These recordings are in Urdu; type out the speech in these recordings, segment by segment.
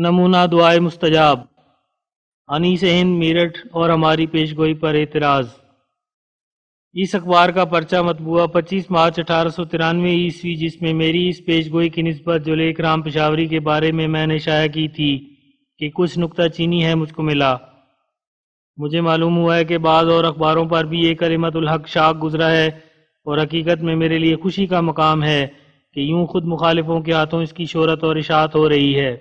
نمونہ دعائے مستجاب، انیس ہند میرٹھ اور ہماری پیشگوئی پر اعتراض۔ اس اخبار کا پرچہ مطبوعہ 25 مارچ 1893 عیسوی، جس میں میری اس پیشگوئی کی نسبت جو لیک رام پشاوری کے بارے میں نے شائع کی تھی کہ کچھ نکتہ چینی ہے، مجھ کو ملا۔ مجھے معلوم ہوا ہے کہ بعض اور اخباروں پر بھی یہ کلمت الحق شائع گزرا ہے، اور حقیقت میں میرے لیے خوشی کا مقام ہے کہ یوں خود مخالفوں کے ہاتھوں اس کی شہرت اور اشاعت ہو رہی ہے۔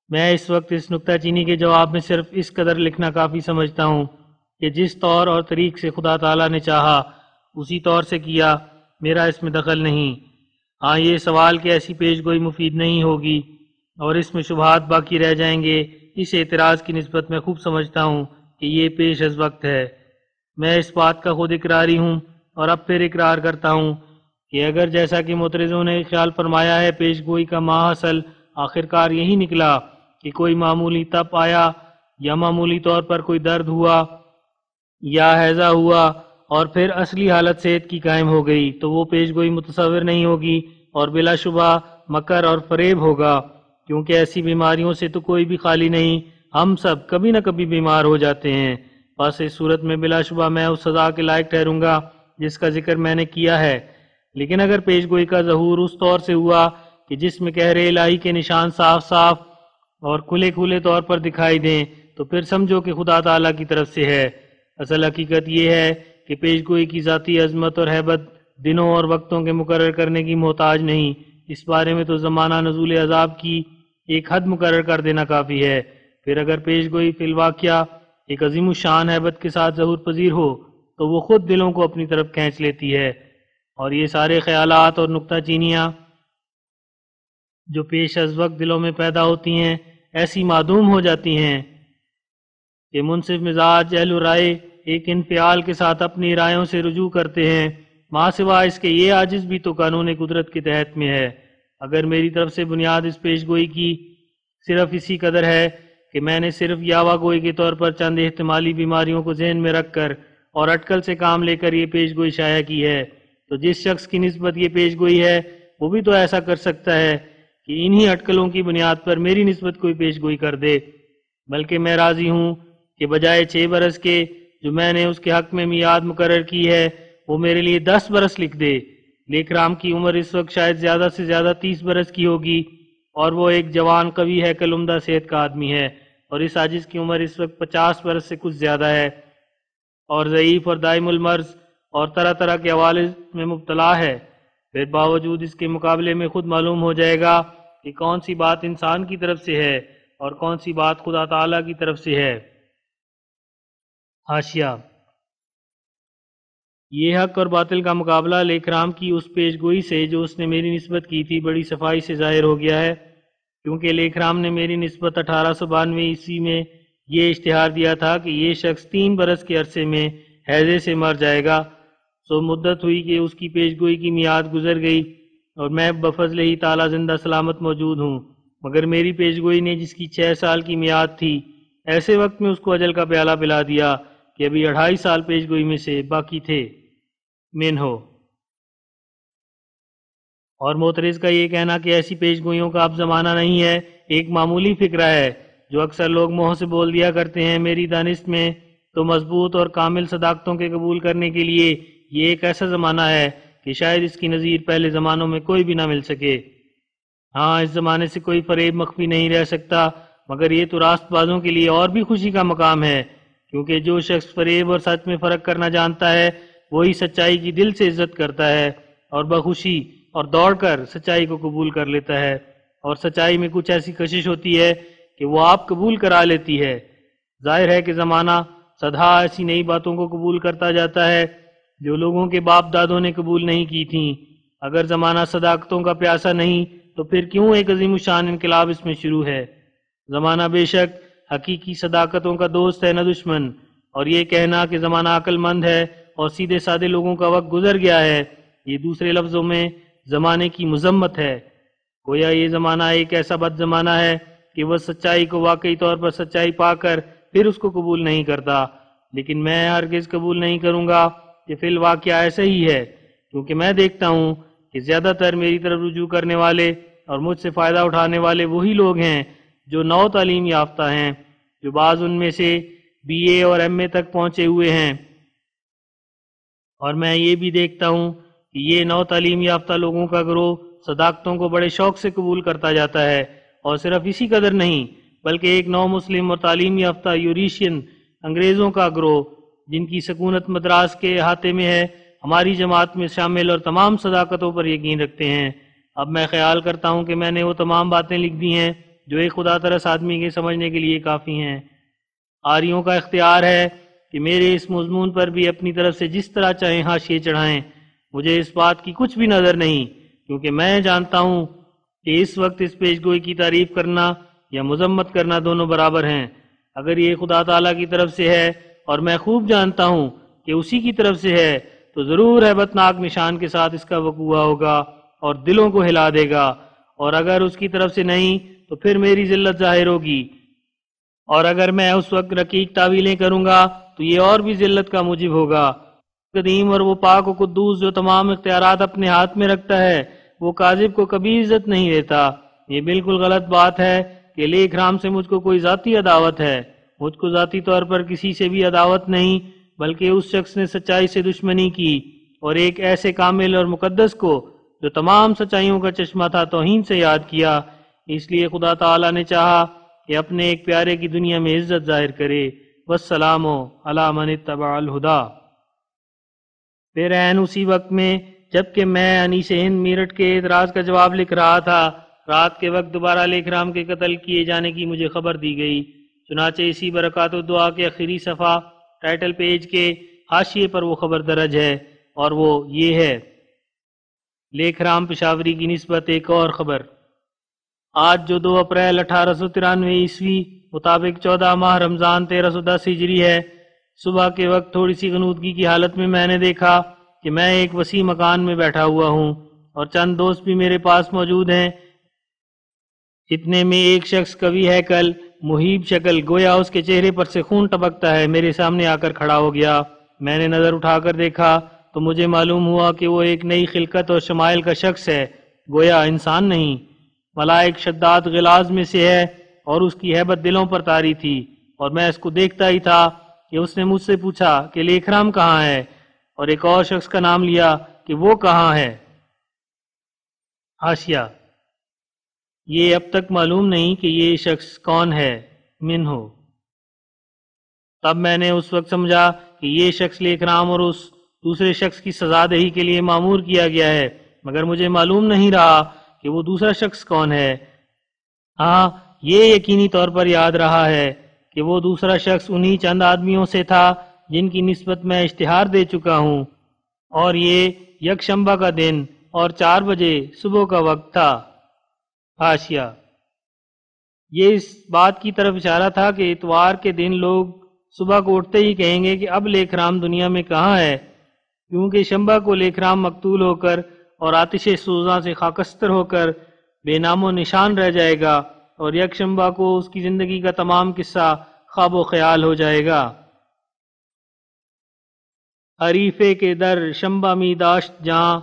میں اس وقت اس نکتہ چینی کے جواب میں صرف اس قدر لکھنا کافی سمجھتا ہوں کہ جس طور اور طریق سے خدا تعالیٰ نے چاہا اسی طور سے کیا، میرا اس میں دخل نہیں۔ ہاں، یہ سوال کہ ایسی پیش گوئی مفید نہیں ہوگی اور اس میں شبہات باقی رہ جائیں گے، اس اعتراض کی نسبت میں خوب سمجھتا ہوں کہ یہ پیش از وقت ہے۔ میں اس بات کا خود اقراری ہوں اور اب پھر اقرار کرتا ہوں کہ اگر جیسا کہ معترضوں نے خیال فرمایا ہے پیش گوئی کا ماحصل آخرکار یہی نکلا کہ کوئی معمولی تپ آیا یا معمولی طور پر کوئی درد ہوا یا ہیضہ ہوا اور پھر اصلی حالت صحت کی قائم ہو گئی، تو وہ پیش گوئی متصور نہیں ہوگی اور بلا شبہ مکر اور فریب ہوگا، کیونکہ ایسی بیماریوں سے تو کوئی بھی خالی نہیں، ہم سب کبھی نہ کبھی بیمار ہو جاتے ہیں۔ بس اس صورت میں بلا شبہ میں اس سزا کے لائق ٹھہروں گا جس کا ذکر میں نے کیا ہے۔ لیکن اگر پیش گوئی کا ظہور اس طور سے ہوا کہ جس میں قہر الہی کے نشان صاف صاف اور کھلے کھلے طور پر دکھائی دیں، تو پھر سمجھو کہ خدا تعالیٰ کی طرف سے ہے۔ اصل حقیقت یہ ہے کہ پیش گوئی کی ذاتی عظمت اور ہیبت دنوں اور وقتوں کے مقرر کرنے کی محتاج نہیں، اس بارے میں تو زمانہ نزول عذاب کی ایک حد مقرر کر دینا کافی ہے۔ پھر اگر پیش گوئی فی الواقعہ ایک عظیم الشان ہیبت کے ساتھ ظہور پذیر ہو تو وہ خود دلوں کو اپنی طرف کھینچ لیتی ہے، اور یہ سارے خیالات اور نکتہ چینیاں جو پیش از وقت دلوں میں پیدا ہوتی ہیں ایسی معدوم ہو جاتی ہیں کہ منصف مزاج اہل و رائے ایک انفعال کے ساتھ اپنی رائےوں سے رجوع کرتے ہیں، ماں سوا اس کے یہ عاجز بھی تو قانون قدرت کے تحت میں ہے۔ اگر میری طرف سے بنیاد اس پیش گوئی کی صرف اسی قدر ہے کہ میں نے صرف یاوہ گوئی کے طور پر چند احتمالی بیماریوں کو ذہن میں رکھ کر اور اٹکل سے کام لے کر یہ پیش گوئی شائع کی ہے، تو جس شخص کی نسبت یہ پیش گوئی ہے وہ بھی تو ایسا کر سکتا ہے کہ انہی اٹکلوں کی بنیاد پر میری نسبت کوئی پیش گوئی کر دے۔ بلکہ میں راضی ہوں کہ بجائے 6 برس کے جو میں نے اس کے حق میں میعاد مقرر کی ہے، وہ میرے لیے 10 برس لکھ دے۔ لیک رام کی عمر اس وقت شاید زیادہ سے زیادہ 30 برس کی ہوگی، اور وہ ایک جوان قوی ہیکل عمدہ صحت کا آدمی ہے، اور اس عاجز کی عمر اس وقت 50 برس سے کچھ زیادہ ہے، اور ضعیف اور دائم المرض اور طرح طرح کے عوارض میں مبتلا ہے۔ پھر باوجود اس کے مقابلے میں خود معلوم ہو جائے گا کہ کون سی بات انسان کی طرف سے ہے اور کون سی بات خدا تعالیٰ کی طرف سے ہے۔ حاشیہ: یہ حق اور باطل کا مقابلہ لیک رام کی اس پیش گوئی سے جو اس نے میری نسبت کی تھی بڑی صفائی سے ظاہر ہو گیا ہے، کیونکہ لیک رام نے میری نسبت 1892 عیسوی میں یہ اشتہار دیا تھا کہ یہ شخص 3 برس کے عرصے میں ہیضے سے مر جائے گا۔ مدت ہوئی کہ اس کی پیش گوئی کی میعاد گزر گئی اور میں بفضل ہی تعالیٰ زندہ سلامت موجود ہوں، مگر میری پیش گوئی نے جس کی 6 سال کی میعاد تھی ایسے وقت میں اس کو اجل کا پیالہ پلا دیا کہ ابھی 2.5 سال پیش گوئی میں سے باقی تھے۔ من ہو اور معترض کا یہ کہنا کہ ایسی پیش گوئیوں کا اب زمانہ نہیں ہے ایک معمولی فکرہ ہے جو اکثر لوگ منہ سے بول دیا کرتے ہیں۔ میری دانست میں تو مضبوط اور کامل صداقتوں کے قبول کرنے کے لیے یہ ایک ایسا زمانہ ہے کہ شاید اس کی نظیر پہلے زمانوں میں کوئی بھی نہ مل سکے۔ ہاں، اس زمانے سے کوئی فریب مخفی نہیں رہ سکتا، مگر یہ تو راست بازوں کے لیے اور بھی خوشی کا مقام ہے، کیونکہ جو شخص فریب اور سچ میں فرق کرنا جانتا ہے وہی سچائی کی دل سے عزت کرتا ہے اور بخوشی اور دوڑ کر سچائی کو قبول کر لیتا ہے، اور سچائی میں کچھ ایسی کشش ہوتی ہے کہ وہ آپ قبول کرا لیتی ہے۔ ظاہر ہے کہ زمانہ سدھا ایسی نئی باتوں کو قبول کرتا جاتا ہے جو لوگوں کے باپ دادوں نے قبول نہیں کی تھیں۔ اگر زمانہ صداقتوں کا پیاسا نہیں تو پھر کیوں ایک عظیم الشان انقلاب اس میں شروع ہے؟ زمانہ بے شک حقیقی صداقتوں کا دوست ہے نہ دشمن، اور یہ کہنا کہ زمانہ عقل مند ہے اور سیدھے سادے لوگوں کا وقت گزر گیا ہے، یہ دوسرے لفظوں میں زمانے کی مذمت ہے۔ گویا یہ زمانہ ایک ایسا بد زمانہ ہے کہ وہ سچائی کو واقعی طور پر سچائی پا کر پھر اس کو قبول نہیں کرتا، لیکن میں ہرگز قبول نہیں کروں گا کہ فی الواقعہ ایسا ہی ہے، کیونکہ میں دیکھتا ہوں کہ زیادہ تر میری طرف رجوع کرنے والے اور مجھ سے فائدہ اٹھانے والے وہی لوگ ہیں جو نو تعلیم یافتہ ہیں، جو بعض ان میں سے BA اور MA تک پہنچے ہوئے ہیں، اور میں یہ بھی دیکھتا ہوں کہ یہ نو تعلیم یافتہ لوگوں کا گروہ صداقتوں کو بڑے شوق سے قبول کرتا جاتا ہے، اور صرف اسی قدر نہیں بلکہ ایک نو مسلم اور تعلیم یافتہ یوریشین انگریزوں کا گروہ جن کی سکونت مدراس کے احاطے میں ہے، ہماری جماعت میں شامل اور تمام صداقتوں پر یقین رکھتے ہیں۔ اب میں خیال کرتا ہوں کہ میں نے وہ تمام باتیں لکھ دی ہیں جو ایک خدا ترس آدمی کے سمجھنے کے لیے کافی ہیں۔ قاریوں کا اختیار ہے کہ میرے اس مضمون پر بھی اپنی طرف سے جس طرح چاہیں حاشیے چڑھائیں، مجھے اس بات کی کچھ بھی نظر نہیں، کیونکہ میں جانتا ہوں کہ اس وقت اس پیش گوئی کی تعریف کرنا یا مذمت کرنا دونوں برابر ہیں۔ اگر یہ خدا تعالیٰ کی طرف سے ہے، اور میں خوب جانتا ہوں کہ اسی کی طرف سے ہے، تو ضرور ہیبت ناک نشان کے ساتھ اس کا وقوع ہوگا اور دلوں کو ہلا دے گا، اور اگر اس کی طرف سے نہیں تو پھر میری ذلت ظاہر ہوگی، اور اگر میں اس وقت رقیق تعویلیں کروں گا تو یہ اور بھی ذلت کا موجب ہوگا۔ قدیم اور وہ پاک و قدوس جو تمام اختیارات اپنے ہاتھ میں رکھتا ہے، وہ کاذب کو کبھی عزت نہیں دیتا۔ یہ بالکل غلط بات ہے کہ لیک رام سے مجھ کو کوئی ذاتی عداوت ہے۔ مجھ کو ذاتی طور پر کسی سے بھی عداوت نہیں، بلکہ اس شخص نے سچائی سے دشمنی کی اور ایک ایسے کامل اور مقدس کو جو تمام سچائیوں کا چشمہ تھا توہین سے یاد کیا۔ اس لیے خدا تعالیٰ نے چاہا کہ اپنے ایک پیارے کی دنیا میں عزت ظاہر کرے۔ والسلام علی من اتبع الہدا۔ پھر عین اسی وقت میں جبکہ میں انیس ہند میرٹھ کے اعتراض کا جواب لکھ رہا تھا، رات کے وقت دوبارہ لیک رام کے قتل کیے جانے کی مجھے خبر دی گئی۔ چنانچہ اسی برکات و دعا کے آخری صفحہ ٹائٹل پیج کے حاشیے پر وہ خبر درج ہے، اور وہ یہ ہے: لیک رام پشاوری کی نسبت ایک اور خبر۔ آج جو 2 اپریل 1893 عیسوی مطابق 14 ماہ رمضان 1310 ہجری ہے، صبح کے وقت تھوڑی سی غنودگی کی حالت میں نے دیکھا کہ میں ایک وسیع مکان میں بیٹھا ہوا ہوں اور چند دوست بھی میرے پاس موجود ہیں۔ اتنے میں ایک شخص قوی ہیکل، مہیب شکل، گویا اس کے چہرے پر سے خون ٹپکتا ہے، میرے سامنے آ کر کھڑا ہو گیا۔ میں نے نظر اٹھا کر دیکھا تو مجھے معلوم ہوا کہ وہ ایک نئی خلقت اور شمائل کا شخص ہے، گویا انسان نہیں، ملائک شداد غلاظ میں سے ہے، اور اس کی ہیبت دلوں پر طاری تھی، اور میں اس کو دیکھتا ہی تھا کہ اس نے مجھ سے پوچھا کہ لیک رام کہاں ہے، اور ایک اور شخص کا نام لیا کہ وہ کہاں ہے۔ حاشیہ: یہ اب تک معلوم نہیں کہ یہ شخص کون ہے، من ہو۔ تب میں نے اس وقت سمجھا کہ یہ شخص لیک رام اور اس دوسرے شخص کی سزا دہی کے لیے مامور کیا گیا ہے، مگر مجھے معلوم نہیں رہا کہ وہ دوسرا شخص کون ہے۔ ہاں، یہ یقینی طور پر یاد رہا ہے کہ وہ دوسرا شخص انہی چند آدمیوں سے تھا جن کی نسبت میں اشتہار دے چکا ہوں، اور یہ یکشنبہ کا دن اور 4 بجے صبح کا وقت تھا۔ حاشیہ: یہ اس بات کی طرف اشارہ تھا کہ اتوار کے دن لوگ صبح کو اٹھتے ہی کہیں گے کہ اب لیک رام دنیا میں کہاں ہے، کیونکہ شنبہ کو لیک رام مقتول ہو کر اور آتش سوزاں سے خاکستر ہو کر بے نام و نشان رہ جائے گا، اور یکشنبہ کو اس کی زندگی کا تمام قصہ خواب و خیال ہو جائے گا۔ حریفے کے در شنبہ می داشت جہاں،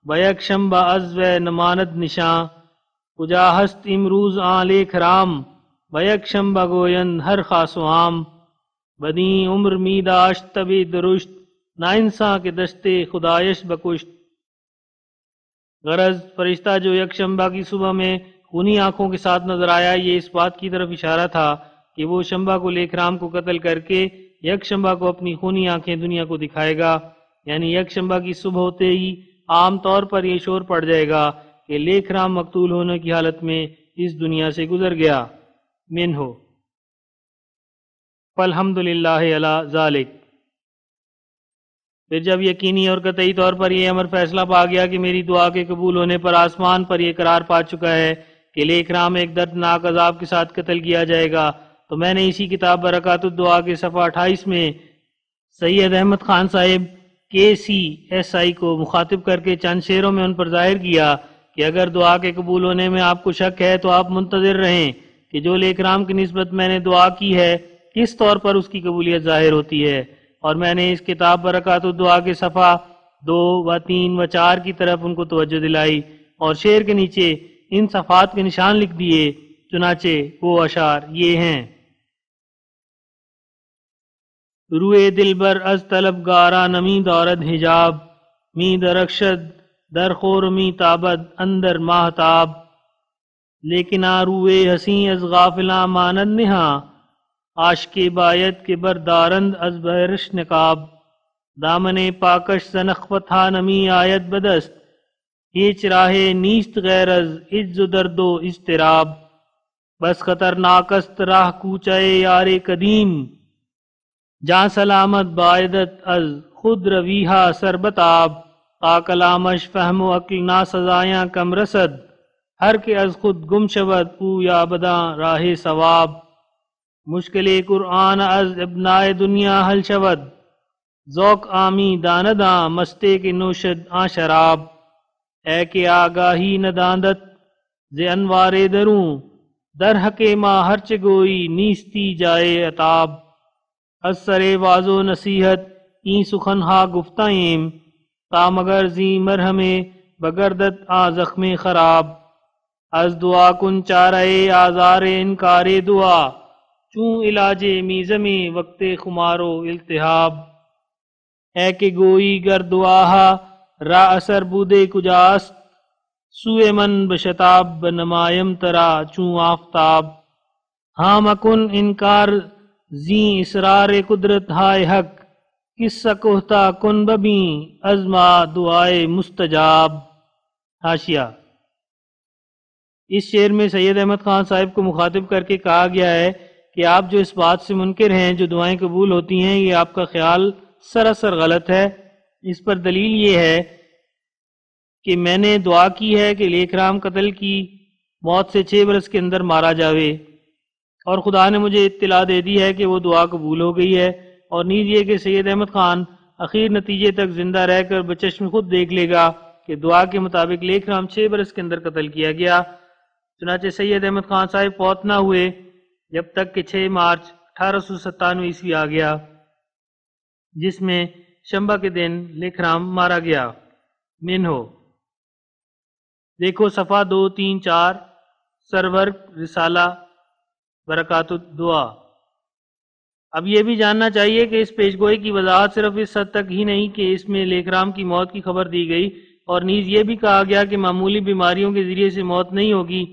بیک شنبہ از و نماند نشاں، کجا ہست امروز آن لیک رام، بیک شنبہ گویند ہر خاص و عام، بدین عمر می داشت تبی درشت، نا انساں کے دستے خدایش بکشت۔ غرض فرشتہ جو یکشنبہ کی صبح میں خونی آنکھوں کے ساتھ نظر آیا، یہ اس بات کی طرف اشارہ تھا کہ وہ شنبہ کو لیک رام کو قتل کر کے یکشنبہ کو اپنی خونی آنکھیں دنیا کو دکھائے گا، یعنی یکشنبہ کی صبح ہوتے ہی عام طور پر یہ شور پڑ جائے گا کہ لیک رام مقتول ہونے کی حالت میں اس دنیا سے گزر گیا، من ہو۔ فالحمدللہ علی ذالک۔ پھر جب یقینی اور قطعی طور پر یہ امر فیصلہ پا گیا کہ میری دعا کے قبول ہونے پر آسمان پر یہ قرار پا چکا ہے کہ لیک رام ایک دردناک عذاب کے ساتھ قتل کیا جائے گا، تو میں نے اسی کتاب برکات الدعا کے صفحہ 28 میں سید احمد خان صاحب KCSI کو مخاطب کر کے چند شعروں میں ان پر ظاہر کیا کہ اگر دعا کے قبول ہونے میں آپ کو شک ہے تو آپ منتظر رہیں کہ جو لیک رام کی نسبت میں نے دعا کی ہے کس طور پر اس کی قبولیت ظاہر ہوتی ہے، اور میں نے اس کتاب برکات الدعا کے صفحہ 2 و 3 و 4 کی طرف ان کو توجہ دلائی، اور شعر کے نیچے ان صفات کے نشان لکھ دیے۔ چنانچہ وہ اشعار یہ ہیں: روئے دلبر از طلبگارا نمی دارد حجاب، می درخشد در خور می تابد اندر ماہتاب، لیکن روئے حسین از غافلاں ماند نہاں، عاشق باید کے بردارند از بہرش نقاب، دامن پاکش زنخوتھا نمی آید بدست، ہیچ راہ نیست غیر از عجز و درد و اضطراب، بس خطرناک است راہ کوچہ یار قدیم، جاں سلامت بائدت از خود رویہا سربتاب، آ کلامش فہم و عقل نا سزایاں کم رسد، ہر کے از خود گم شود او یا بداں راہ ثواب، مشکل قرآن از ابنائے دنیا حل شود، ذوق آمی دانداں مستے کے نوشد آ شراب، اے کہ آگاہی نداندت ز انوار دروں، در حق ما ہرچ گوئی نیستی جائے عتاب، از سر واز و نصیحت این سخن ہا گفتائیم، تا مگر زی مرہم بگردت آ زخم خراب، از دعا کن چارہ آزار انکار دعا، چون علاج میزم وقت خمار و التہاب، اے کہ گوئی گر دعاہا را اثر بودے کجاست، سوئے من بشتاب بنمایم ترا چون آفتاب، ہاں مکن انکار زیں اسرار قدرت ہائے حق، قصہ کہتا کن ببیں ازما دعائے مستجاب۔ حاشیہ: اس شعر میں سید احمد خان صاحب کو مخاطب کر کے کہا گیا ہے کہ آپ جو اس بات سے منکر ہیں جو دعائیں قبول ہوتی ہیں، یہ آپ کا خیال سراسر غلط ہے۔ اس پر دلیل یہ ہے کہ میں نے دعا کی ہے کہ لیک رام قتل کی موت سے 6 برس کے اندر مارا جاوے، اور خدا نے مجھے اطلاع دے دی ہے کہ وہ دعا قبول ہو گئی ہے، اور نیز یہ کہ سید احمد خان اخیر نتیجے تک زندہ رہ کر بچشم خود دیکھ لے گا کہ دعا کے مطابق لیک رام 6 برس کے اندر قتل کیا گیا۔ چنانچہ سید احمد خان صاحب فوت نہ ہوئے جب تک کہ 6 مارچ 1897 عیسوی آ گیا، جس میں شنبہ کے دن لیک رام مارا گیا۔ منہو دیکھو صفحہ 2، 3، 4 سرور رسالہ برکات الدعا۔ اب یہ بھی جاننا چاہیے کہ اس پیشگوئی کی وضاحت صرف اس حد تک ہی نہیں کہ اس میں لیک رام کی موت کی خبر دی گئی، اور نیز یہ بھی کہا گیا کہ معمولی بیماریوں کے ذریعے سے موت نہیں ہوگی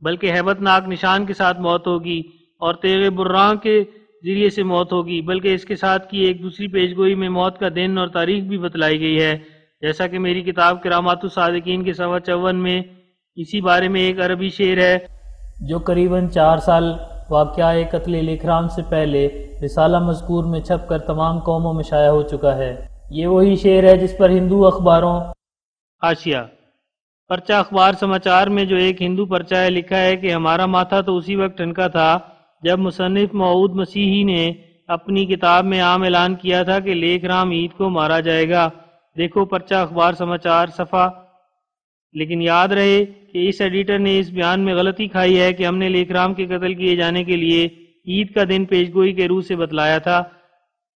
بلکہ ہیبت ناک نشان کے ساتھ موت ہوگی، اور تیغ براں کے ذریعے سے موت ہوگی، بلکہ اس کے ساتھ کی ایک دوسری پیشگوئی میں موت کا دن اور تاریخ بھی بتلائی گئی ہے، جیسا کہ میری کتاب کرامات الصادقین کے صفحہ 54 میں اسی بارے میں ایک عربی شعر ہے جو قریباً 4 سال واقعہ قتل لیک رام سے پہلے رسالہ مذکور میں چھپ کر تمام قوموں میں شائع ہو چکا ہے۔ یہ وہی شعر ہے جس پر ہندو اخباروں حاشیہ پرچہ اخبار سماچار میں جو ایک ہندو پرچہ ہے لکھا ہے کہ ہمارا ماتھا تو اسی وقت ٹھنکا تھا جب مصنف موعود مسیحی نے اپنی کتاب میں عام اعلان کیا تھا کہ لیک رام عید کو مارا جائے گا۔ دیکھو پرچہ اخبار سماچار صفحہ۔ لیکن یاد رہے کہ اس ایڈیٹر نے اس بیان میں غلطی کھائی ہے کہ ہم نے لیک رام کے قتل کیے جانے کے لیے عید کا دن پیشگوئی کے روح سے بتلایا تھا،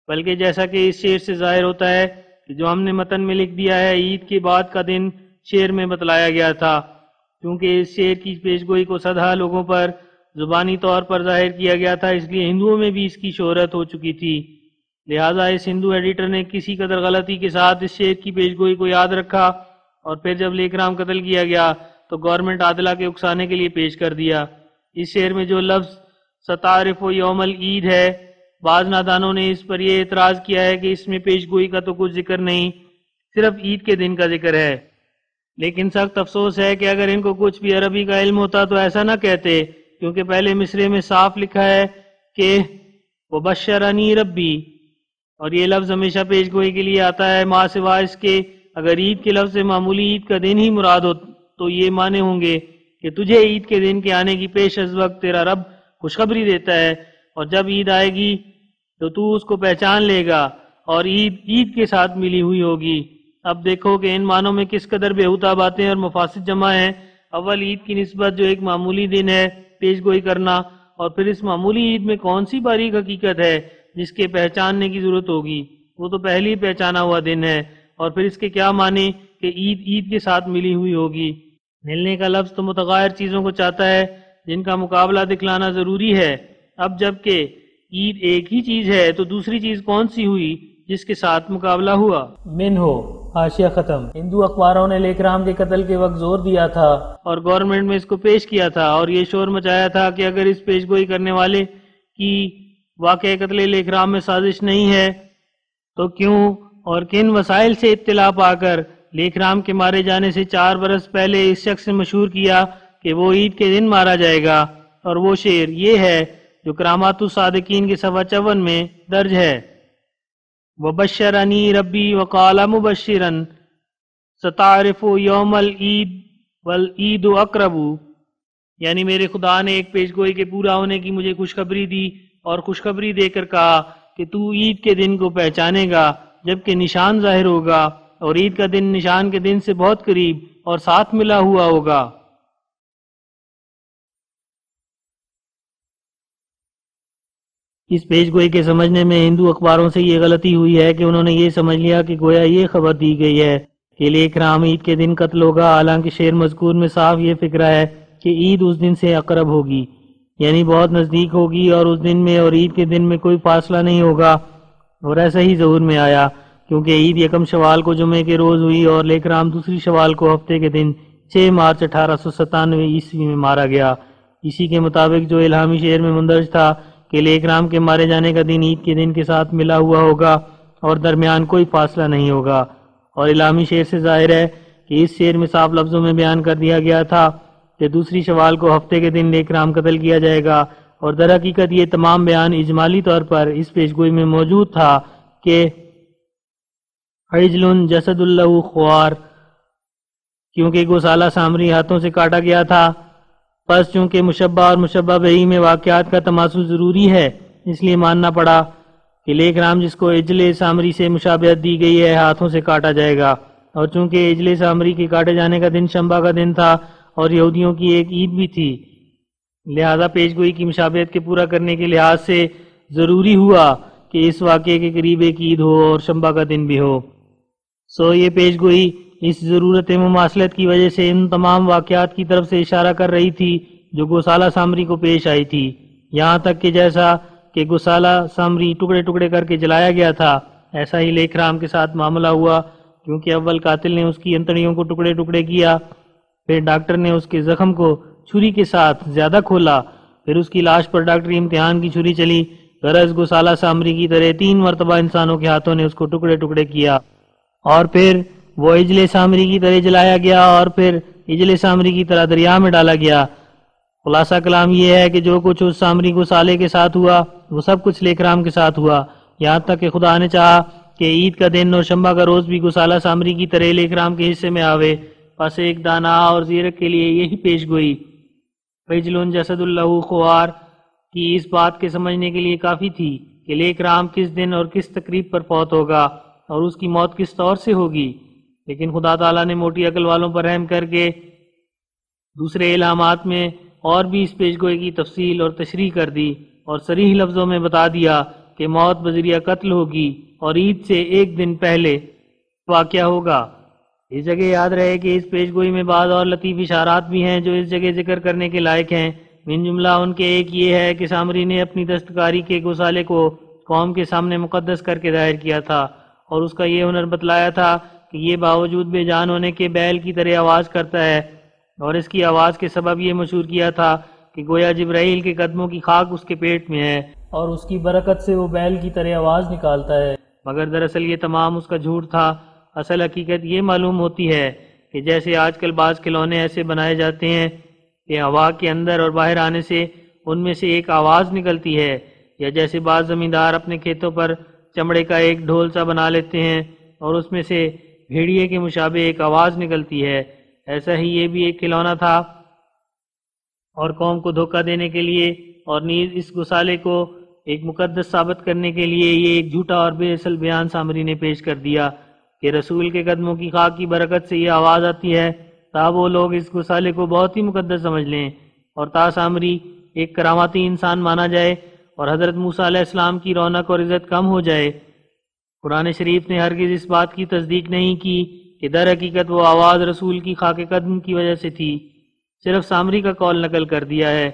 بلکہ جیسا کہ اس شعر سے ظاہر ہوتا ہے کہ جو ہم نے متن میں لکھ دیا ہے عید کے بعد کا دن شعر میں بتلایا گیا تھا، کیونکہ اس شعر کی پیشگوئی کو صدہا لوگوں پر زبانی طور پر ظاہر کیا گیا تھا، اس لیے ہندوؤں میں بھی اس کی شہرت ہو چکی تھی، لہٰذا اس ہندو ایڈیٹر نے کسی قدر غلطی کے ساتھ اس شعر کی پیشگوئی کو یاد رکھا، اور پھر جب لیک رام قتل کیا گیا تو گورنمنٹ عادلہ کے اکسانے کے لیے پیش کر دیا۔ اس شعر میں جو لفظ ستعرف و یوم العید ہے، بعض نادانوں نے اس پر یہ اعتراض کیا ہے کہ اس میں پیشگوئی کا تو کچھ ذکر نہیں، صرف عید کے دن کا ذکر ہے، لیکن سخت افسوس ہے کہ اگر ان کو کچھ بھی عربی کا علم ہوتا تو ایسا نہ کہتے، کیونکہ پہلے مصرے میں صاف لکھا ہے کہ وبشرنی ربی، اور یہ لفظ ہمیشہ پیشگوئی کے لیے آتا ہے ماں سوا اس کے اگر عید کے لفظ سے معمولی عید کا دن ہی مراد ہو تو یہ معنی ہوں گے کہ تجھے عید کے دن کے آنے کی پیش از وقت تیرا رب خوشخبری دیتا ہے، اور جب عید آئے گی تو تو اس کو پہچان لے گا اور عید کے ساتھ ملی ہوئی ہوگی۔ اب دیکھو کہ ان معنوں میں کس قدر بےہودہ باتیں اور مفاسد جمع ہیں۔ اول عید کی نسبت جو ایک معمولی دن ہے پیش گوئی کرنا، اور پھر اس معمولی عید میں کون سی باریک حقیقت ہے جس کے پہچاننے کی ضرورت ہوگی، وہ تو پہلی پہچانا ہوا دن ہے، اور پھر اس کے کیا معنی کہ عید کے ساتھ ملی ہوئی ہوگی۔ ملنے کا لفظ تو متغیر چیزوں کو چاہتا ہے جن کا مقابلہ دکھلانا ضروری ہے۔ اب جبکہ عید ایک ہی چیز ہے تو دوسری چیز کون سی ہوئی جس کے ساتھ مقابلہ ہوا؟ من ہو حاشیہ ختم۔ ہندو اخباروں نے لیک رام کے قتل کے وقت زور دیا تھا اور گورنمنٹ میں اس کو پیش کیا تھا اور یہ شور مچایا تھا کہ اگر اس پیش گوئی کرنے والے کی واقع قتل لیک رام میں سازش نہیں ہے تو کیوں اور کن وسائل سے اطلاع پا کر لیک رام کے مارے جانے سے 4 برس پہلے اس شخص نے مشہور کیا کہ وہ عید کے دن مارا جائے گا، اور وہ شعر یہ ہے جو کرامات الصادقین کے صفحہ 54 میں درج ہے۔ وَبَشَّرَنِي رَبِّي وَقَالَ مُبَشِّرًا سَتَعْرِفُ يَوْمَ الْعِيدِ وَالْعِيدُ أَقْرَبُ، یعنی میرے خدا نے ایک پیش گوئی کے پورا ہونے کی مجھے خوشخبری دی اور خوشخبری دے کر کہا کہ تو عید کے دن کو پہچانے گا جبکہ نشان ظاہر ہوگا، اور عید کا دن نشان کے دن سے بہت قریب اور ساتھ ملا ہوا ہوگا۔ اس پیش گوئی کے سمجھنے میں ہندو اخباروں سے یہ غلطی ہوئی ہے کہ انہوں نے یہ سمجھ لیا کہ گویا یہ خبر دی گئی ہے کہ لیک رام عید کے دن قتل ہوگا، حالانکہ شعر مذکور میں صاف یہ فکرہ ہے کہ عید اس دن سے اقرب ہوگی، یعنی بہت نزدیک ہوگی، اور اس دن میں اور عید کے دن میں کوئی فاصلہ نہیں ہوگا۔ اور ایسا ہی ظہور میں آیا کیونکہ عید یکم شوال کو جمعے کے روز ہوئی اور لیک رام دوسری شوال کو ہفتے کے دن 6 مارچ 1897 عیسوی میں مارا گیا۔ اسی کے مطابق جو الہامی شعر میں مندرج تھا کہ لیک رام کے مارے جانے کا دن عید کے دن کے ساتھ ملا ہوا ہوگا اور درمیان کوئی فاصلہ نہیں ہوگا، اور الہامی شعر سے ظاہر ہے کہ اس شعر میں صاف لفظوں میں بیان کر دیا گیا تھا کہ دوسری شوال کو ہفتے کے دن لیک رام قتل کیا جائے گا، اور در حقیقت یہ تمام بیان اجمالی طور پر اس پیش گوئی میں موجود تھا کہ عجل جسد اللہ خوار، کیونکہ گوسالہ سامری ہاتھوں سے کاٹا گیا تھا۔ پس چونکہ مشبہ اور مشبہ بہی میں واقعات کا تماثل ضروری ہے، اس لیے ماننا پڑا کہ لیک رام جس کو عجل سامری سے مشابہت دی گئی ہے ہاتھوں سے کاٹا جائے گا، اور چونکہ عجل سامری کے کاٹے جانے کا دن شنبہ کا دن تھا اور یہودیوں کی ایک عید بھی تھی، لہذا پیش گوئی کی مشابہت کے پورا کرنے کے لحاظ سے ضروری ہوا کہ اس واقعے کے قریب ایک عید ہو اور شنبہ کا دن بھی ہو۔ یہ پیش گوئی اس ضرورت مماثلت کی وجہ سے ان تمام واقعات کی طرف سے اشارہ کر رہی تھی جو گوسالہ سامری کو پیش آئی تھی، یہاں تک کہ جیسا کہ گوسالہ سامری ٹکڑے ٹکڑے کر کے جلایا گیا تھا، ایسا ہی لیک رام کے ساتھ معاملہ ہوا، کیونکہ اول قاتل نے اس کی انتڑیوں کو ٹکڑے ٹکڑے کیا، پھر ڈاکٹر نے اس کے زخم کو چھری کے ساتھ زیادہ کھولا، پھر اس کی لاش پر ڈاکٹری امتحان کی چھری چلی، غرض گوسالہ سامری کی طرح 3 مرتبہ انسانوں کے ہاتھوں نے اس کو ٹکڑے ٹکڑے کیا، اور پھر وہ عجل سامری کی طرح جلایا گیا، اور پھر عجل سامری کی طرح دریا میں ڈالا گیا۔ خلاصہ کلام یہ ہے کہ جو کچھ اس سامری گوسالے کے ساتھ ہوا وہ سب کچھ لیک رام کے ساتھ ہوا، یہاں تک کہ خدا نے چاہا کہ عید کا دن اور شنبہ کا روز بھی گوسالہ سامری کی طرح لیک رام کے حصے میں آوے، پس ایک دانا اور زیرک کے لیے یہی پیش گوئی عجل جسد اللہ خوار کی اس بات کے سمجھنے کے لیے کافی تھی کہ لیک رام کس دن اور کس تقریب پر فوت ہوگا اور اس کی موت کس طور سے ہوگی، لیکن خدا تعالیٰ نے موٹی عقل والوں پر رحم کر کے دوسرے الہامات میں اور بھی اس پیش گوئی کی تفصیل اور تشریح کر دی اور صریح لفظوں میں بتا دیا کہ موت بذریعہ قتل ہوگی اور عید سے ایک دن پہلے واقعہ ہوگا۔ اس جگہ یاد رہے کہ اس پیش گوئی میں بعض اور لطیف اشارات بھی ہیں جو اس جگہ ذکر کرنے کے لائق ہیں، من جملہ ان کے ایک یہ ہے کہ سامری نے اپنی دستکاری کے گوسالے کو قوم کے سامنے مقدس کر کے ظاہر کیا تھا، اور اس کا یہ ہنر بتلایا تھا کہ یہ باوجود بے جان ہونے کے بیل کی طرح آواز کرتا ہے، اور اس کی آواز کے سبب یہ مشہور کیا تھا کہ گویا جبرائیل کے قدموں کی خاک اس کے پیٹ میں ہے اور اس کی برکت سے وہ بیل کی طرح آواز نکالتا ہے، مگر دراصل یہ تمام اس کا جھوٹ تھا۔ اصل حقیقت یہ معلوم ہوتی ہے کہ جیسے آج کل بعض کھلونے ایسے بنائے جاتے ہیں کہ ہوا کے اندر اور باہر آنے سے ان میں سے ایک آواز نکلتی ہے، یا جیسے بعض زمیندار اپنے کھیتوں پر چمڑے کا ایک ڈھول سا بنا لیتے ہیں اور اس میں سے بھیڑیے کے مشابہ ایک آواز نکلتی ہے، ایسا ہی یہ بھی ایک کھلونا تھا، اور قوم کو دھوکہ دینے کے لیے اور نیز اس گوسالے کو ایک مقدس ثابت کرنے کے لیے یہ ایک جھوٹا اور بے اصل بیان سامری نے پیش کر دیا کہ رسول کے قدموں کی خاک کی برکت سے یہ آواز آتی ہے، تا وہ لوگ اس گوسالے کو بہت ہی مقدس سمجھ لیں اور تا سامری ایک کراماتی انسان مانا جائے اور حضرت موسیٰ علیہ السلام کی رونق اور عزت کم ہو جائے۔ قرآن شریف نے ہرگز اس بات کی تصدیق نہیں کی کہ در حقیقت وہ آواز رسول کی خاک قدم کی وجہ سے تھی، صرف سامری کا قول نقل کر دیا ہے۔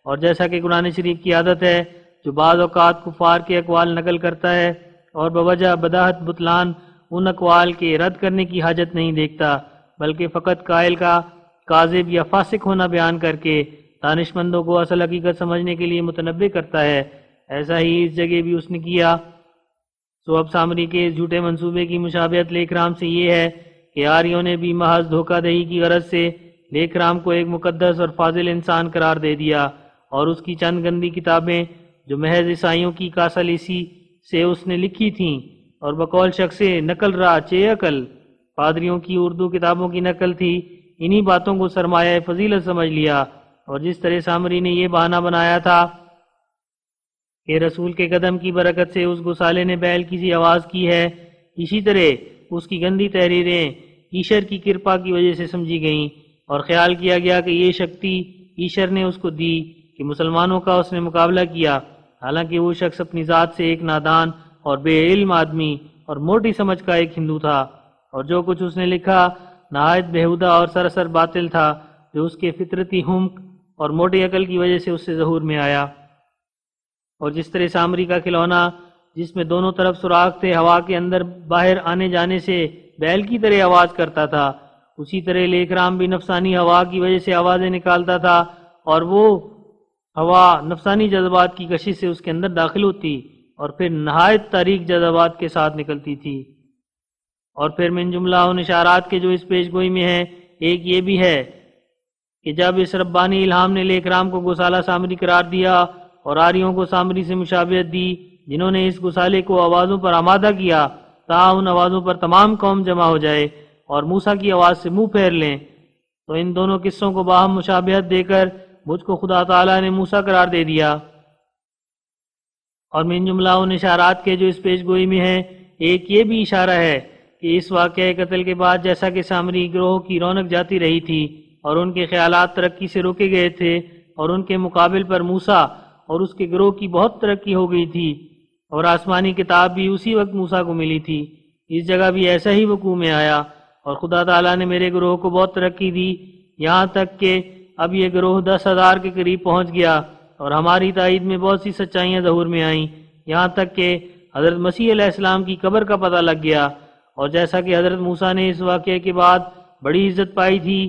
اور جیسا کہ قرآن شریف کی عادت ہے، جو بعض اوقات کفار کے اقوال نقل کرتا ہے اور بوجہ بداحت بطلان ان اقوال کے رد کرنے کی حاجت نہیں دیکھتا، بلکہ فقط قائل کا کاذب یا فاسق ہونا بیان کر کے دانش مندوں کو اصل حقیقت سمجھنے کے لیے متنبہ کرتا ہے، ایسا ہی اس جگہ بھی اس نے کیا۔ سو اب سامری کے اس جھوٹے منصوبے کی مشابہت لیک رام سے یہ ہے کہ آریوں نے بھی محض دھوکہ دہی کی غرض سے لیک رام کو ایک مقدس اور فاضل انسان قرار دے دیا، اور اس کی چند گندی کتابیں جو محض عیسائیوں کی کاسالیسی سے اس نے لکھی تھیں اور بقول شخص نقل را چے عقل پادریوں کی اردو کتابوں کی نقل تھی، انہی باتوں کو سرمایہ فضیلت سمجھ لیا۔ اور جس طرح سامری نے یہ بہانہ بنایا تھا کہ رسول کے قدم کی برکت سے اس گسالے نے بیل کی سی آواز کی ہے، اسی طرح اس کی گندی تحریریں ایشر کی کرپا کی وجہ سے سمجھی گئیں، اور خیال کیا گیا کہ یہ شکتی ایشر نے اس کو دی کہ مسلمانوں کا اس نے مقابلہ کیا، حالانکہ وہ شخص اپنی ذات سے ایک نادان اور بے علم آدمی اور موٹی سمجھ کا ایک ہندو تھا، اور جو کچھ اس نے لکھا نہایت بےہودہ اور سراسر باطل تھا، جو اس کے فطرتی حمق اور موٹی عقل کی وجہ سے اس سے ظہور میں آیا۔ اور جس طرح سامری کا کھلونا جس میں دونوں طرف سوراخ تھے ہوا کے اندر باہر آنے جانے سے بیل کی طرح آواز کرتا تھا، اسی طرح لیک رام بھی نفسانی ہوا کی وجہ سے آوازیں نکالتا تھا، اور وہ ہوا نفسانی جذبات کی کشش سے اس کے اندر داخل ہوتی اور پھر نہایت تاریک جذبات کے ساتھ نکلتی تھی۔ اور پھر من جملہ ان اشارات کے جو اس پیش گوئی میں ہیں، ایک یہ بھی ہے کہ جب اس ربانی الہام نے لیک رام کو گسالہ سامری قرار دیا اور آریوں کو سامری سے مشابہت دی، جنہوں نے اس گسالے کو آوازوں پر آمادہ کیا تا ان آوازوں پر تمام قوم جمع ہو جائے اور موسیٰ کی آواز سے منہ پھیر لیں، تو ان دونوں قصوں کو باہم مشابہت دے کر مجھ کو خدا تعالیٰ نے موسیٰ قرار دے دیا۔ اور من جملہ ان اشارات کے جو اس پیش گوئی میں ہیں، ایک یہ بھی اشارہ ہے کہ اس واقعہ قتل کے بعد جیسا کہ سامری گروہ کی رونق جاتی رہی تھی اور ان کے خیالات ترقی سے روکے گئے تھے، اور ان کے مقابل پر موسیٰ اور اس کے گروہ کی بہت ترقی ہو گئی تھی، اور آسمانی کتاب بھی اسی وقت موسیٰ کو ملی تھی، اس جگہ بھی ایسا ہی وقوع میں آیا، اور خدا تعالیٰ نے میرے گروہ کو بہت ترقی دی، یہاں تک کہ اب یہ گروہ 10,000 کے قریب پہنچ گیا، اور ہماری تائید میں بہت سی سچائیاں ظہور میں آئیں، یہاں تک کہ حضرت مسیح علیہ السلام کی قبر کا پتہ لگ گیا، اور جیسا کہ حضرت موسیٰ نے اس واقعے کے بعد بڑی عزت پائی تھی،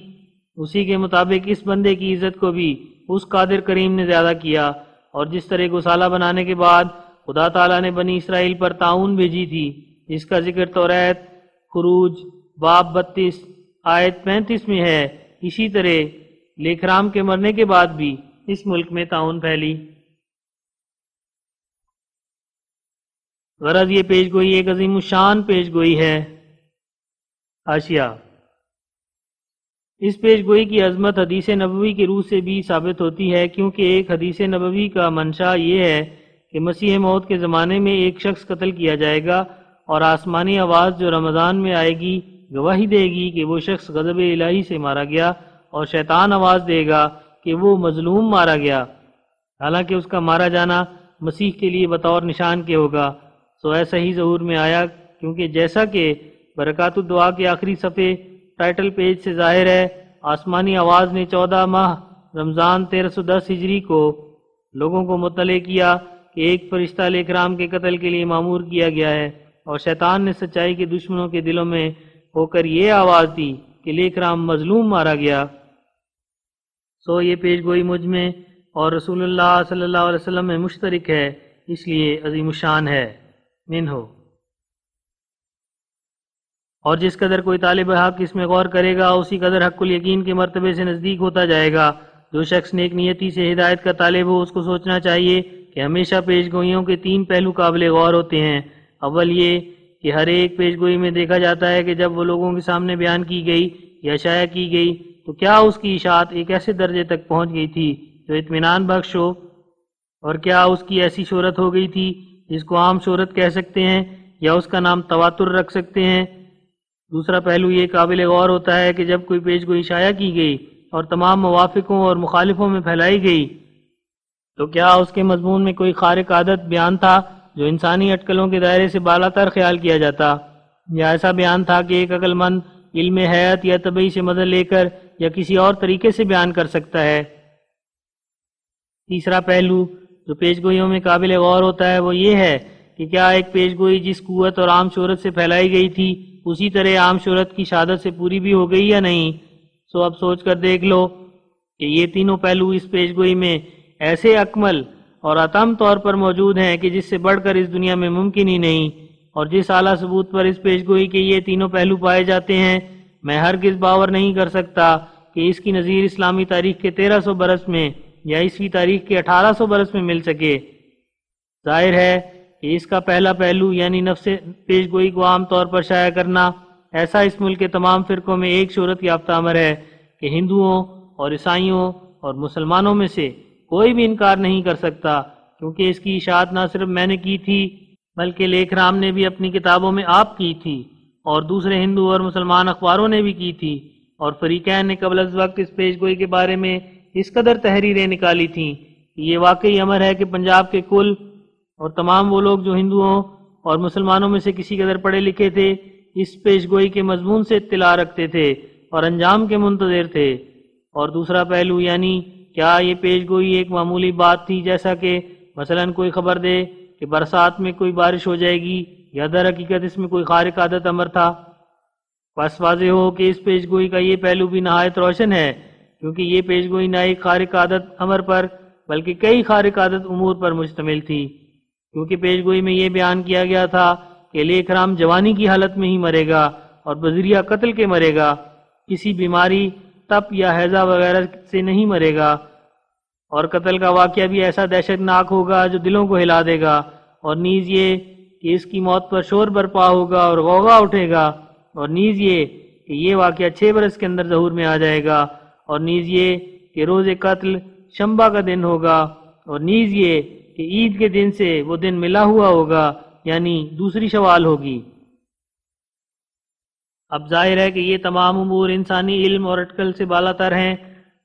اسی کے مطابق اس بندے کی عزت کو بھی اس قادر کریم نے زیادہ کیا۔ اور جس طرح گسالہ بنانے کے بعد خدا تعالیٰ نے بنی اسرائیل پر تعاون بھیجی تھی، جس کا ذکر توریت خروج باب 32 آیت 35 میں ہے، اسی طرح لیک رام کے مرنے کے بعد بھی اس ملک میں تعاون پھیلی۔ غرض یہ پیش گوئی ایک عظیم الشان پیش گوئی ہے۔ حاشیہ: اس پیش گوئی کی عظمت حدیث نبوی کی روح سے بھی ثابت ہوتی ہے، کیونکہ ایک حدیث نبوی کا منشا یہ ہے کہ مسیح موت کے زمانے میں ایک شخص قتل کیا جائے گا، اور آسمانی آواز جو رمضان میں آئے گی گواہی دے گی کہ وہ شخص غضب الہی سے مارا گیا، اور شیطان آواز دے گا کہ وہ مظلوم مارا گیا، حالانکہ اس کا مارا جانا مسیح کے لیے بطور نشان کے ہوگا۔ سو ایسا ہی ظہور میں آیا، کیونکہ جیسا کہ برکات الدعا کے آخری صفحے ٹائٹل پیج سے ظاہر ہے، آسمانی آواز نے 14 ماہ رمضان 1310 ہجری کو لوگوں کو مطلع کیا کہ ایک فرشتہ لیک رام کے قتل کے لیے مامور کیا گیا ہے، اور شیطان نے سچائی کے دشمنوں کے دلوں میں ہو کر یہ آواز دی کہ لیک رام مظلوم مارا گیا۔ سو یہ پیش گوئی مجھ میں اور رسول اللہ صلی اللہ علیہ وسلم میں مشترک ہے، اس لیے عظیم الشان ہے۔ منہو: اور جس قدر کوئی طالب حق اس میں غور کرے گا، اسی قدر حق الیقین کے مرتبے سے نزدیک ہوتا جائے گا۔ جو شخص نیک نیتی سے ہدایت کا طالب ہو، اس کو سوچنا چاہیے کہ ہمیشہ پیش گوئیوں کے 3 پہلو قابل غور ہوتے ہیں۔ اول یہ کہ ہر ایک پیش گوئی میں دیکھا جاتا ہے کہ جب وہ لوگوں کے سامنے بیان کی گئی یا شائع کی گئی تو کیا اس کی اشاعت ایک ایسے درجے تک پہنچ گئی تھی جو اطمینان بخش ہو، اور کیا اس کی ایسی شہرت ہو گئی تھی جس کو عام شہرت کہہ سکتے ہیں یا اس کا نام تواتر رکھ سکتے ہیں۔ دوسرا پہلو یہ قابل غور ہوتا ہے کہ جب کوئی پیش گوئی شائع کی گئی اور تمام موافقوں اور مخالفوں میں پھیلائی گئی تو کیا اس کے مضمون میں کوئی خارق عادت بیان تھا جو انسانی اٹکلوں کے دائرے سے بالا تر خیال کیا جاتا، یا ایسا بیان تھا کہ ایک عقل مند علم حیات یا طبعی سے مدد لے کر یا کسی اور طریقے سے بیان کر سکتا ہے۔ تیسرا پہلو جو پیش گوئیوں میں قابل غور ہوتا ہے وہ یہ ہے کہ کیا ایک پیش گوئی جس قوت اور عام شہرت سے پھیلائی گئی تھی اسی طرح عام شہرت کی شہادت سے پوری بھی ہو گئی یا نہیں؟ سو اب سوچ کر دیکھ لو کہ یہ تینوں پہلو اس پیش گوئی میں ایسے اکمل اور اتم طور پر موجود ہیں کہ جس سے بڑھ کر اس دنیا میں ممکن ہی نہیں، اور جس اعلیٰ ثبوت پر اس پیش گوئی کے یہ تینوں پہلو پائے جاتے ہیں میں ہرگز باور نہیں کر سکتا کہ اس کی نظیر اسلامی تاریخ کے 1300 برس میں یا عیسوی تاریخ کے 1800 برس میں مل سکے۔ ظاہر ہے کہ اس کا پہلا پہلو یعنی نفس پیش گوئی کو عام طور پر شائع کرنا ایسا اس ملک کے تمام فرقوں میں ایک شہرت یافتہ امر ہے کہ ہندوؤں اور عیسائیوں اور مسلمانوں میں سے کوئی بھی انکار نہیں کر سکتا، کیونکہ اس کی اشاعت نہ صرف میں نے کی تھی بلکہ لیکھ رام نے بھی اپنی کتابوں میں آپ کی تھی، اور دوسرے ہندو اور مسلمان اخباروں نے بھی کی تھی، اور فریقین نے قبل از وقت اس پیش گوئی کے بارے میں اس قدر تحریریں نکالی تھیں کہ یہ واقعی امر ہے کہ پنجاب کے کل اور تمام وہ لوگ جو ہندوؤں اور مسلمانوں میں سے کسی قدر پڑھے لکھے تھے اس پیش گوئی کے مضمون سے اطلاع رکھتے تھے اور انجام کے منتظر تھے۔ اور دوسرا پہلو یعنی کیا یہ پیش گوئی ایک معمولی بات تھی جیسا کہ مثلا کوئی خبر دے کہ برسات میں کوئی بارش ہو جائے گی، یا در حقیقت اس میں کوئی خارق عادت امر تھا؟ بس واضح ہو کہ اس پیش گوئی کا یہ پہلو بھی نہایت روشن ہے، کیونکہ یہ پیش گوئی نہ ایک خارق عادت امر پر بلکہ کئی خارق عادت امور پر مشتمل تھی، کیونکہ پیش گوئی میں یہ بیان کیا گیا تھا کہ لیکھ رام جوانی کی حالت میں ہی مرے گا اور بذریعہ قتل کے مرے گا، کسی بیماری، تپ یا ہیضہ وغیرہ سے نہیں مرے گا، اور قتل کا واقعہ بھی ایسا دہشت ناک ہوگا جو دلوں کو ہلا دے گا، اور نیز یہ کہ اس کی موت پر شور برپا ہوگا اور غوغا اٹھے گا، اور نیز یہ کہ یہ واقعہ 6 برس کے اندر ظہور میں آ جائے گا، اور نیز یہ کہ روز قتل شنبہ کا دن ہوگا، اور نیز یہ کہ عید کے دن سے وہ دن ملا ہوا ہوگا، یعنی دوسری شوال ہوگی۔ اب ظاہر ہے کہ یہ تمام امور انسانی علم اور اٹکل سے بالا تر ہیں،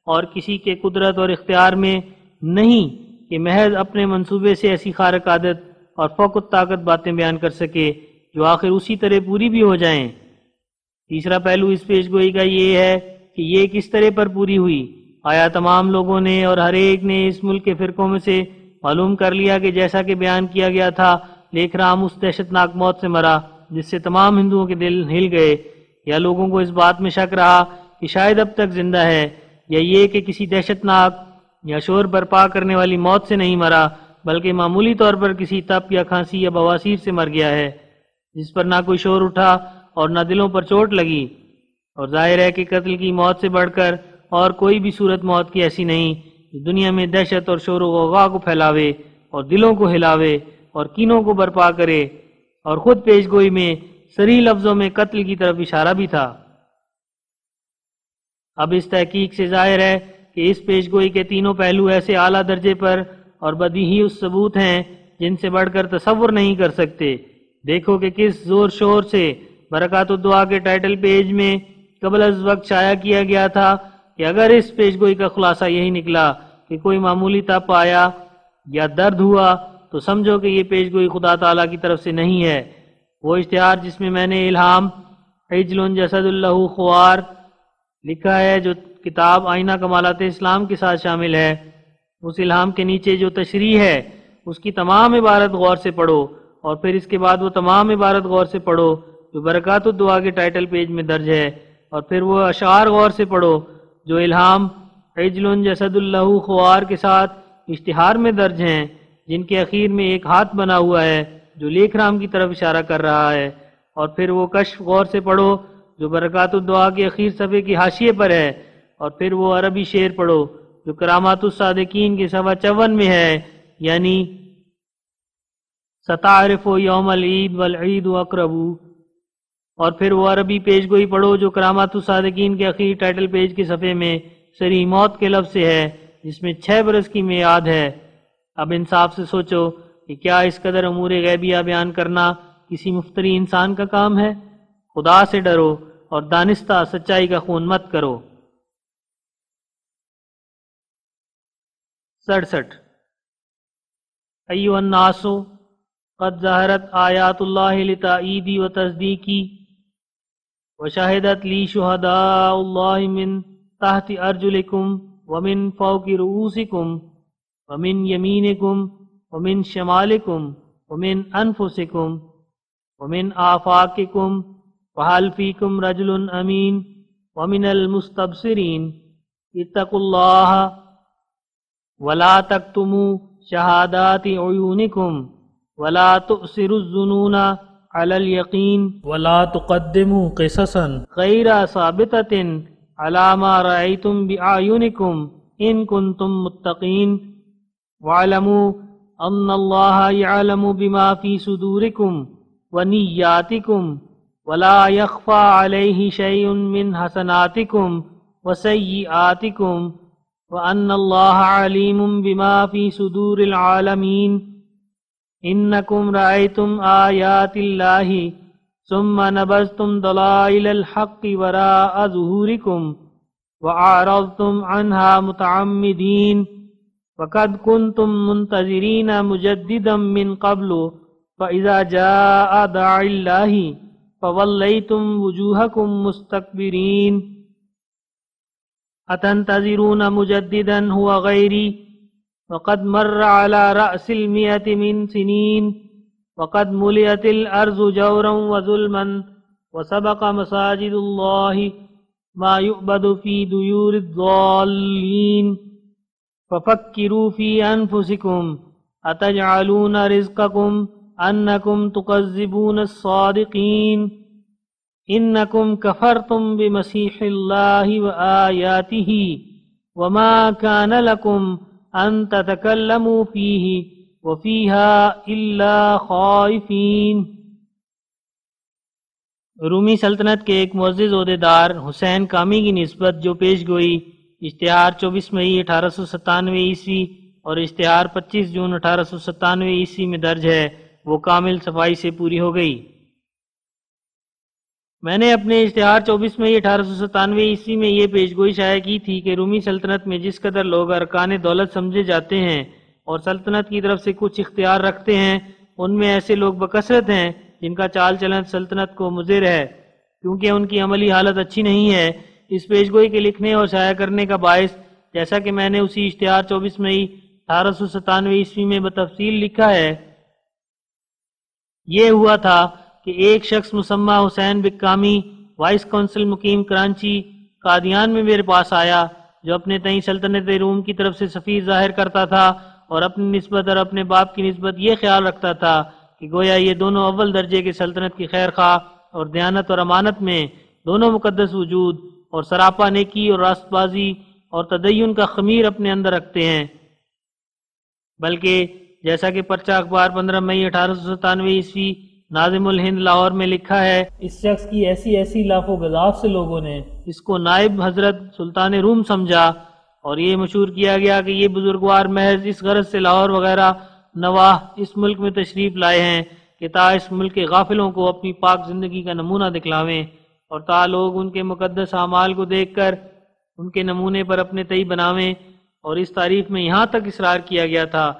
اور کسی کے قدرت اور اختیار میں نہیں کہ محض اپنے منصوبے سے ایسی خارق عادت اور فوق الطاقت باتیں بیان کر سکے جو آخر اسی طرح پوری بھی ہو جائیں۔ تیسرا پہلو اس پیش گوئی کا یہ ہے کہ یہ کس طرح پر پوری ہوئی۔ آیا تمام لوگوں نے اور ہر ایک نے اس ملک کے فرقوں میں سے معلوم کر لیا کہ جیسا کہ بیان کیا گیا تھا لیکھ رام اس دہشت ناک موت سے مرا جس سے تمام ہندوؤں کے دل ہل گئے، یا لوگوں کو اس بات میں شک رہا کہ شاید اب تک زندہ ہے، یا یہ کہ کسی دہشت ناک یا شور برپا کرنے والی موت سے نہیں مرا بلکہ معمولی طور پر کسی تپ یا کھانسی یا بواسیر سے مر گیا ہے جس پر نہ کوئی شور اٹھا اور نہ دلوں پر چوٹ لگی۔ اور ظاہر ہے کہ قتل کی موت سے بڑھ کر اور کوئی بھی صورت موت کی ایسی نہیں جو دنیا میں دہشت اور شور و غوغا کو پھیلاوے اور دلوں کو ہلاوے اور کینوں کو برپا کرے، اور خود پیش گوئی میں صریح لفظوں میں قتل کی طرف اشارہ بھی تھا۔ اب اس تحقیق سے ظاہر ہے کہ اس پیش گوئی کے تینوں پہلو ایسے اعلیٰ درجے پر اور بدیہی اس ثبوت ہیں جن سے بڑھ کر تصور نہیں کر سکتے۔ دیکھو کہ کس زور شور سے برکات الدعا کے ٹائٹل پیج میں قبل از وقت شائع کیا گیا تھا کہ اگر اس پیش گوئی کا خلاصہ یہی نکلا کہ کوئی معمولی تپ آیا یا درد ہوا تو سمجھو کہ یہ پیش گوئی خدا تعالیٰ کی طرف سے نہیں ہے۔ وہ اشتہار جس میں میں نے الہام عجل جسد اللہ خوار لکھا ہے، جو کتاب آئینہ کمالات اسلام کے ساتھ شامل ہے، اس الہام کے نیچے جو تشریح ہے اس کی تمام عبارت غور سے پڑھو، اور پھر اس کے بعد وہ تمام عبارت غور سے پڑھو جو برکات الدعا کے ٹائٹل پیج میں درج ہے، اور پھر وہ اشعار غور سے پڑھو جو الہام عجل جسد اللہ خوار کے ساتھ اشتہار میں درج ہیں، جن کے اخیر میں ایک ہاتھ بنا ہوا ہے جو لیکھ رام کی طرف اشارہ کر رہا ہے، اور پھر وہ کشف غور سے پڑھو جو برکات الدعا کے اخیر صفحے کی حاشیے پر ہے، اور پھر وہ عربی شعر پڑھو جو کرامات الصادقین کے صفحہ 54 میں ہے، یعنی ستعرف یوم العید والعید اقرب، اور پھر وہ عربی پیش گوئی پڑھو جو کرامات الصادقین کے اخیر ٹائٹل پیج کے صفحے میں صریح موت کے لفظ سے ہے جس میں 6 برس کی میعاد ہے۔ اب انصاف سے سوچو کہ کیا اس قدر امور غیبیہ بیان کرنا کسی مفتری انسان کا کام ہے؟ خدا سے ڈرو اور دانستہ سچائی کا خون مت کرو۔ 67 ایھا الناس قد ظہرت آیات اللہ لتائیدی و تصدیقی وشهدت لي شهداء الله من تحت أرجلكم ومن فوق رؤوسكم ومن يمينكم ومن شمالكم ومن أنفسكم ومن آفاقكم وهل فيكم رجل أمين ومن المستبصرين اتقوا الله ولا تكتموا شهادات عيونكم ولا تؤثروا الظنون على اليقين ولا تقدموا قصصا غير ثابتة على ما رأيتم بأعينكم إن كنتم متقين واعلموا أن الله يعلم بما في صدوركم ونياتكم ولا يخفى عليه شيء من حسناتكم وسيئاتكم وأن الله عليم بما في صدور العالمين إنكم رأيتم آيات الله ثم نبذتم دلائل الحق وراء ظهوركم وأعرضتم عنها متعمدين وقد كنتم منتظرين مجددا من قبل فإذا جاء داعي الله فوليتم وجوهكم مستكبرين أتنتظرون مجددا هو غيري وقد مر على رأس 100 من سنين وقد ملئت الأرض جورا وظلما وسبق مساجد الله ما يؤبد في ديور الضالين ففكروا في أنفسكم أتجعلون رزقكم أنكم تكذبون الصادقين إنكم كفرتم بمسيح الله وآياته وما كان لكم أن تتكلموا فيه وفيها إلا خائفين۔ رومی سلطنت کے ایک معزز عہدیدار حسین کامی کی نسبت جو پیش گوئی اشتہار 24 مئی 1897 عیسوی اور اشتہار 25 جون 1897 عیسوی میں درج ہے وہ کامل صفائی سے پوری ہو گئی۔ میں نے اپنے اشتہار 24 مئی 1897 عیسوی میں یہ پیشگوئی شائع کی تھی کہ رومی سلطنت میں جس قدر لوگ ارکان دولت سمجھے جاتے ہیں اور سلطنت کی طرف سے کچھ اختیار رکھتے ہیں ان میں ایسے لوگ بکثرت ہیں جن کا چال چلن سلطنت کو مضر ہے، کیونکہ ان کی عملی حالت اچھی نہیں ہے۔ اس پیشگوئی کے لکھنے اور شائع کرنے کا باعث جیسا کہ میں نے اسی اشتہار 24 مئی 1897 عیسوی میں بتفصیل لکھا ہے یہ ہوا تھا کہ ایک شخص مسمى حسین بکامی وائس کونسل مقیم کراچی قادیان میں میرے پاس آیا، جو اپنے تئیں سلطنت روم کی طرف سے سفیر ظاہر کرتا تھا اور اپنی نسبت اور اپنے باپ کی نسبت یہ خیال رکھتا تھا کہ گویا یہ دونوں اول درجے کے سلطنت کی خیر خواہ اور دیانت اور امانت میں دونوں مقدس وجود اور سراپا نیکی اور راست بازی اور تدین کا خمیر اپنے اندر رکھتے ہیں، بلکہ جیسا کہ پرچہ اخبار 15 مئی 1897 عیسوی ناظم الہند لاہور میں لکھا ہے، اس شخص کی ایسی ایسی لاف و گزاف سے لوگوں نے اس کو نائب حضرت سلطان روم سمجھا اور یہ مشہور کیا گیا کہ یہ بزرگوار محض اس غرض سے لاہور وغیرہ نواح اس ملک میں تشریف لائے ہیں کہ تا اس ملک کے غافلوں کو اپنی پاک زندگی کا نمونہ دکھلاویں اور تا لوگ ان کے مقدس اعمال کو دیکھ کر ان کے نمونے پر اپنے تئی بناویں۔ اور اس تعریف میں یہاں تک اصرار کیا گیا تھا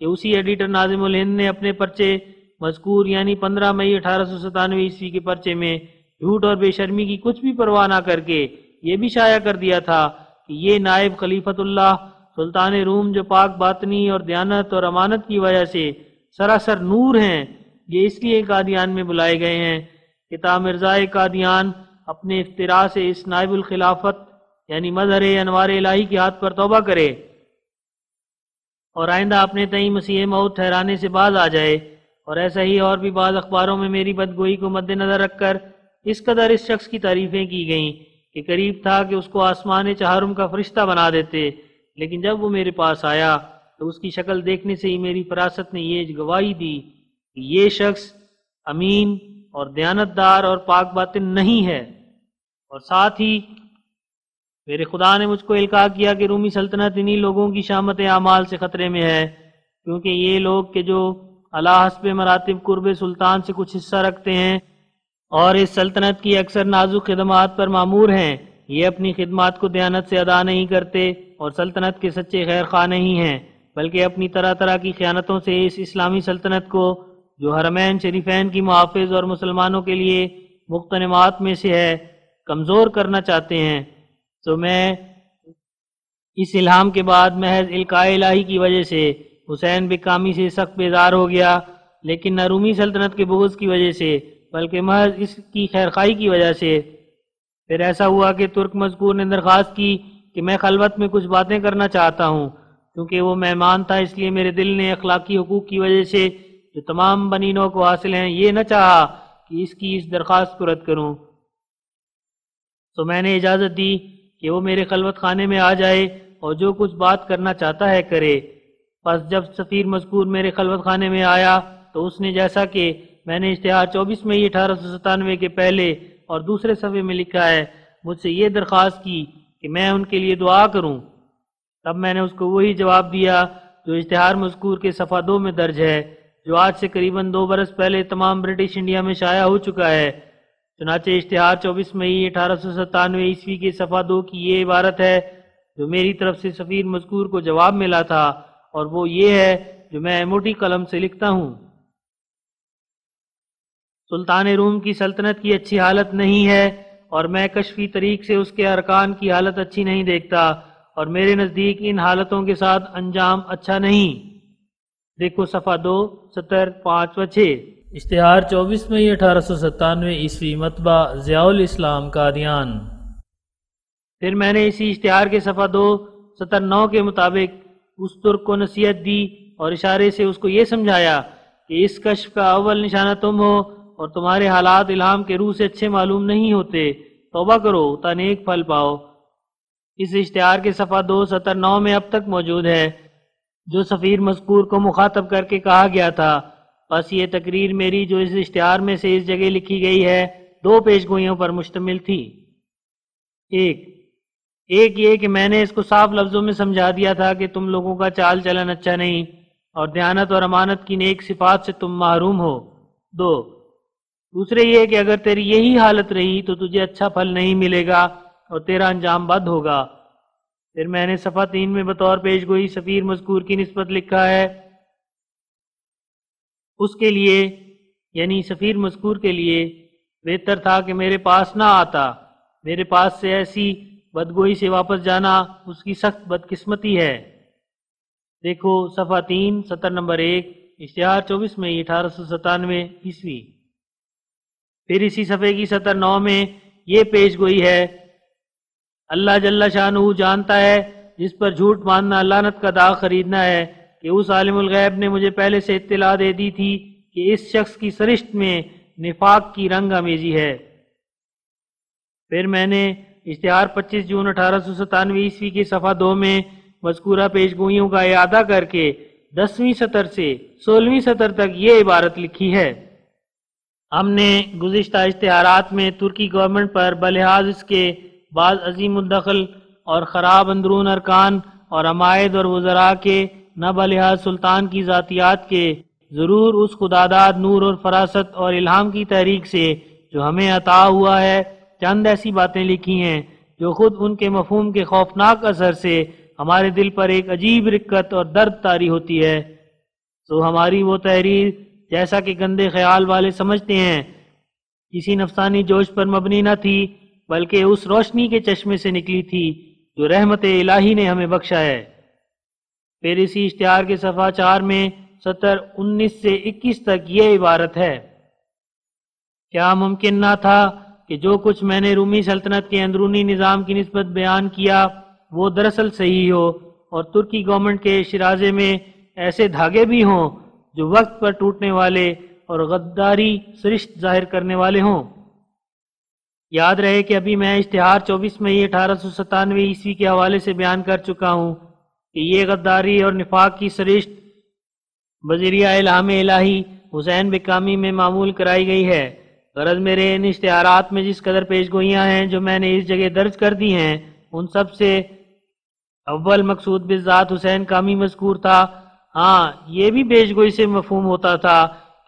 کہ اسی ایڈیٹر ناظم الہند نے اپنے پرچے مذکور یعنی 15 مئی 1897 عیسوی کے پرچے میں جھوٹ اور بے شرمی کی کچھ بھی پرواہ نہ کر کے یہ بھی شائع کر دیا تھا کہ یہ نائب خلیفۃ اللہ سلطان روم جو پاک باطنی اور دیانت اور امانت کی وجہ سے سراسر نور ہیں، یہ اس لیے قادیان میں بلائے گئے ہیں کہ تا مرزائے قادیان اپنے افتراء سے اس نائب الخلافت یعنی مظہر انوار الہی کے ہاتھ پر توبہ کرے اور آئندہ اپنے تئیں مسیح موت ٹھہرانے سے باز آ جائے۔ اور ایسا ہی اور بھی بعض اخباروں میں میری بدگوئی کو مد نظر رکھ کر اس قدر اس شخص کی تعریفیں کی گئیں کہ قریب تھا کہ اس کو آسمان چہارم کا فرشتہ بنا دیتے، لیکن جب وہ میرے پاس آیا تو اس کی شکل دیکھنے سے ہی میری فراست نے یہ گواہی دی کہ یہ شخص امین اور دیانتدار اور پاک باطن نہیں ہے۔ اور ساتھ ہی میرے خدا نے مجھ کو القاء کیا کہ رومی سلطنت انہی لوگوں کی شامت اعمال سے خطرے میں ہے، کیونکہ یہ لوگ کہ جو علی حسب مراتب قرب سلطان سے کچھ حصہ رکھتے ہیں اور اس سلطنت کی اکثر نازک خدمات پر مامور ہیں، یہ اپنی خدمات کو دیانت سے ادا نہیں کرتے اور سلطنت کے سچے خیر خواہ نہیں ہیں، بلکہ اپنی طرح طرح کی خیانتوں سے اس اسلامی سلطنت کو جو حرمین شریفین کی محافظ اور مسلمانوں کے لیے مغتنمات میں سے ہے، کمزور کرنا چاہتے ہیں۔ تو میں اس الہام کے بعد محض القاء الہی کی وجہ سے حسین بقامی سے سخت بیزار ہو گیا، لیکن نہ رومی سلطنت کے بغض کی وجہ سے بلکہ محض اس کی خیرخواہی کی وجہ سے۔ پھر ایسا ہوا کہ ترک مذکور نے درخواست کی کہ میں خلوت میں کچھ باتیں کرنا چاہتا ہوں، کیونکہ وہ مہمان تھا، اس لیے میرے دل نے اخلاقی حقوق کی وجہ سے جو تمام بنی نوع کو حاصل ہیں یہ نہ چاہا کہ اس کی اس درخواست کو رد کروں۔ تو میں نے اجازت دی کہ وہ میرے خلوت خانے میں آ جائے اور جو کچھ بات کرنا چاہتا ہے کرے۔ پس جب سفیر مذکور میرے خلوت خانے میں آیا تو اس نے، جیسا کہ میں نے اشتہار 24 میں 1897 کے پہلے اور دوسرے صفحے میں لکھا ہے، مجھ سے یہ درخواست کی کہ میں ان کے لیے دعا کروں۔ تب میں نے اس کو وہی جواب دیا جو اشتہار مذکور کے صفحہ 2 میں درج ہے، جو آج سے قریباً 2 برس پہلے تمام برٹش انڈیا میں شائع ہو چکا ہے۔ چنانچہ اشتہار 24 مئی 1897 عیسوی کے صفحہ 2 کی یہ عبارت ہے جو میری طرف سے سفیر مذکور کو جواب ملا تھا، اور وہ یہ ہے جو میں موٹی قلم سے لکھتا ہوں۔ سلطان روم کی سلطنت کی اچھی حالت نہیں ہے، اور میں کشفی طریق سے اس کے ارکان کی حالت اچھی نہیں دیکھتا، اور میرے نزدیک ان حالتوں کے ساتھ انجام اچھا نہیں۔ دیکھو صفحہ 2 سطر 5 و 6۔ اشتہار 24 مئی 1897 عیسوی، مطبع ضیاء الاسلام قادیان۔ پھر میں نے اسی اشتہار کے صفحہ 2 سطر 9 کے مطابق اس ترک کو نصیحت دی اور اشارے سے اس کو یہ سمجھایا کہ اس کشف کا اول نشانہ تم ہو، اور تمہارے حالات الہام کے روح سے اچھے معلوم نہیں ہوتے، توبہ کرو تا نیک پھل پاؤ۔ اس اشتہار کے صفحہ 2 سطر 9 میں اب تک موجود ہے، جو سفیر مذکور کو مخاطب کر کے کہا گیا تھا۔ بس یہ تقریر میری جو اس اشتہار میں سے اس جگہ لکھی گئی ہے 2 پیشگوئیوں پر مشتمل تھی۔ ایک یہ کہ میں نے اس کو صاف لفظوں میں سمجھا دیا تھا کہ تم لوگوں کا چال چلن اچھا نہیں، اور دیانت اور امانت کی نیک صفات سے تم محروم ہو۔ دوسرے یہ کہ اگر تیری یہی حالت رہی تو تجھے اچھا پھل نہیں ملے گا اور تیرا انجام بد ہوگا۔ پھر میں نے صفحہ 3 میں بطور پیشگوئی سفیر مذکور کی نسبت لکھا ہے، اس کے لیے یعنی سفیر مذکور کے لیے بہتر تھا کہ میرے پاس نہ آتا، میرے پاس سے ایسی بدگوئی سے واپس جانا اس کی سخت بدقسمتی ہے۔ دیکھو صفحہ 3 سطر نمبر 1، اشتہار 24 مئی 1897 عیسوی۔ پھر اسی صفحے کی سطر 9 میں یہ پیش گوئی ہے، اللہ جل شانہ جانتا ہے جس پر جھوٹ ماننا لعنت کا داغ خریدنا ہے کہ اس عالم الغیب نے مجھے پہلے سے اطلاع دے دی تھی کہ اس شخص کی سرشت میں نفاق کی رنگ آمیزی ہے۔ پھر میں نے اشتہار 25 جون 1897 عیسوی کے صفحہ 2 میں مذکورہ پیشگوئیوں کا اعادہ کر کے 10ویں سطر سے 16ویں سطر تک یہ عبارت لکھی ہے، ہم نے گزشتہ اشتہارات میں ترکی گورنمنٹ پر بلحاظ اس کے بعض عظیم الدخل اور خراب اندرون ارکان اور عمائد اور وزراء کے، نہ بلحاظ سلطان کی ذاتیات کے، ضرور اس خداداد نور اور فراست اور الہام کی تحریک سے جو ہمیں عطا ہوا ہے چند ایسی باتیں لکھی ہیں جو خود ان کے مفہوم کے خوفناک اثر سے ہمارے دل پر ایک عجیب رقت اور درد طاری ہوتی ہے۔ تو ہماری وہ تحریر، جیسا کہ گندے خیال والے سمجھتے ہیں، کسی نفسانی جوش پر مبنی نہ تھی، بلکہ اس روشنی کے چشمے سے نکلی تھی جو رحمت الہی نے ہمیں بخشا ہے۔ پھر اسی اشتہار کے صفحہ 4 میں سطر 19 سے 21 تک یہ عبارت ہے، کیا ممکن نہ تھا کہ جو کچھ میں نے رومی سلطنت کے اندرونی نظام کی نسبت بیان کیا وہ دراصل صحیح ہو، اور ترکی گورنمنٹ کے شرازے میں ایسے دھاگے بھی ہوں جو وقت پر ٹوٹنے والے اور غداری سرشت ظاہر کرنے والے ہوں۔ یاد رہے کہ ابھی میں اشتہار 24 مئی 1897 عیسوی کے حوالے سے بیان کر چکا ہوں کہ یہ غداری اور نفاق کی سرشت بذریعہ الہام الہی حسین بقامی میں معمول کرائی گئی ہے۔ غرض میرے ان اشتہارات میں جس قدر پیش گوئیاں ہیں جو میں نے اس جگہ درج کر دی ہیں، ان سب سے اول مقصود بالذات حسین کامی مذکور تھا۔ ہاں، یہ بھی پیش گوئی سے مفہوم ہوتا تھا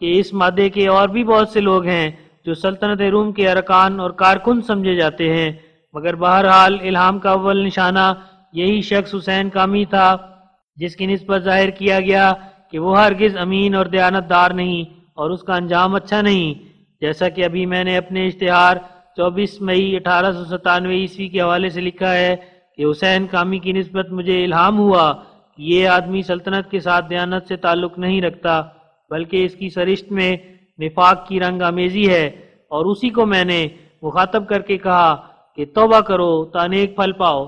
کہ اس مادے کے اور بھی بہت سے لوگ ہیں جو سلطنت روم کے ارکان اور کارکن سمجھے جاتے ہیں، مگر بہرحال الہام کا اول نشانہ یہی شخص حسین کامی تھا جس کی نسبت ظاہر کیا گیا کہ وہ ہرگز امین اور دیانت دار نہیں اور اس کا انجام اچھا نہیں۔ جیسا کہ ابھی میں نے اپنے اشتہار 24 مئی 1897 عیسوی کے حوالے سے لکھا ہے کہ حسین کامی کی نسبت مجھے الہام ہوا کہ یہ آدمی سلطنت کے ساتھ دیانت سے تعلق نہیں رکھتا، بلکہ اس کی سرشت میں نفاق کی رنگ آمیزی ہے، اور اسی کو میں نے مخاطب کر کے کہا کہ توبہ کرو تا نیک پھل پاؤ۔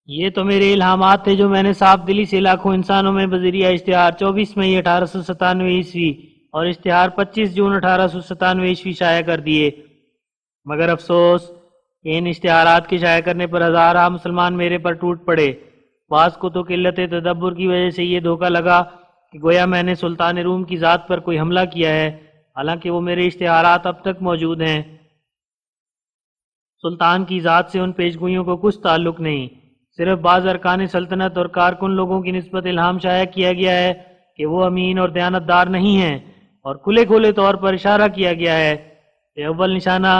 یہ تو میرے الہامات تھے جو میں نے صاف دلی سے لاکھوں انسانوں میں بذریعہ اشتہار 24 مئی 1897 عیسوی اور اشتہار 25 جون 1897 عیسوی شائع کر دیے، مگر افسوس کہ ان اشتہارات کے شائع کرنے پر ہزارہ مسلمان میرے پر ٹوٹ پڑے۔ بعض کو تو قلت تدبر کی وجہ سے یہ دھوکہ لگا کہ گویا میں نے سلطان روم کی ذات پر کوئی حملہ کیا ہے، حالانکہ وہ میرے اشتہارات اب تک موجود ہیں۔ سلطان کی ذات سے ان پیشگوئیوں کو کچھ تعلق نہیں، صرف بعض ارکان سلطنت اور کارکن لوگوں کی نسبت الہام شائع کیا گیا ہے کہ وہ امین اور دیانتدار نہیں ہیں، اور کھلے کھلے طور پر اشارہ کیا گیا ہے کہ اول نشانہ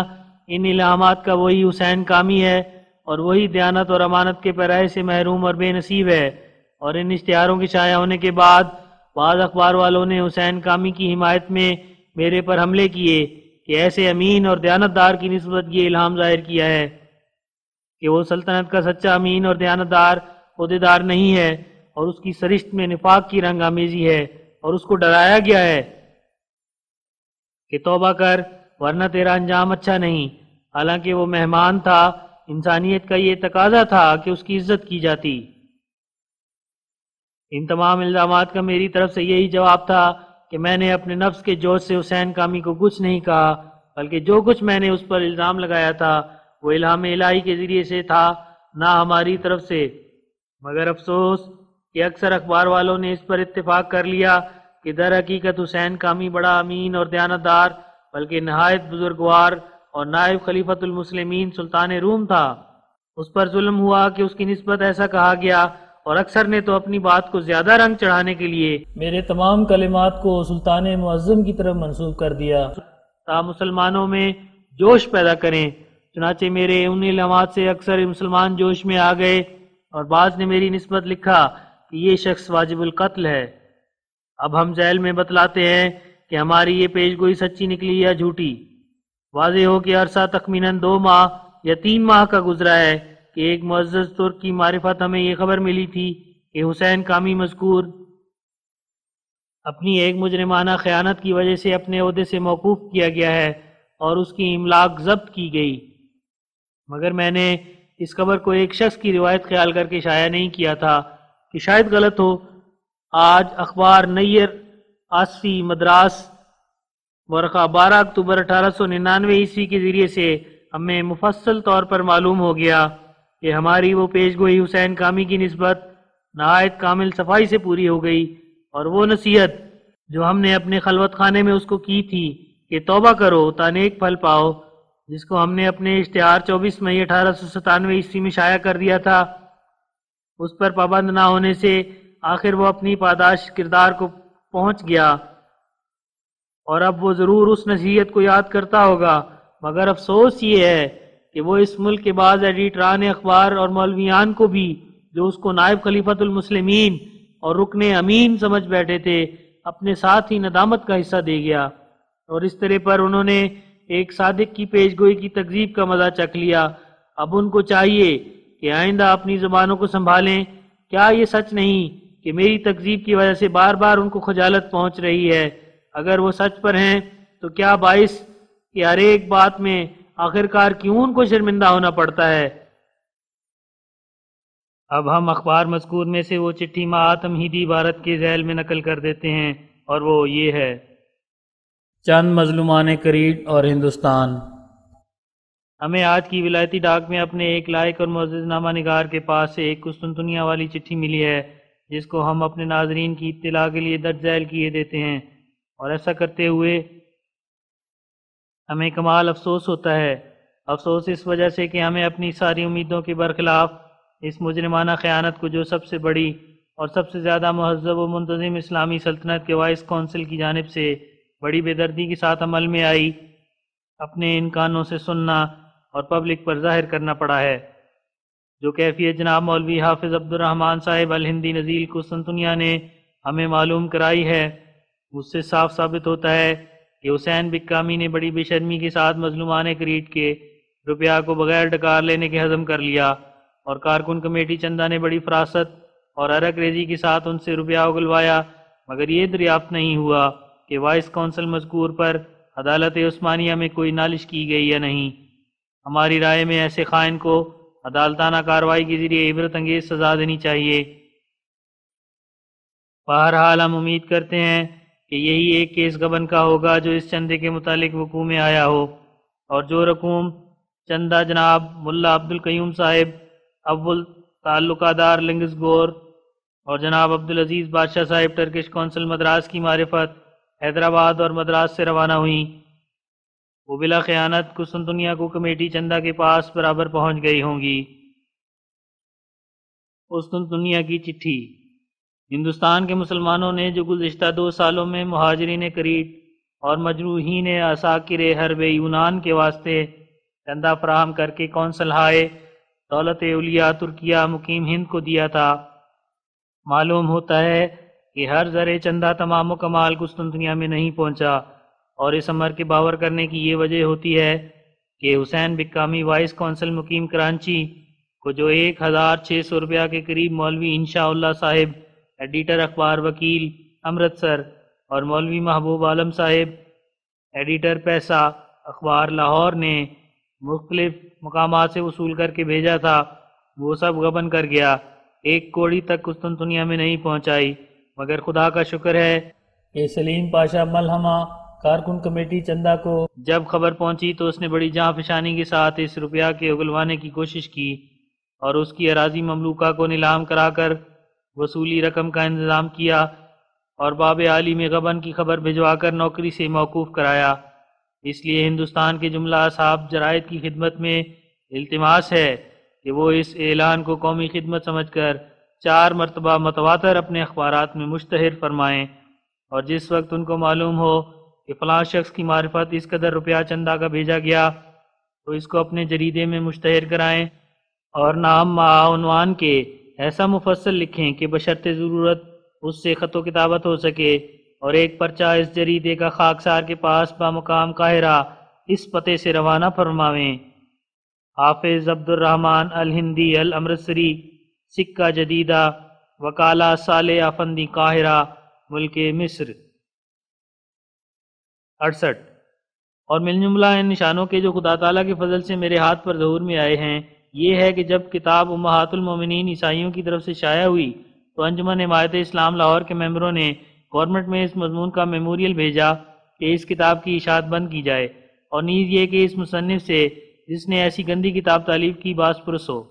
ان الہامات کا وہی حسین کامی ہے، اور وہی دیانت اور امانت کے پیراہے سے محروم اور بے نصیب ہے۔ اور ان اشتہاروں کے شائع ہونے کے بعد بعض اخبار والوں نے حسین کامی کی حمایت میں میرے پر حملے کیے کہ ایسے امین اور دیانتدار کی نسبت یہ الہام ظاہر کیا ہے کہ وہ سلطنت کا سچا امین اور دیانتدار عہدیدار نہیں ہے، اور اس کی سرشت میں نفاق کی رنگ آمیزی ہے، اور اس کو ڈرایا گیا ہے کہ توبہ کر ورنہ تیرا انجام اچھا نہیں، حالانکہ وہ مہمان تھا۔ انسانیت کا یہ تقاضا تھا کہ اس کی عزت کی جاتی۔ ان تمام الزامات کا میری طرف سے یہی جواب تھا کہ میں نے اپنے نفس کے جوش سے حسین کامی کو کچھ نہیں کہا، بلکہ جو کچھ میں نے اس پر الزام لگایا تھا وہ الہام الہی کے ذریعے سے تھا، نہ ہماری طرف سے۔ مگر افسوس کہ اکثر اخبار والوں نے اس پر اتفاق کر لیا کہ در حقیقت حسین کامی بڑا امین اور دیانتدار بلکہ نہایت بزرگوار اور نائب خلیفۃ المسلمین سلطان روم تھا۔ اس پر ظلم ہوا کہ اس کی نسبت ایسا کہا گیا، اور اکثر نے تو اپنی بات کو زیادہ رنگ چڑھانے کے لیے میرے تمام کلمات کو سلطان معظم کی طرف منسوب کر دیا تا مسلمانوں میں جوش پیدا کریں۔ چنانچہ میرے ان علامات سے اکثر مسلمان جوش میں آ گئے، اور بعض نے میری نسبت لکھا کہ یہ شخص واجب القتل ہے۔ اب ہم ذیل میں بتلاتے ہیں کہ ہماری یہ پیش گوئی سچی نکلی یا جھوٹی۔ واضح ہو کہ عرصہ تخمیناً 2 ماہ یا 3 ماہ کا گزرا ہے کہ ایک معزز ترک کی معرفت ہمیں یہ خبر ملی تھی کہ حسین کامی مذکور اپنی ایک مجرمانہ خیانت کی وجہ سے اپنے عہدے سے موقوف کیا گیا ہے اور اس کی املاک ضبط کی گئی، مگر میں نے اس خبر کو ایک شخص کی روایت خیال کر کے شائع نہیں کیا تھا کہ شاید غلط ہو۔ آج اخبار نیر آصفی مدراس ورقہ 12 اکتوبر 1899 عیسوی کے ذریعے سے ہمیں مفصل طور پر معلوم ہو گیا کہ ہماری وہ پیش گوئی حسین کامی کی نسبت نہایت کامل صفائی سے پوری ہو گئی، اور وہ نصیحت جو ہم نے اپنے خلوت خانے میں اس کو کی تھی کہ توبہ کرو تا نیک پھل پاؤ، جس کو ہم نے اپنے اشتہار 24 مئی 1897 عیسوی میں شائع کر دیا تھا، اس پر پابند نہ ہونے سے آخر وہ اپنی پاداش کردار کو پہنچ گیا، اور اب وہ ضرور اس نصیحت کو یاد کرتا ہوگا۔ مگر افسوس یہ ہے کہ وہ اس ملک کے بعض ایڈیٹران اخبار اور مولویان کو بھی جو اس کو نائب خلیفۃ المسلمین اور رکن امین سمجھ بیٹھے تھے اپنے ساتھ ہی ندامت کا حصہ دے گیا، اور اس طرح پر انہوں نے ایک صادق کی پیش گوئی کی تکذیب کا مزہ چکھ لیا۔ اب ان کو چاہیے کہ آئندہ اپنی زبانوں کو سنبھالیں۔ کیا یہ سچ نہیں کہ میری تکذیب کی وجہ سے بار بار ان کو خجالت پہنچ رہی ہے؟ اگر وہ سچ پر ہیں تو کیا باعث کہ ہر ایک بات میں آخرکار کیوں ان کو شرمندہ ہونا پڑتا ہے؟ اب ہم اخبار مذکور میں سے وہ چٹھی تمہیدی عبارت کے ذیل میں نقل کر دیتے ہیں، اور وہ یہ ہے: چند مظلومان کریٹ اور ہندوستان۔ ہمیں آج کی ولایتی ڈاک میں اپنے ایک لائق اور معزز نامہ نگار کے پاس سے ایک قسطنطنیہ والی چٹھی ملی ہے، جس کو ہم اپنے ناظرین کی اطلاع کے لیے درج ذیل کیے دیتے ہیں، اور ایسا کرتے ہوئے ہمیں کمال افسوس ہوتا ہے۔ افسوس اس وجہ سے کہ ہمیں اپنی ساری امیدوں کے برخلاف اس مجرمانہ خیانت کو جو سب سے بڑی اور سب سے زیادہ مہذب و منتظم اسلامی سلطنت کے وائس کونسل کی جانب سے بڑی بے دردی کے ساتھ عمل میں آئی، اپنے ان کانوں سے سننا اور پبلک پر ظاہر کرنا پڑا ہے، جو کیفیت جناب مولوی حافظ عبد الرحمن صاحب الہندی نزیل قسطنطنیہ نے ہمیں معلوم کرائی ہے، اس سے صاف ثابت ہوتا ہے کہ حسین بکامی نے بڑی بے شرمی کے ساتھ مظلومان کریٹ کے روپیہ کو بغیر ڈکار لینے کے ہضم کر لیا، اور کارکن کمیٹی چندہ نے بڑی فراست اور عرق ریزی کے ساتھ ان سے روپیہ اگلوایا، مگر یہ دریافت نہیں ہوا کہ وائس کونسل مذکور پر عدالت عثمانیہ میں کوئی نالش کی گئی یا نہیں۔ ہماری رائے میں ایسے خائن کو عدالتانہ کارروائی کے ذریعے عبرت انگیز سزا دینی چاہیے۔ بہرحال ہم امید کرتے ہیں کہ یہی ایک کیس گبن کا ہوگا جو اس چندے کے متعلق وقوع میں آیا ہو، اور جو رقوم چندہ جناب ملا عبدالقیوم صاحب اول تعلقہ دار لنگسگور اور جناب عبدالعزیز بادشاہ صاحب ٹرکش کونسل مدراس کی معرفت حیدرآباد اور مدراس سے روانہ ہوئیں، وہ بلا خیانت قسطنطنیہ کو کمیٹی چندہ کے پاس برابر پہنچ گئی ہوں گی۔ قسطنطنیہ کی چٹھی۔ ہندوستان کے مسلمانوں نے جو گزشتہ 2 سالوں میں مہاجرین کریٹ اور مجروحین عساکر حرب یونان کے واسطے چندہ فراہم کر کے کونسل ہائے دولت اولیاء ترکیہ مقیم ہند کو دیا تھا، معلوم ہوتا ہے کہ ہر ذرے چندہ تمام و کمال قسطنطنیہ میں نہیں پہنچا، اور اس امر کے باور کرنے کی یہ وجہ ہوتی ہے کہ حسین بکامی وائس کونسل مقیم کراچی کو جو 1600 روپیہ کے قریب مولوی انشاءاللہ صاحب ایڈیٹر اخبار وکیل امرتسر اور مولوی محبوب عالم صاحب ایڈیٹر پیسہ اخبار لاہور نے مختلف مقامات سے وصول کر کے بھیجا تھا، وہ سب غبن کر گیا، 1 کوڑی تک قسطنطنیہ میں نہیں پہنچائی، مگر خدا کا شکر ہے کہ سلیم پاشا ملحمہ کارکن کمیٹی چندہ کو جب خبر پہنچی تو اس نے بڑی جاں فشانی کے ساتھ اس روپیہ کے اگلوانے کی کوشش کی اور اس کی اراضی مملوکہ کو نیلام کرا کر وصولی رقم کا انتظام کیا، اور باب عالی میں غبن کی خبر بھجوا کر نوکری سے موقوف کرایا۔ اس لیے ہندوستان کے جملہ اصحاب جرائد کی خدمت میں التماس ہے کہ وہ اس اعلان کو قومی خدمت سمجھ کر 4 مرتبہ متواتر اپنے اخبارات میں مشتہر فرمائیں، اور جس وقت ان کو معلوم ہو کہ فلاں شخص کی معرفت اس قدر روپیہ چندہ کا بھیجا گیا تو اس کو اپنے جریدے میں مشتہر کرائیں، اور نام معاونوان کے ایسا مفصل لکھیں کہ بشرط ضرورت اس سے خط و کتابت ہو سکے، اور ایک پرچہ اس جریدے کا خاکسار کے پاس بمقام قاہرہ اس پتے سے روانہ فرماویں: حافظ عبد الرحمن الہندی الامرتسری، سکہ جدیدہ، وکالہ صالح افندی، قاہرہ، ملک مصر۔ 68 اور من جملہ ان نشانوں کے جو خدا تعالیٰ کے فضل سے میرے ہاتھ پر ظہور میں آئے ہیں یہ ہے کہ جب کتاب امہات المومنین عیسائیوں کی طرف سے شائع ہوئی تو انجمن حمایت اسلام لاہور کے ممبروں نے گورنمنٹ میں اس مضمون کا میموریل بھیجا کہ اس کتاب کی اشاعت بند کی جائے، اور نیز یہ کہ اس مصنف سے جس نے ایسی گندی کتاب تالیف کی باز پرس ہو،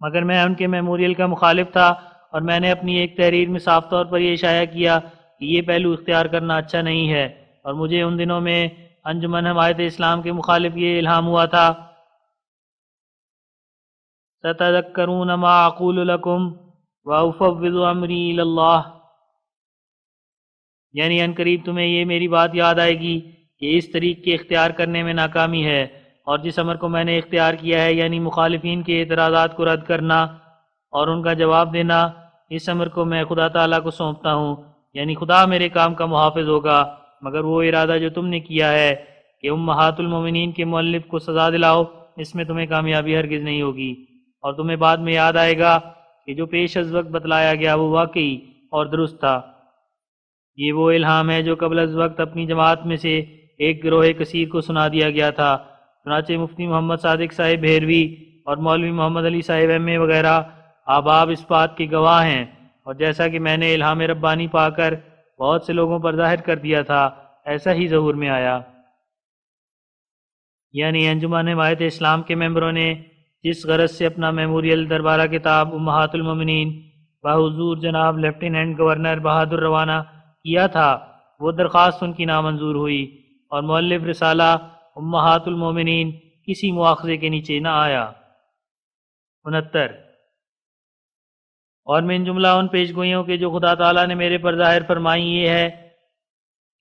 مگر میں ان کے میموریل کا مخالف تھا، اور میں نے اپنی ایک تحریر میں صاف طور پر یہ اشاعہ کیا کہ یہ پہلو اختیار کرنا اچھا نہیں ہے، اور مجھے ان دنوں میں انجمن حمایت اسلام کے مخالف یہ الہام ہوا تھا: ستذکرون ما اقول لکم وافوض امری الی اللہ، یعنی ان قریب تمہیں یہ میری بات یاد آئے گی کہ اس طریق کے اختیار کرنے میں ناکامی ہے، اور جس امر کو میں نے اختیار کیا ہے یعنی مخالفین کے اعتراضات کو رد کرنا اور ان کا جواب دینا، اس امر کو میں خدا تعالیٰ کو سونپتا ہوں، یعنی خدا میرے کام کا محافظ ہوگا، مگر وہ ارادہ جو تم نے کیا ہے کہ امہات المومنین کے مؤلف کو سزا دلاؤ، اس میں تمہیں کامیابی ہرگز نہیں ہوگی، اور تمہیں بعد میں یاد آئے گا کہ جو پیش از وقت بتلایا گیا وہ واقعی اور درست تھا۔ یہ وہ الہام ہے جو قبل از وقت اپنی جماعت میں سے ایک گروہ کثیر کو سنا دیا گیا تھا، چنانچہ مفتی محمد صادق صاحب بھیروی اور مولوی محمد علی صاحب ایم اے وغیرہ احباب اس بات کے گواہ ہیں، اور جیسا کہ میں نے الہام ربانی پا کر بہت سے لوگوں پر ظاہر کر دیا تھا ایسا ہی ظہور میں آیا، یعنی انجمن حمایت اسلام کے ممبروں نے جس غرض سے اپنا میموریل دربارہ کتاب امہات المومنین بحضور جناب لیفٹیننٹ گورنر بہادر روانہ کیا تھا وہ درخواست ان کی نامنظور ہوئی، اور مؤلف رسالہ امہات المومنین کسی مواخذے کے نیچے نہ آیا۔ 69 اور من جملہ ان پیش گوئیوں کے جو خدا تعالیٰ نے میرے پر ظاہر فرمائی یہ ہے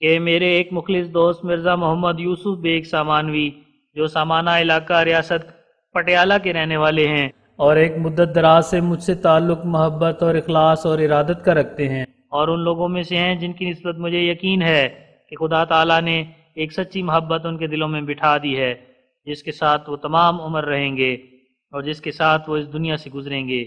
کہ میرے ایک مخلص دوست مرزا محمد یوسف بیگ سامانوی جو سامانہ علاقہ ریاست پٹیالہ کے رہنے والے ہیں اور ایک مدت دراز سے مجھ سے تعلق محبت اور اخلاص اور ارادت کا رکھتے ہیں، اور ان لوگوں میں سے ہیں جن کی نسبت مجھے یقین ہے کہ خدا تعالیٰ نے ایک سچی محبت ان کے دلوں میں بٹھا دی ہے، جس کے ساتھ وہ تمام عمر رہیں گے اور جس کے ساتھ وہ اس دنیا سے گزریں گے۔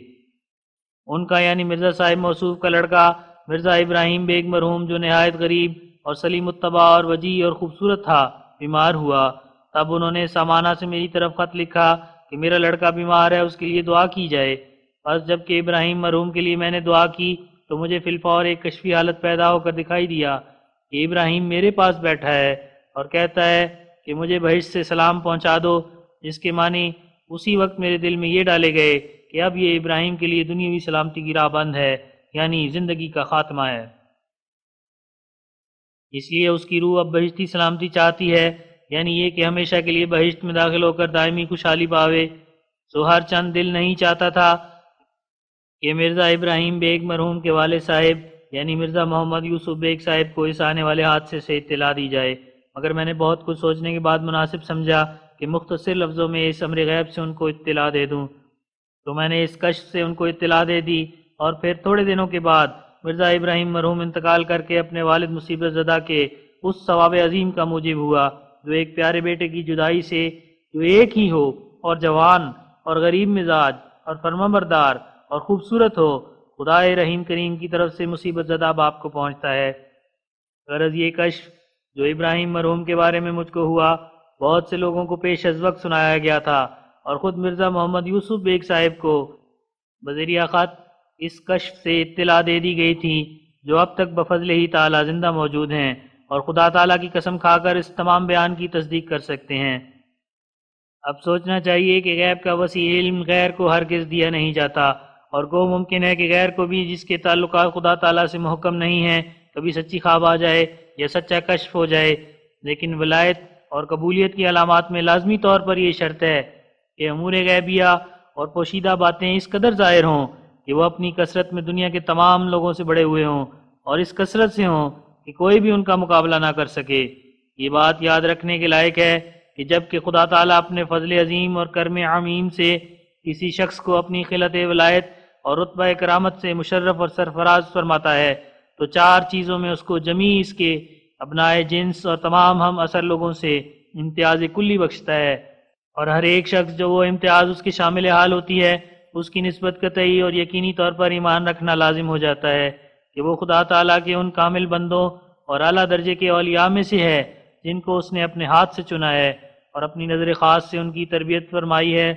ان کا یعنی مرزا صاحب موصوف کا لڑکا مرزا ابراہیم بیگ مرحوم، جو نہایت غریب اور سلیم الطبع اور وجیح اور خوبصورت تھا، بیمار ہوا۔ تب انہوں نے سامانہ سے میری طرف خط لکھا کہ میرا لڑکا بیمار ہے، اس کے لیے دعا کی جائے۔ بس جب کہ ابراہیم مرحوم کے لیے میں نے دعا کی تو مجھے فی الفور ایک کشفی حالت پیدا ہو کر دکھائی دیا کہ ابراہیم میرے پاس بیٹھا ہے اور کہتا ہے کہ مجھے بہشت سے سلام پہنچا دو، جس کے معنی اسی وقت میرے دل میں یہ ڈالے گئے کہ اب یہ ابراہیم کے لیے دنیاوی سلامتی کی راہ بند ہے، یعنی زندگی کا خاتمہ ہے۔ اس لیے اس کی روح اب بہشتی سلامتی چاہتی ہے، یعنی یہ کہ ہمیشہ کے لیے بہشت میں داخل ہو کر دائمی خوشحالی پاوے۔ سو ہر چند دل نہیں چاہتا تھا کہ مرزا ابراہیم بیگ مرحوم کے والد صاحب یعنی مرزا محمد یوسف بیگ صاحب کو اس آنے والے حادثے سے اطلاع دی جائے، مگر میں نے بہت کچھ سوچنے کے بعد مناسب سمجھا کہ مختصر لفظوں میں اس امر غیب سے ان کو اطلاع دے دوں۔ تو میں نے اس کشف سے ان کو اطلاع دے دی، اور پھر تھوڑے دنوں کے بعد مرزا ابراہیم مرحوم انتقال کر کے اپنے والد مصیبت زدہ کے اس ثواب عظیم کا موجب ہوا جو ایک پیارے بیٹے کی جدائی سے، جو ایک ہی ہو اور جوان اور غریب مزاج اور فرمانبردار اور خوبصورت ہو، خدائے رحیم کریم کی طرف سے مصیبت زدہ باپ کو پہنچتا ہے۔ غرض یہ کشف جو ابراہیم مرحوم کے بارے میں مجھ کو ہوا، بہت سے لوگوں کو پیش از وقت سنایا گیا تھا، اور خود مرزا محمد یوسف بیگ صاحب کو بذریعہ خط اس کشف سے اطلاع دے دی گئی تھی، جو اب تک بفضل ہی تعالی زندہ موجود ہیں اور خدا تعالیٰ کی قسم کھا کر اس تمام بیان کی تصدیق کر سکتے ہیں۔ اب سوچنا چاہیے کہ غیب کا وسیع علم غیر کو ہرگز دیا نہیں جاتا، اور گو ممکن ہے کہ غیر کو بھی جس کے تعلقات خدا تعالیٰ سے محکم نہیں ہیں کبھی سچی خواب آ جائے یا سچا کشف ہو جائے، لیکن ولایت اور قبولیت کی علامات میں لازمی طور پر یہ شرط ہے کہ امور غیبیہ اور پوشیدہ باتیں اس قدر ظاہر ہوں کہ وہ اپنی کثرت میں دنیا کے تمام لوگوں سے بڑے ہوئے ہوں، اور اس کثرت سے ہوں کہ کوئی بھی ان کا مقابلہ نہ کر سکے۔ یہ بات یاد رکھنے کے لائق ہے کہ جب کہ خدا تعالیٰ اپنے فضل عظیم اور کرم عمیم سے کسی شخص کو اپنی خلت ولایت اور رتبہ کرامت سے مشرف اور سرفراز فرماتا ہے تو چار چیزوں میں اس کو جمیع اس کے ابنائے جنس اور تمام ہم اثر لوگوں سے امتیاز کلی بخشتا ہے، اور ہر ایک شخص جو وہ امتیاز اس کی شامل حال ہوتی ہے اس کی نسبت قطعی اور یقینی طور پر ایمان رکھنا لازم ہو جاتا ہے کہ وہ خدا تعالیٰ کے ان کامل بندوں اور اعلیٰ درجے کے اولیاء میں سے ہے جن کو اس نے اپنے ہاتھ سے چنا ہے اور اپنی نظر خاص سے ان کی تربیت فرمائی ہے۔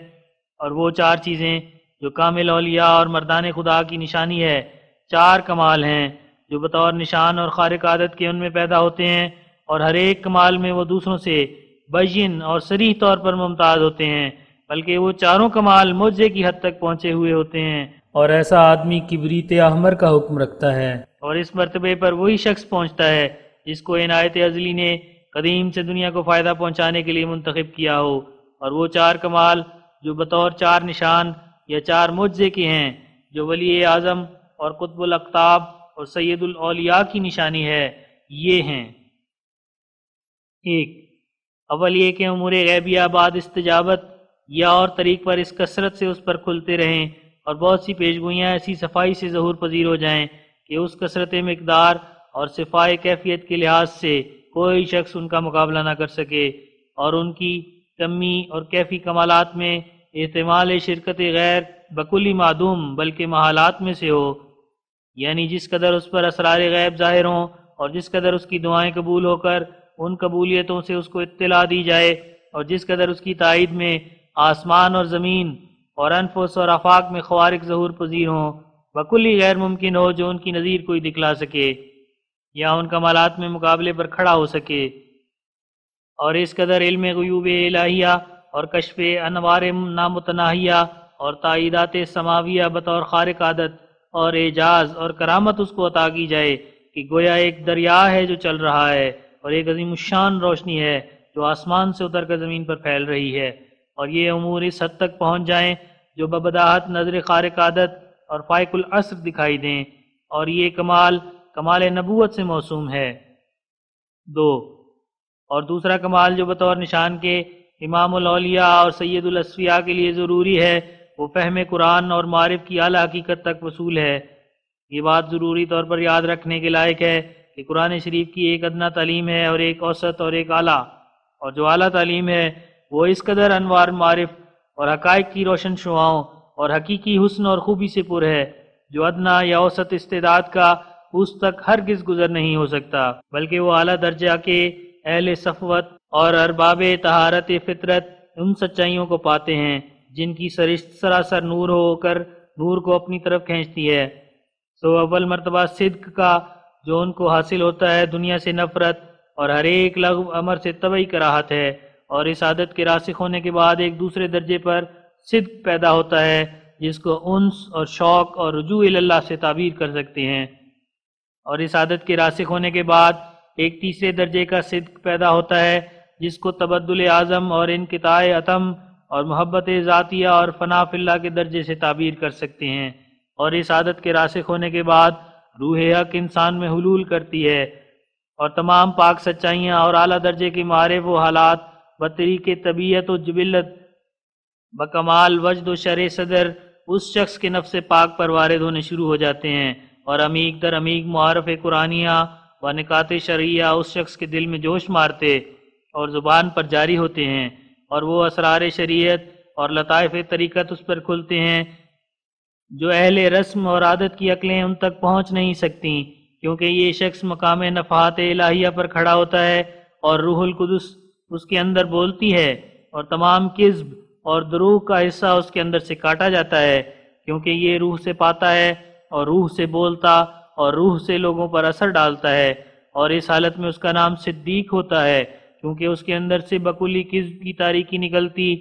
اور وہ چار چیزیں جو کامل اولیاء اور مردان خدا کی نشانی ہے، چار کمال ہیں جو بطور نشان اور خارق عادت کے ان میں پیدا ہوتے ہیں، اور ہر ایک کمال میں وہ دوسروں سے بین اور صریح طور پر ممتاز ہوتے ہیں، بلکہ وہ چاروں کمال معجزے کی حد تک پہنچے ہوئے ہوتے ہیں، اور ایسا آدمی کبریت احمر کا حکم رکھتا ہے۔ اور اس مرتبے پر وہی شخص پہنچتا ہے جس کو عنایت ازلی نے قدیم سے دنیا کو فائدہ پہنچانے کے لیے منتخب کیا ہو، اور وہ چار کمال جو بطور چار نشان یا چار معجزے کے ہیں جو ولی اعظم اور قطب الاقطاب اور سید الاولیاء کی نشانی ہے، یہ ہیں: ایک، اول یہ کہ امور غیبیہ بعد استجابت یا اور طریق پر اس کثرت سے اس پر کھلتے رہیں اور بہت سی پیشگوئیاں ایسی صفائی سے ظہور پذیر ہو جائیں کہ اس کثرت مقدار اور صفائی کیفیت کے لحاظ سے کوئی شخص ان کا مقابلہ نہ کر سکے، اور ان کی کمی اور کیفی کمالات میں احتمال شرکت غیر بکلی معدوم بلکہ محالات میں سے ہو، یعنی جس قدر اس پر اسرار غیب ظاہر ہوں اور جس قدر اس کی دعائیں قبول ہو کر ان قبولیتوں سے اس کو اطلاع دی جائے، اور جس قدر اس کی تائید میں آسمان اور زمین اور انفس اور آفاق میں خوارق ظہور پذیر ہوں، بکلی غیر ممکن ہو جو ان کی نظیر کوئی دکھلا سکے یا ان کمالات میں مقابلے پر کھڑا ہو سکے، اور اس قدر علم غیوب الہیہ اور کشف انوار نامتناہیہ اور تائیدات سماویہ بطور خارق عادت اور اعجاز اور کرامت اس کو عطا کی جائے کہ گویا ایک دریا ہے جو چل رہا ہے، اور ایک عظیم الشان روشنی ہے جو آسمان سے اتر کر زمین پر پھیل رہی ہے، اور یہ امور اس حد تک پہنچ جائیں جو ببداہت نظر خارق عادت اور فائق العصر دکھائی دیں، اور یہ کمال نبوت سے موسوم ہے۔ دو، اور دوسرا کمال جو بطور نشان کے امام الاولیاء اور سید الاصفیاء کے لیے ضروری ہے، وہ فہم قرآن اور معرف کی اعلیٰ حقیقت تک وصول ہے۔ یہ بات ضروری طور پر یاد رکھنے کے لائق ہے کہ قرآن شریف کی ایک ادنا تعلیم ہے اور ایک اوسط اور ایک اعلیٰ، اور جو اعلیٰ تعلیم ہے وہ اس قدر انوار معرف اور حقائق کی روشن شعاؤں اور حقیقی حسن اور خوبی سے پر ہے جو ادنا یا اوسط استعداد کا اس تک ہرگز گزر نہیں ہو سکتا، بلکہ وہ اعلیٰ درجہ کے اہل صفوت اور ارباب طہارت فطرت ان سچائیوں کو پاتے ہیں جن کی سرشت سراسر نور ہو کر نور کو اپنی طرف کھینچتی ہے۔ سو اول مرتبہ صدق کا جو ان کو حاصل ہوتا ہے دنیا سے نفرت اور ہر ایک لغو امر سے طبعی کراہت ہے، اور اس عادت کے راسخ ہونے کے بعد ایک دوسرے درجے پر صدق پیدا ہوتا ہے جس کو انس اور شوق اور رجوع اللہ سے تعبیر کر سکتے ہیں، اور اس عادت کے راسخ ہونے کے بعد ایک تیسرے درجے کا صدق پیدا ہوتا ہے جس کو تبدل اعظم اور انقطاع اتم اور محبت ذاتیہ اور فنا فی اللہ کے درجے سے تعبیر کر سکتے ہیں، اور اس عادت کے راسخ ہونے کے بعد روح حق انسان میں حلول کرتی ہے، اور تمام پاک سچائیاں اور اعلیٰ درجے کے معارف و حالات بطریق طبیعت و جبلت بکمال وجد و شرع صدر اس شخص کے نفس پاک پر وارد ہونے شروع ہو جاتے ہیں، اور عمیق در عمیق معارف قرآنیہ و نکات شرعیہ اس شخص کے دل میں جوش مارتے اور زبان پر جاری ہوتے ہیں، اور وہ اسرار شریعت اور لطائف طریقت اس پر کھلتے ہیں جو اہل رسم اور عادت کی عقلیں ان تک پہنچ نہیں سکتیں، کیونکہ یہ شخص مقام نفحات الہیہ پر کھڑا ہوتا ہے اور روح القدس اس کے اندر بولتی ہے، اور تمام کذب اور دروغ کا حصہ اس کے اندر سے کاٹا جاتا ہے، کیونکہ یہ روح سے پاتا ہے اور روح سے بولتا اور روح سے لوگوں پر اثر ڈالتا ہے، اور اس حالت میں اس کا نام صدیق ہوتا ہے کیونکہ اس کے اندر سے بکلی کذب کی تاریکی نکلتی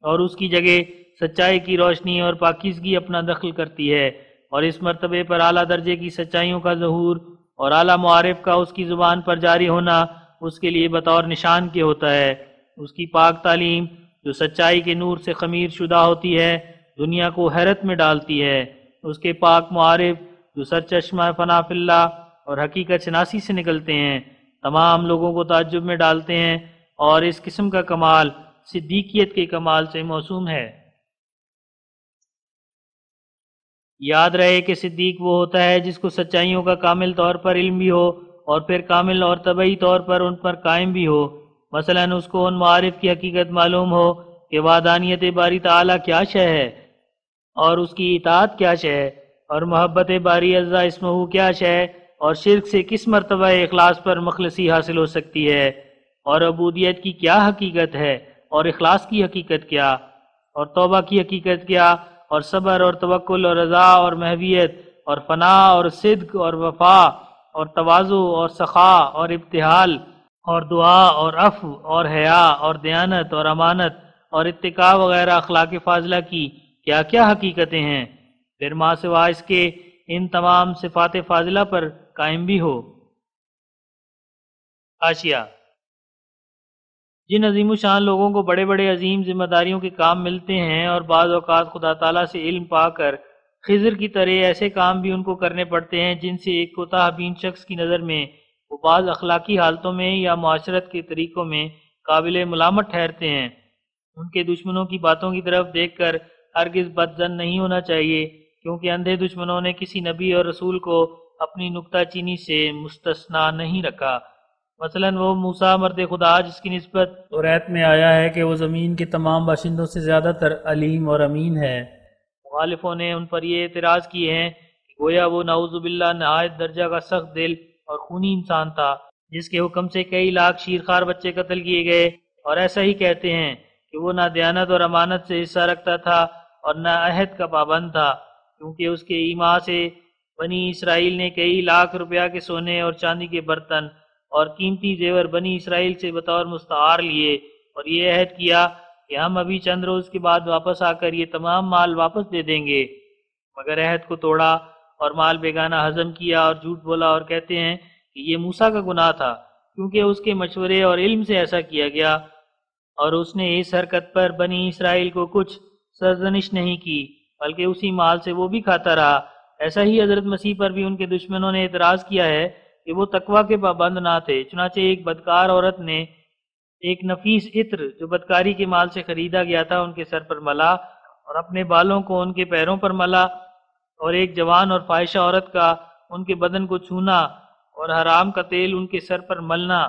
اور اس کی جگہ سچائی کی روشنی اور پاکیزگی اپنا دخل کرتی ہے، اور اس مرتبے پر اعلیٰ درجے کی سچائیوں کا ظہور اور اعلیٰ معارف کا اس کی زبان پر جاری ہونا اس کے لیے بطور نشان کے ہوتا ہے۔ اس کی پاک تعلیم جو سچائی کے نور سے خمیر شدہ ہوتی ہے دنیا کو حیرت میں ڈالتی ہے، اس کے پاک معارف جو سرچشمہ فنا فی اللہ اور حقیقت شناسی سے نکلتے ہیں تمام لوگوں کو تعجب میں ڈالتے ہیں، اور اس قسم کا کمال صدیقیت کے کمال سے موسوم ہے۔ یاد رہے کہ صدیق وہ ہوتا ہے جس کو سچائیوں کا کامل طور پر علم بھی ہو اور پھر کامل اور طبعی طور پر ان پر قائم بھی ہو، مثلا اس کو ان معارف کی حقیقت معلوم ہو کہ وحدانیت باری تعالیٰ کیا شے ہے اور اس کی اطاعت کیا شے ہے، اور محبت باری عزا اسمہ کیا شے ہے، اور شرک سے کس مرتبہ اخلاص پر مخلصی حاصل ہو سکتی ہے، اور عبودیت کی کیا حقیقت ہے، اور اخلاص کی حقیقت کیا، اور توبہ کی حقیقت کیا، اور صبر اور توکل اور رضا اور محویت اور فنا اور صدق اور وفا اور تواضع اور سخا اور ابتحال اور دعا اور عفو اور حیا اور دیانت اور امانت اور اتقاء وغیرہ اخلاق فاضلہ کی کیا کیا حقیقتیں ہیں، پھر ما سوا اس کے ان تمام صفات فاضلہ پر قائم بھی ہو۔ حاشیہ: جن عظیم الشان لوگوں کو بڑے بڑے عظیم ذمہ داریوں کے کام ملتے ہیں اور بعض اوقات خدا تعالیٰ سے علم پا کر خضر کی طرح ایسے کام بھی ان کو کرنے پڑتے ہیں جن سے ایک کوتاہ بین شخص کی نظر میں وہ بعض اخلاقی حالتوں میں یا معاشرت کے طریقوں میں قابل ملامت ٹھہرتے ہیں، ان کے دشمنوں کی باتوں کی طرف دیکھ کر ہرگز بدظن نہیں ہونا چاہیے، کیونکہ اندھے دشمنوں نے کسی نبی اور رسول کو اپنی نکتہ چینی سے مستثنا نہیں رکھا۔ مثلا وہ موسیٰ مرد خدا جس کی نسبت توریت میں آیا ہے کہ وہ زمین کے تمام باشندوں سے زیادہ تر علیم اور امین ہے۔ مخالفوں نے ان پر یہ اعتراض کیے ہیں کہ گویا وہ نعوذ باللہ نہایت درجہ کا سخت دل اور خونی انسان تھا جس کے حکم سے کئی لاکھ شیرخوار بچے قتل کیے گئے، اور ایسا ہی کہتے ہیں کہ وہ نہ دیانت اور امانت سے حصہ رکھتا تھا اور نہ عہد کا پابند تھا، کیونکہ اس کے ایما سے بنی اسرائیل نے کئی لاکھ روپیہ کے سونے اور چاندی کے برتن اور قیمتی زیور بنی اسرائیل سے بطور مستعار لیے، اور یہ عہد کیا کہ ہم ابھی چند روز کے بعد واپس آ کر یہ تمام مال واپس دے دیں گے، مگر عہد کو توڑا اور مال بیگانہ ہضم کیا اور جھوٹ بولا، اور کہتے ہیں کہ یہ موسیٰ کا گناہ تھا کیونکہ اس کے مشورے اور علم سے ایسا کیا گیا، اور اس نے اس حرکت پر بنی اسرائیل کو کچھ سرزنش نہیں کی بلکہ اسی مال سے وہ بھی کھاتا رہا۔ ایسا ہی حضرت مسیح پر بھی ان کے دشمنوں نے اعتراض کیا ہے کہ وہ تقوی کے پابند نہ تھے، چنانچہ ایک بدکار عورت نے ایک نفیس عطر جو بدکاری کے مال سے خریدا گیا تھا ان کے سر پر ملا اور اپنے بالوں کو ان کے پیروں پر ملا، اور ایک جوان اور فاحشہ عورت کا ان کے بدن کو چھونا اور حرام کا تیل ان کے سر پر ملنا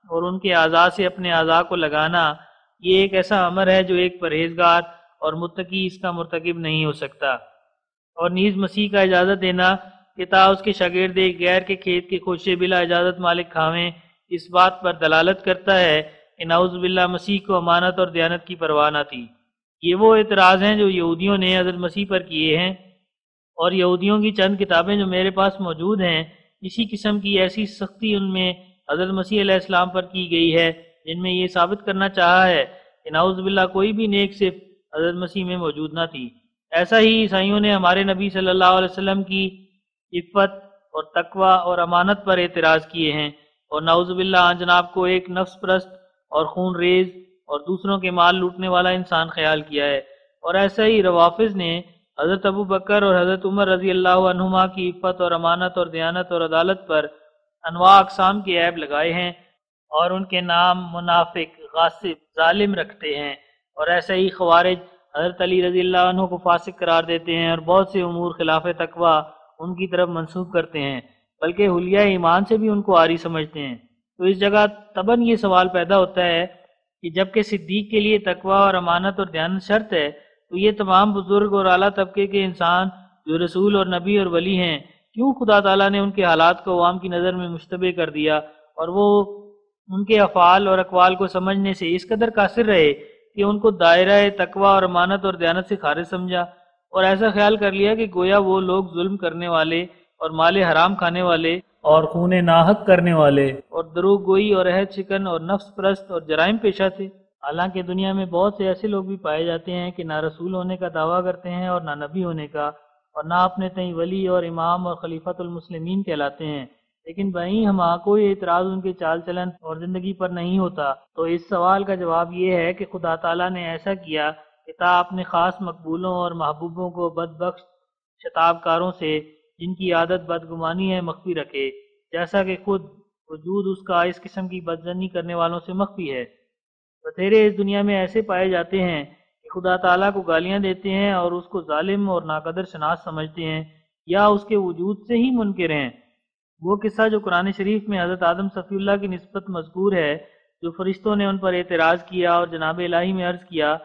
اور ان کے اعضاء سے اپنے اعضاء کو لگانا، یہ ایک ایسا امر ہے جو ایک پرہیزگار اور متقی اس کا مرتکب نہیں ہو سکتا۔ اور نیز مسیح کا اجازت دینا کہ تا اس کے شاگرد ایک غیر کے کھیت کے خوشے بلا اجازت مالک کھاویں، اس بات پر دلالت کرتا ہے کہ نعوذ باللہ مسیح کو امانت اور دیانت کی پرواہ نہ تھی۔ یہ وہ اعتراض ہیں جو یہودیوں نے حضرت مسیح پر کیے ہیں، اور یہودیوں کی چند کتابیں جو میرے پاس موجود ہیں، اسی قسم کی ایسی سختی ان میں حضرت مسیح علیہ السلام پر کی گئی ہے جن میں یہ ثابت کرنا چاہا ہے کہ نعوذ باللہ کوئی بھی نیک صفت حضرت مسیح میں موجود نہ تھی۔ ایسا ہی عیسائیوں نے ہمارے نبی صلی اللہ علیہ وسلم کی عفت اور تقوی اور امانت پر اعتراض کیے ہیں، اور نعوذ باللہ جناب کو ایک نفس پرست اور خون ریز اور دوسروں کے مال لوٹنے والا انسان خیال کیا ہے۔ اور ایسا ہی روافظ نے حضرت ابو بکر اور حضرت عمر رضی اللہ عنہما کی عفت اور امانت اور دیانت اور عدالت پر انواع اقسام کے عیب لگائے ہیں، اور ان کے نام منافق، غاصب، ظالم رکھتے ہیں۔ اور ایسا ہی خوارج حضرت علی رضی اللہ عنہ کو فاسق قرار دیتے ہیں، اور بہت سے امور خلاف تقوی ان کی طرف منسوب کرتے ہیں، بلکہ حلیہ ایمان سے بھی ان کو عاری سمجھتے ہیں۔ تو اس جگہ طبعاً یہ سوال پیدا ہوتا ہے کہ جبکہ صدیق کے لیے تقوی اور امانت اور دیانت شرط ہے، تو یہ تمام بزرگ اور اعلیٰ طبقے کے انسان جو رسول اور نبی اور ولی ہیں، کیوں خدا تعالیٰ نے ان کے حالات کو عوام کی نظر میں مشتبہ کر دیا، اور وہ ان کے افعال اور اقوال کو سمجھنے سے اس قدر قاصر رہے کہ ان کو دائرہ تقوی اور امانت اور دیانت سے خارج سمجھا، اور ایسا خیال کر لیا کہ گویا وہ لوگ ظلم کرنے والے اور مال حرام کھانے والے اور خون ناحق کرنے والے اور دروغ گوئی اور عہد شکن اور نفس پرست اور جرائم پیشہ تھے۔ حالانکہ دنیا میں بہت سے ایسے لوگ بھی پائے جاتے ہیں کہ نہ رسول ہونے کا دعویٰ کرتے ہیں اور نہ نبی ہونے کا، اور نہ اپنے تئیں ولی اور امام اور خلیفۃ المسلمین کہلاتے ہیں، لیکن بہیں ہمارا کوئی اعتراض ان کے چال چلن اور زندگی پر نہیں ہوتا۔ تو اس سوال کا جواب یہ ہے کہ خدا تعالیٰ نے ایسا کیا کہ تا اپنے خاص مقبولوں اور محبوبوں کو بدبخش شتاب کاروں سے جن کی عادت بدگمانی ہے مخفی رکھے، جیسا کہ خود وجود اس کا اس قسم کی بدظنی کرنے والوں سے مخفی ہے۔ بتھیرے اس دنیا میں ایسے پائے جاتے ہیں کہ خدا تعالیٰ کو گالیاں دیتے ہیں اور اس کو ظالم اور ناقدر شناس سمجھتے ہیں، یا اس کے وجود سے ہی منکر ہیں۔ وہ قصہ جو قرآن شریف میں حضرت آدم صفی اللہ کی نسبت مذکور ہے، جو فرشتوں نے ان پر اعتراض کیا اور جناب الہی میں عرض کیا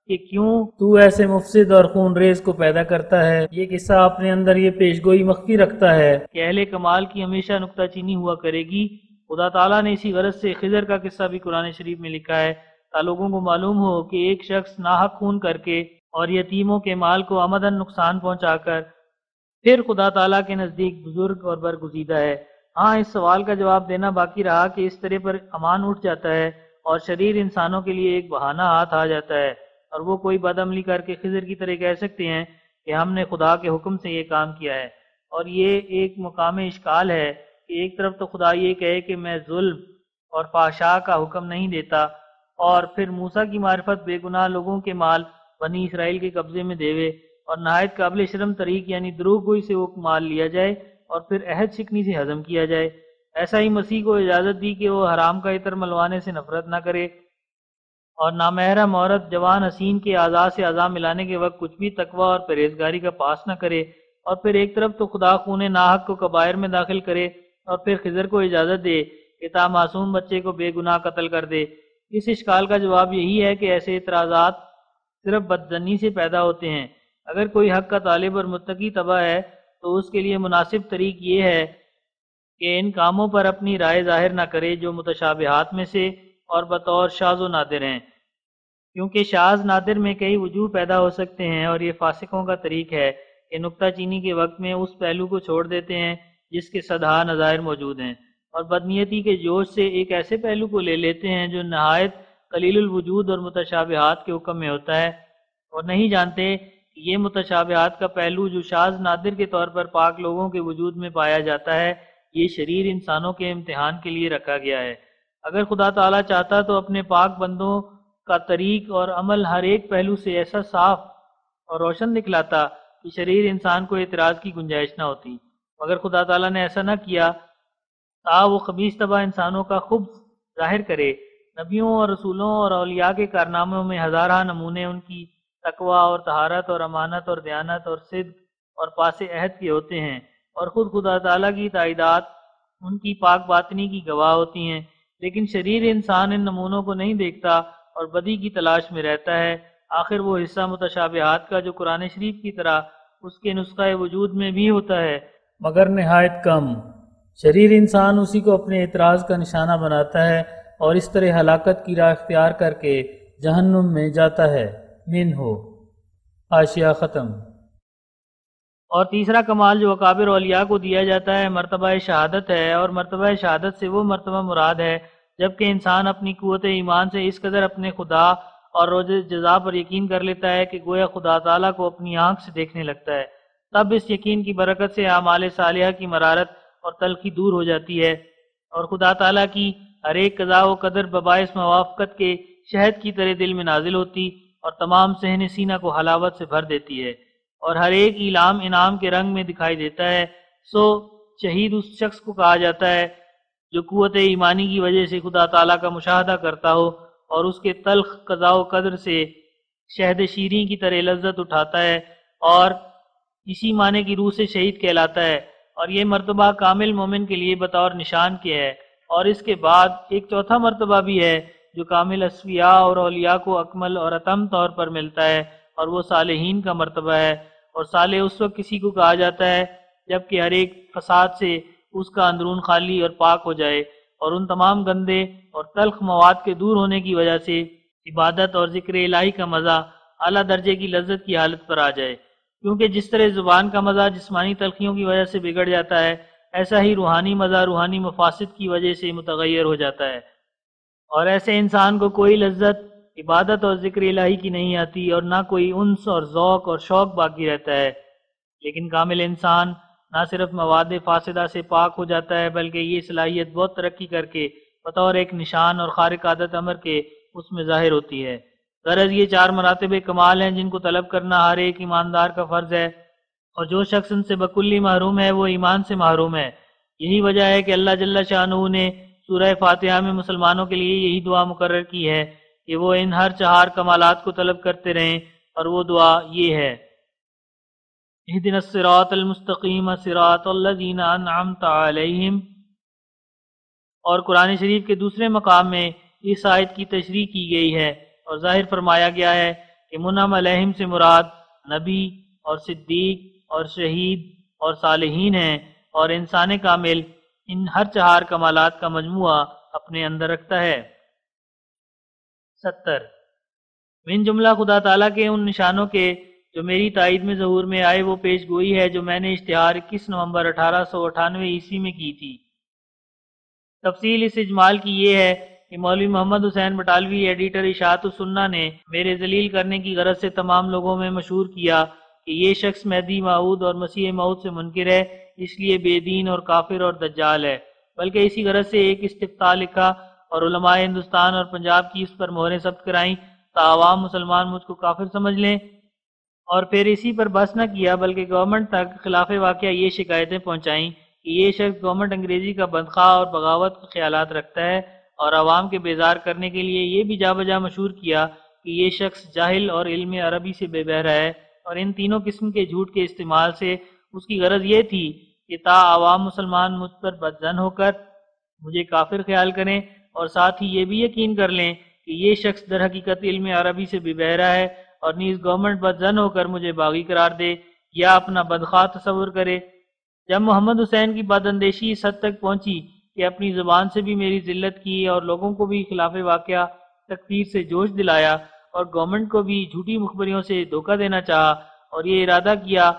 کہ کیوں تو ایسے مفسد اور خون ریز کو پیدا کرتا ہے، یہ قصہ اپنے اندر یہ پیشگوئی مخفی رکھتا ہے کہ اہل کمال کی ہمیشہ نکتہ چینی ہوا کرے گی۔ خدا تعالیٰ نے اسی غرض سے خضر کا قصہ بھی قرآن شریف میں لکھا ہے، تا لوگوں کو معلوم ہو کہ ایک شخص ناحق خون کر کے اور یتیموں کے مال کو عمدن نقصان پہنچا کر پھر خدا تعالیٰ کے نزدیک بزرگ اور برگزیدہ ہے۔ ہاں، اس سوال کا جواب دینا باقی رہا کہ اس طرح پر امان اٹھ جاتا ہے اور شریر انسانوں کے لیے ایک بہانہ ہاتھ آ جاتا ہے، اور وہ کوئی بدعملی کر کے خضر کی طرح کہہ سکتے ہیں کہ ہم نے خدا کے حکم سے یہ کام کیا ہے۔ اور یہ ایک مقام اشکال ہے کہ ایک طرف تو خدا یہ کہے کہ میں ظلم اور فحشاء کا حکم نہیں دیتا، اور پھر موسیٰ کی معرفت بے گناہ لوگوں کے مال بنی اسرائیل کے قبضے میں دیوے اور نہایت قابل شرم طریق یعنی دروغ گوئی سے وہ مال لیا جائے اور پھر عہد شکنی سے ہضم کیا جائے۔ ایسا ہی مسیح کو اجازت دی کہ وہ حرام کا عطر ملوانے سے نفرت نہ کرے، اور نامحرم عورت جوان حسین کے اعضاء سے اعضاء ملانے کے وقت کچھ بھی تقوی اور پرہیزگاری کا پاس نہ کرے، اور پھر ایک طرف تو خدا خون ناحق کو کبائر میں داخل کرے اور پھر خضر کو اجازت دے کہ تا معصوم بچے کو بے گناہ قتل کر دے۔ اس اشکال کا جواب یہی ہے کہ ایسے اعتراضات صرف بدظنی سے پیدا ہوتے ہیں۔ اگر کوئی حق کا طالب اور متقی طبع ہے تو اس کے لیے مناسب طریق یہ ہے کہ ان کاموں پر اپنی رائے ظاہر نہ کرے جو متشابہات میں سے اور بطور شاذ و نادر ہیں، کیونکہ شاذ نادر میں کئی وجوہ پیدا ہو سکتے ہیں، اور یہ فاسقوں کا طریق ہے کہ نکتہ چینی کے وقت میں اس پہلو کو چھوڑ دیتے ہیں جس کے صدہا نظائر موجود ہیں، اور بدنیتی کے جوش سے ایک ایسے پہلو کو لے لیتے ہیں جو نہایت قلیل الوجود اور متشابہات کے حکم میں ہوتا ہے، اور نہیں جانتے کہ یہ متشابہات کا پہلو جو شاذ نادر کے طور پر پاک لوگوں کے وجود میں پایا جاتا ہے، یہ شریر انسانوں کے امتحان کے لیے رکھا گیا ہے۔ اگر خدا تعالیٰ چاہتا تو اپنے پاک بندوں کا طریق اور عمل ہر ایک پہلو سے ایسا صاف اور روشن دکھلاتا کہ شریر انسان کو اعتراض کی گنجائش نہ ہوتی، مگر خدا تعالیٰ نے ایسا نہ کیا تا وہ خبیث طبع انسانوں کا خبث ظاہر کرے۔ نبیوں اور رسولوں اور اولیاء کے کارناموں میں ہزارہ نمونے ان کی تقوی اور طہارت اور امانت اور دیانت اور صدق اور پاس عہد کے ہوتے ہیں، اور خود خدا تعالیٰ کی تائیدات ان کی پاک باطنی کی گواہ ہوتی ہیں، لیکن شریر انسان ان نمونوں کو نہیں دیکھتا اور بدی کی تلاش میں رہتا ہے۔ آخر وہ حصہ متشابہات کا جو قرآن شریف کی طرح اس کے نسخہ وجود میں بھی ہوتا ہے، مگر نہایت کم۔ شریر انسان اسی کو اپنے اعتراض کا نشانہ بناتا ہے اور اس طرح ہلاکت کی راہ اختیار کر کے جہنم میں جاتا ہے۔ من ہو حاشیہ ختم۔ اور تیسرا کمال جو اکابر اولیاء کو دیا جاتا ہے مرتبہ شہادت ہے، اور مرتبہ شہادت سے وہ مرتبہ مراد ہے جبکہ انسان اپنی قوت ایمان سے اس قدر اپنے خدا اور روز جزا پر یقین کر لیتا ہے کہ گویا خدا تعالیٰ کو اپنی آنکھ سے دیکھنے لگتا ہے۔ تب اس یقین کی برکت سے اعمال صالحہ کی مرارت اور تلخی دور ہو جاتی ہے، اور خدا تعالیٰ کی ہر ایک قضاء و قدر بباعث موافقت کے شہد کی طرح دل میں نازل ہوتی اور تمام صحن سینہ کو حلاوت سے بھر دیتی ہے، اور ہر ایک اعلام انعام کے رنگ میں دکھائی دیتا ہے۔ سو شہید اس شخص کو کہا جاتا ہے جو قوت ایمانی کی وجہ سے خدا تعالیٰ کا مشاہدہ کرتا ہو اور اس کے تلخ قضاء و قدر سے شہد شیریں کی طرح لذت اٹھاتا ہے، اور اسی معنی کی روح سے شہید کہلاتا ہے۔ اور یہ مرتبہ کامل مومن کے لیے بطور نشان کے ہے، اور اس کے بعد ایک چوتھا مرتبہ بھی ہے جو کامل اصفیاء اور اولیاء کو اکمل اور اتم طور پر ملتا ہے، اور وہ صالحین کا مرتبہ ہے۔ اور صالح اس وقت کسی کو کہا جاتا ہے جبکہ ہر ایک فساد سے اس کا اندرون خالی اور پاک ہو جائے، اور ان تمام گندے اور تلخ مواد کے دور ہونے کی وجہ سے عبادت اور ذکر الہی کا مزہ اعلیٰ درجے کی لذت کی حالت پر آ جائے۔ کیونکہ جس طرح زبان کا مزہ جسمانی تلخیوں کی وجہ سے بگڑ جاتا ہے، ایسا ہی روحانی مزہ روحانی مفاسد کی وجہ سے متغیر ہو جاتا ہے، اور ایسے انسان کو کوئی لذت عبادت اور ذکر الہی کی نہیں آتی، اور نہ کوئی انس اور ذوق اور شوق باقی رہتا ہے۔ لیکن کامل انسان نہ صرف مواد فاسدہ سے پاک ہو جاتا ہے بلکہ یہ صلاحیت بہت ترقی کر کے بطور ایک نشان اور خارق عادت امر کے اس میں ظاہر ہوتی ہے۔ غرض یہ چار مراتب کمال ہیں جن کو طلب کرنا ہر ایک ایماندار کا فرض ہے، اور جو شخص ان سے بکلی محروم ہے وہ ایمان سے محروم ہے۔ یہی وجہ ہے کہ اللہ جل شانہ نے سورہ فاتحہ میں مسلمانوں کے لیے یہی دعا مقرر کی ہے کہ وہ ان ہر چہار کمالات کو طلب کرتے رہیں، اور وہ دعا یہ ہے: اہدنا الصراط المستقیم صراط الذین انعمت علیہم۔ اور قرآن شریف کے دوسرے مقام میں اس آیت کی تشریح کی گئی ہے اور ظاہر فرمایا گیا ہے کہ منعم علیہم سے مراد نبی اور صدیق اور شہید اور صالحین ہیں، اور انسان کامل ان ہر چہار کمالات کا مجموعہ اپنے اندر رکھتا ہے۔ 70 من جملہ خدا تعالیٰ کے ان نشانوں کے جو میری تائید میں ظہور میں آئے وہ پیش گوئی ہے جو میں نے اشتہار 21 نومبر 1898 عیسوی میں کی تھی۔ تفصیل اس اجمال کی یہ ہے کہ مولوی محمد حسین بٹالوی ایڈیٹر اشاعت السنہ نے میرے ذلیل کرنے کی غرض سے تمام لوگوں میں مشہور کیا کہ یہ شخص مہدی موعود اور مسیح موعود سے منکر ہے، اس لیے بے دین اور کافر اور دجال ہے، بلکہ اسی غرض سے ایک استفتاء لکھا اور علماء ہندوستان اور پنجاب کی اس پر مہریں ثبت کرائیں تا عوام مسلمان مجھ کو کافر سمجھ لیں، اور پھر اسی پر بس نہ کیا بلکہ گورنمنٹ تک خلاف واقعہ یہ شکایتیں پہنچائیں کہ یہ شخص گورنمنٹ انگریزی کا بدخواہ اور بغاوت کے خیالات رکھتا ہے، اور عوام کے بیزار کرنے کے لیے یہ بھی جا بجا مشہور کیا کہ یہ شخص جاہل اور علم عربی سے بے بہرہ ہے، اور ان تینوں قسم کے جھوٹ کے استعمال سے اس کی غرض یہ تھی کہ تا عوام مسلمان مجھ پر بدظن ہو کر مجھے کافر خیال کریں، اور ساتھ ہی یہ بھی یقین کر لیں کہ یہ شخص در حقیقت علم عربی سے بے بہرہ ہے، اور نیز گورنمنٹ بدظن ہو کر مجھے باغی قرار دے یا اپنا بدخواہ تصور کرے۔ جب محمد حسین کی بد اندیشی اس حد تک پہنچی کہ اپنی زبان سے بھی میری ذلت کی اور لوگوں کو بھی خلاف واقعہ تکفیر سے جوش دلایا اور گورنمنٹ کو بھی جھوٹی مخبریوں سے دھوکہ دینا چاہا اور یہ ارادہ کیا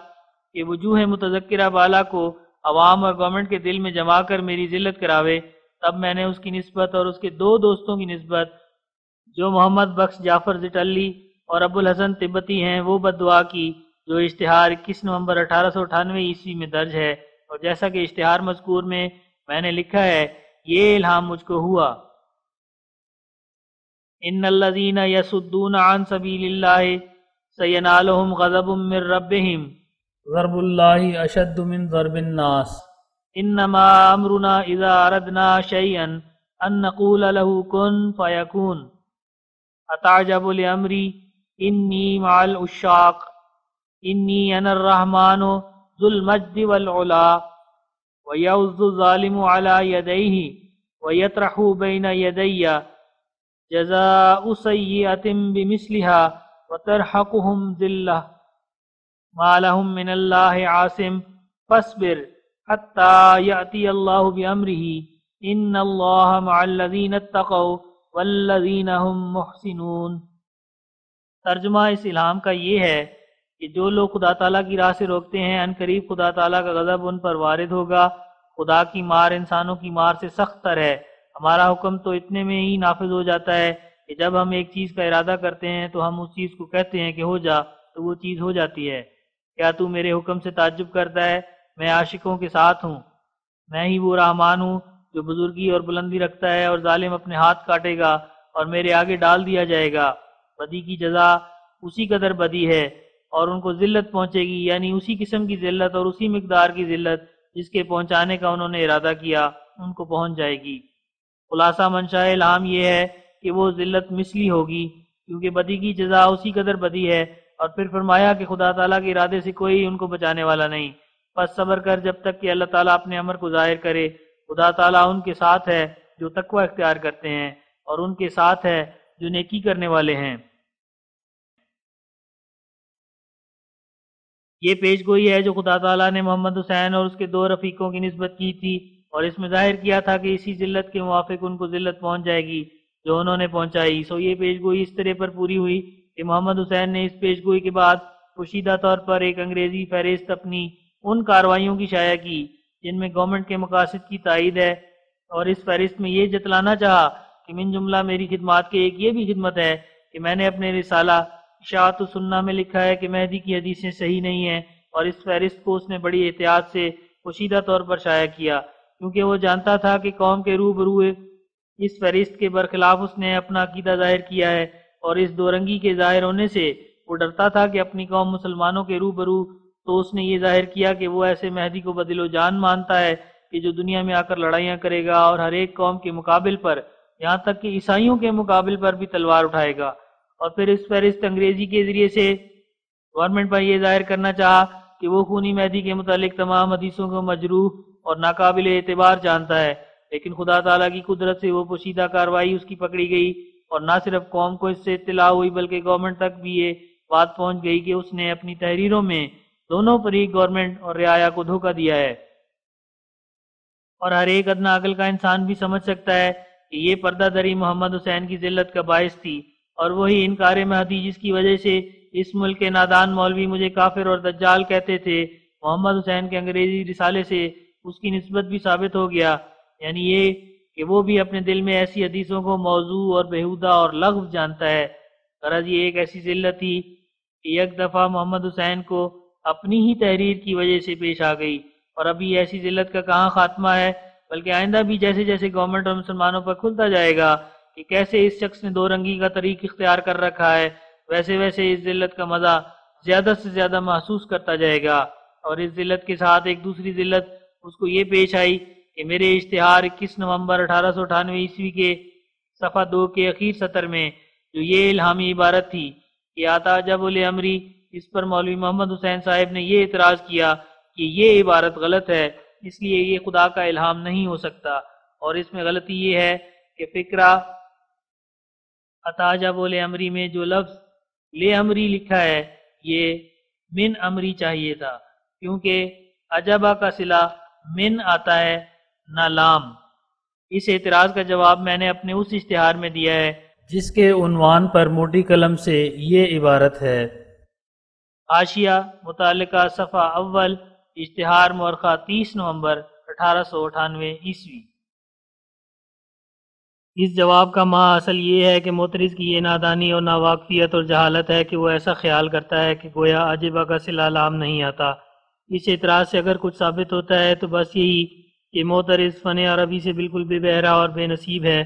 کہ وجوہ متذکرہ بالا کو عوام اور گورنمنٹ کے دل میں جما کر میری ذلت کراوے، تب میں نے اس کی نسبت اور اس کے دو دوستوں کی نسبت جو محمد بخش جعفر زٹلی اور ابو الحسن تبتی ہیں وہ بددعا کی، جو اشتہار 21 نومبر 1898 عیسوی میں درج ہے، اور جیسا کہ اشتہار مذکور میں نے لکھا ہے، یہ الہام مجھ کو ہوا: ان الذین یصدون عن سبیل اللہ سینالہم غضب من ربہم ضرب اللہ اشد من ضرب الناس انما امرنا اذا اردنا شیئا ان نقول له کن فیکون اتعجب لامری انی مع العشاق انی انا الرحمن ذو المجد والعلا وَيَعُضُّ الظَّالِمُ عَلَى يَدَيْهِ وَيَطْرَحُ بَيْنَ يَدَيَّ جَزَاءُ سَيِّئَةٍ بِمِثْلِهَا وَتَرْحَقُهُمْ ذِلَّةٌ مَا لَهُم مِّنَ اللَّهِ عَاصِمٍ فَاصْبِرْ حَتَّى يَأْتِيَ اللَّهُ بِأَمْرِهِ إِنَّ اللَّهَ مَعَ الَّذِينَ اتَّقَوْا وَالَّذِينَ هُمْ مُحْسِنُونَ۔ ترجمہ اس الہام کا یہ ہے کہ جو لوگ خدا تعالیٰ کی راہ سے روکتے ہیں ان قریب خدا تعالیٰ کا غضب ان پر وارد ہوگا۔ خدا کی مار انسانوں کی مار سے سخت تر ہے۔ ہمارا حکم تو اتنے میں ہی نافذ ہو جاتا ہے کہ جب ہم ایک چیز کا ارادہ کرتے ہیں تو ہم اس چیز کو کہتے ہیں کہ ہو جا، تو وہ چیز ہو جاتی ہے۔ کیا تو میرے حکم سے تعجب کرتا ہے؟ میں عاشقوں کے ساتھ ہوں، میں ہی وہ رحمان ہوں جو بزرگی اور بلندی رکھتا ہے، اور ظالم اپنے ہاتھ کاٹے گا اور میرے آگے ڈال دیا جائے گا۔ بدی کی جزا اسی قدر بدی ہے اور ان کو ذلت پہنچے گی، یعنی اسی قسم کی ذلت اور اسی مقدار کی ذلت جس کے پہنچانے کا انہوں نے ارادہ کیا ان کو پہنچ جائے گی۔ خلاصہ منشاء الہام یہ ہے کہ وہ ذلت مثلی ہوگی، کیونکہ بدی کی جزا اسی قدر بدی ہے، اور پھر فرمایا کہ خدا تعالیٰ کے ارادے سے کوئی ان کو بچانے والا نہیں۔ پس صبر کر جب تک کہ اللہ تعالیٰ اپنے امر کو ظاہر کرے۔ خدا تعالیٰ ان کے ساتھ ہے جو تقوی اختیار کرتے ہیں، اور ان کے ساتھ ہے جو نیکی کرنے والے ہیں۔ یہ پیش گوئی ہے جو خدا تعالیٰ نے محمد حسین اور اس کے دو رفیقوں کی نسبت کی تھی، اور اس میں ظاہر کیا تھا کہ اسی ذلت کے موافق ان کو ذلت پہنچ جائے گی جو انہوں نے پہنچائی۔ سو یہ پیش گوئی اس طرح پر پوری ہوئی کہ محمد حسین نے اس پیش گوئی کے بعد پوشیدہ طور پر ایک انگریزی فہرست اپنی ان کارروائیوں کی شائع کی جن میں گورنمنٹ کے مقاصد کی تائید ہے، اور اس فہرست میں یہ جتلانا چاہا کہ من جملہ میری خدمات کے ایک یہ بھی خدمت ہے کہ میں نے اپنے رسالہ اشاعت السنہ میں لکھا ہے کہ مہدی کی حدیثیں صحیح نہیں ہیں، اور اس فہرست کو اس نے بڑی احتیاط سے پوشیدہ طور پر شائع کیا، کیونکہ وہ جانتا تھا کہ قوم کے روبرو اس فہرست کے برخلاف اس نے اپنا عقیدہ ظاہر کیا ہے، اور اس دو رنگی کے ظاہر ہونے سے وہ ڈرتا تھا کہ اپنی قوم مسلمانوں کے روبرو، تو اس نے یہ ظاہر کیا کہ وہ ایسے مہدی کو بدل و جان مانتا ہے کہ جو دنیا میں آ کر لڑائیاں کرے گا اور ہر ایک قوم کے مقابل پر، یہاں تک کہ عیسائیوں کے مقابل پر بھی تلوار اٹھائے گا۔ اور پھر اس فہرست انگریزی کے ذریعے سے گورنمنٹ پر یہ ظاہر کرنا چاہا کہ وہ خونی مہدی کے متعلق تمام حدیثوں کو مجروح اور ناقابل اعتبار جانتا ہے، لیکن خدا تعالیٰ کی قدرت سے وہ پوشیدہ کارروائی اس کی پکڑی گئی، اور نہ صرف قوم کو اس سے اطلاع ہوئی بلکہ گورنمنٹ تک بھی یہ بات پہنچ گئی کہ اس نے اپنی تحریروں میں دونوں فریق گورنمنٹ اور رعایا کو دھوکہ دیا ہے۔ اور ہر ایک ادنا عقل کا انسان بھی سمجھ سکتا ہے کہ یہ پردہ دری محمد حسین کی ذلت کا باعث تھی، اور وہی انکار مہدی جس کی وجہ سے اس ملک کے نادان مولوی مجھے کافر اور دجال کہتے تھے، محمد حسین کے انگریزی رسالے سے اس کی نسبت بھی ثابت ہو گیا، یعنی یہ کہ وہ بھی اپنے دل میں ایسی حدیثوں کو موضوع اور بےہودہ اور لغو جانتا ہے۔ غرض یہ ایک ایسی ذلت تھی کہ یک دفعہ محمد حسین کو اپنی ہی تحریر کی وجہ سے پیش آ گئی، اور ابھی ایسی ذلت کا کہاں خاتمہ ہے، بلکہ آئندہ بھی جیسے جیسے گورنمنٹ اور مسلمانوں پر کھلتا جائے گا کہ کیسے اس شخص نے دو رنگی کا طریق اختیار کر رکھا ہے، ویسے ویسے اس ذلت کا مزہ زیادہ سے زیادہ محسوس کرتا جائے گا۔ اور اس ذلت کے ساتھ ایک دوسری ذلت اس کو یہ پیش آئی کہ میرے اشتہار 21 نومبر 1898 عیسوی کے صفحہ 2 کے اخیر سطر میں جو یہ الہامی عبارت تھی کہ آتا جب امری، اس پر مولوی محمد حسین صاحب نے یہ اعتراض کیا کہ یہ عبارت غلط ہے، اس لیے یہ خدا کا الہام نہیں ہو سکتا، اور اس میں غلطی یہ ہے کہ فکرہ عطا جب امری میں جو لفظ لے امری لکھا ہے یہ من امری چاہیے تھا، کیونکہ عجبہ کا صلہ من آتا ہے نہ لام۔ اس اعتراض کا جواب میں نے اپنے اس اشتہار میں دیا ہے جس کے عنوان پر موٹی قلم سے یہ عبارت ہے۔ حاشیہ متعلقہ صفحہ اول، اشتہار مورخہ 30 نومبر 1898 عیسوی۔ اس جواب کا ماں اصل یہ ہے کہ معترض کی یہ نادانی اور ناواقفیت اور جہالت ہے کہ وہ ایسا خیال کرتا ہے کہ گویا عجبہ کا صلہ لام نہیں آتا۔ اس اعتراض سے اگر کچھ ثابت ہوتا ہے تو بس یہی کہ معترض فن عربی سے بالکل بے بہرا اور بے نصیب ہے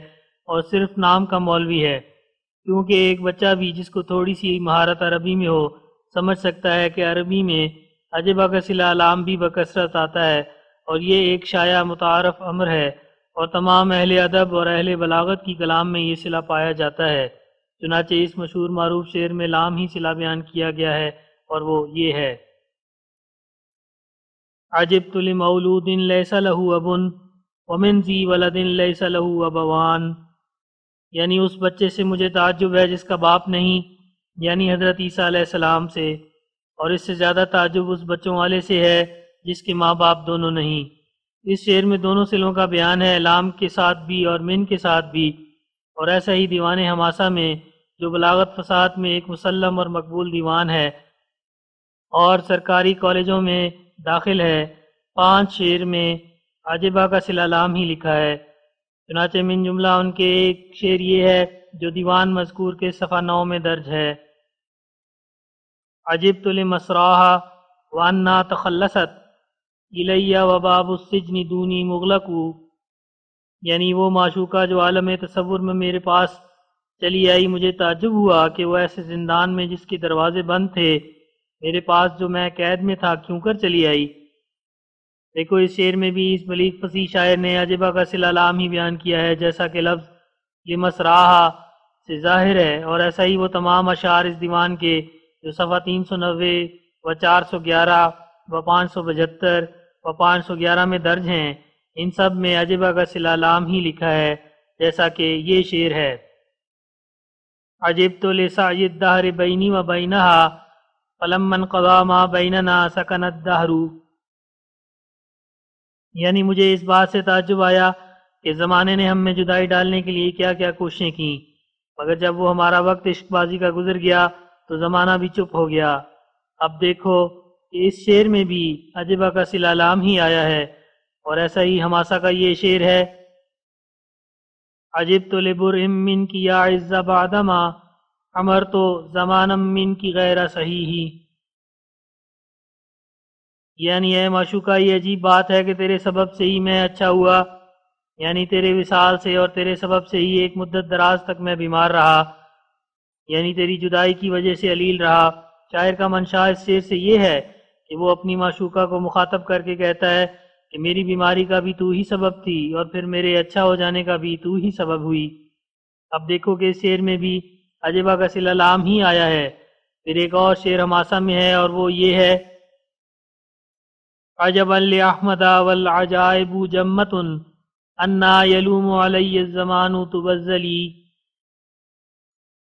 اور صرف نام کا مولوی ہے، کیونکہ ایک بچہ بھی جس کو تھوڑی سی مہارت عربی میں ہو سمجھ سکتا ہے کہ عربی میں عجبہ کا صلہ لام بھی بکثرت آتا ہے، اور یہ ایک شائع متعارف امر ہے، اور تمام اہل ادب اور اہل بلاغت کی کلام میں یہ صلہ پایا جاتا ہے۔ چنانچہ اس مشہور معروف شعر میں لام ہی صلہ بیان کیا گیا ہے، اور وہ یہ ہے: عجبت لمولود لیس له اب ومن ذی ولد لیس له ابوان، یعنی اس بچے سے مجھے تعجب ہے جس کا باپ نہیں، یعنی حضرت عیسیٰ علیہ السلام سے، اور اس سے زیادہ تعجب اس بچوں والے سے ہے جس کے ماں باپ دونوں نہیں۔ اس شعر میں دونوں صلوں کا بیان ہے، لام کے ساتھ بھی اور من کے ساتھ بھی، اور ایسا ہی دیوان حماسہ میں جو بلاغت فصاحت میں ایک مسلم اور مقبول دیوان ہے اور سرکاری کالجوں میں داخل ہے، 5 شعر میں عاجبہ کا صلہ لام ہی لکھا ہے۔ چنانچہ من جملہ ان کے ایک شعر یہ ہے جو دیوان مذکور کے صفحہ 9 میں درج ہے: عجبت لمسراہا وانا تخلصت الی وباب السجن دونی مغلق، یعنی وہ معشوقہ جو عالم تصور میں میرے پاس چلی آئی، مجھے تعجب ہوا کہ وہ ایسے زندان میں جس کے دروازے بند تھے میرے پاس جو میں قید میں تھا کیوں کر چلی آئی۔ دیکھو اس شعر میں بھی اس بلیغ فصیح شاعر نے عجبہ کا صلہ لام ہی بیان کیا ہے، جیسا کہ لفظ لمسراہا سے ظاہر ہے، اور ایسا ہی وہ تمام اشعار اس دیوان کے جو صفحہ 390 و 411 و 575 و 511 میں درج ہیں، ان سب میں عجبہ کا صلہ لام ہی لکھا ہے، جیسا کہ یہ شعر ہے: عجبت لسعی الدہر بینی و بینہا فلما انقضی ما بیننا سکن الدہر، یعنی مجھے اس بات سے تعجب آیا کہ زمانے نے ہم میں جدائی ڈالنے کے لیے کیا کیا کوششیں کیں، مگر جب وہ ہمارا وقت عشق بازی کا گزر گیا تو زمانہ بھی چپ ہو گیا۔ اب دیکھو کہ اس شعر میں بھی عجبہ کا صلہ لام ہی آیا ہے، اور ایسا ہی حماسہ کا یہ شعر ہے: عجبت لبرء منک یا عز بعدما عمرت زمانا منک غیر صحیح، یعنی اے معشوقہ یہ عجیب بات ہے کہ تیرے سبب سے ہی میں اچھا ہوا، یعنی تیرے وصال سے اور تیرے سبب سے ہی ایک مدت دراز تک میں بیمار رہا، یعنی تیری جدائی کی وجہ سے علیل رہا۔ شاعر کا منشا اس شعر سے یہ ہے کہ وہ اپنی معشوقہ کو مخاطب کر کے کہتا ہے کہ میری بیماری کا بھی تو ہی سبب تھی اور پھر میرے اچھا ہو جانے کا بھی تو ہی سبب ہوئی۔ اب دیکھو کہ اس شعر میں بھی عجبہ کا صلہ لام ہی آیا ہے۔ پھر ایک اور شعر حماسہ میں ہے اور وہ یہ ہے: عجبا لأحمد والعجائب جمت انا یلوم علی الزمان تبذلی،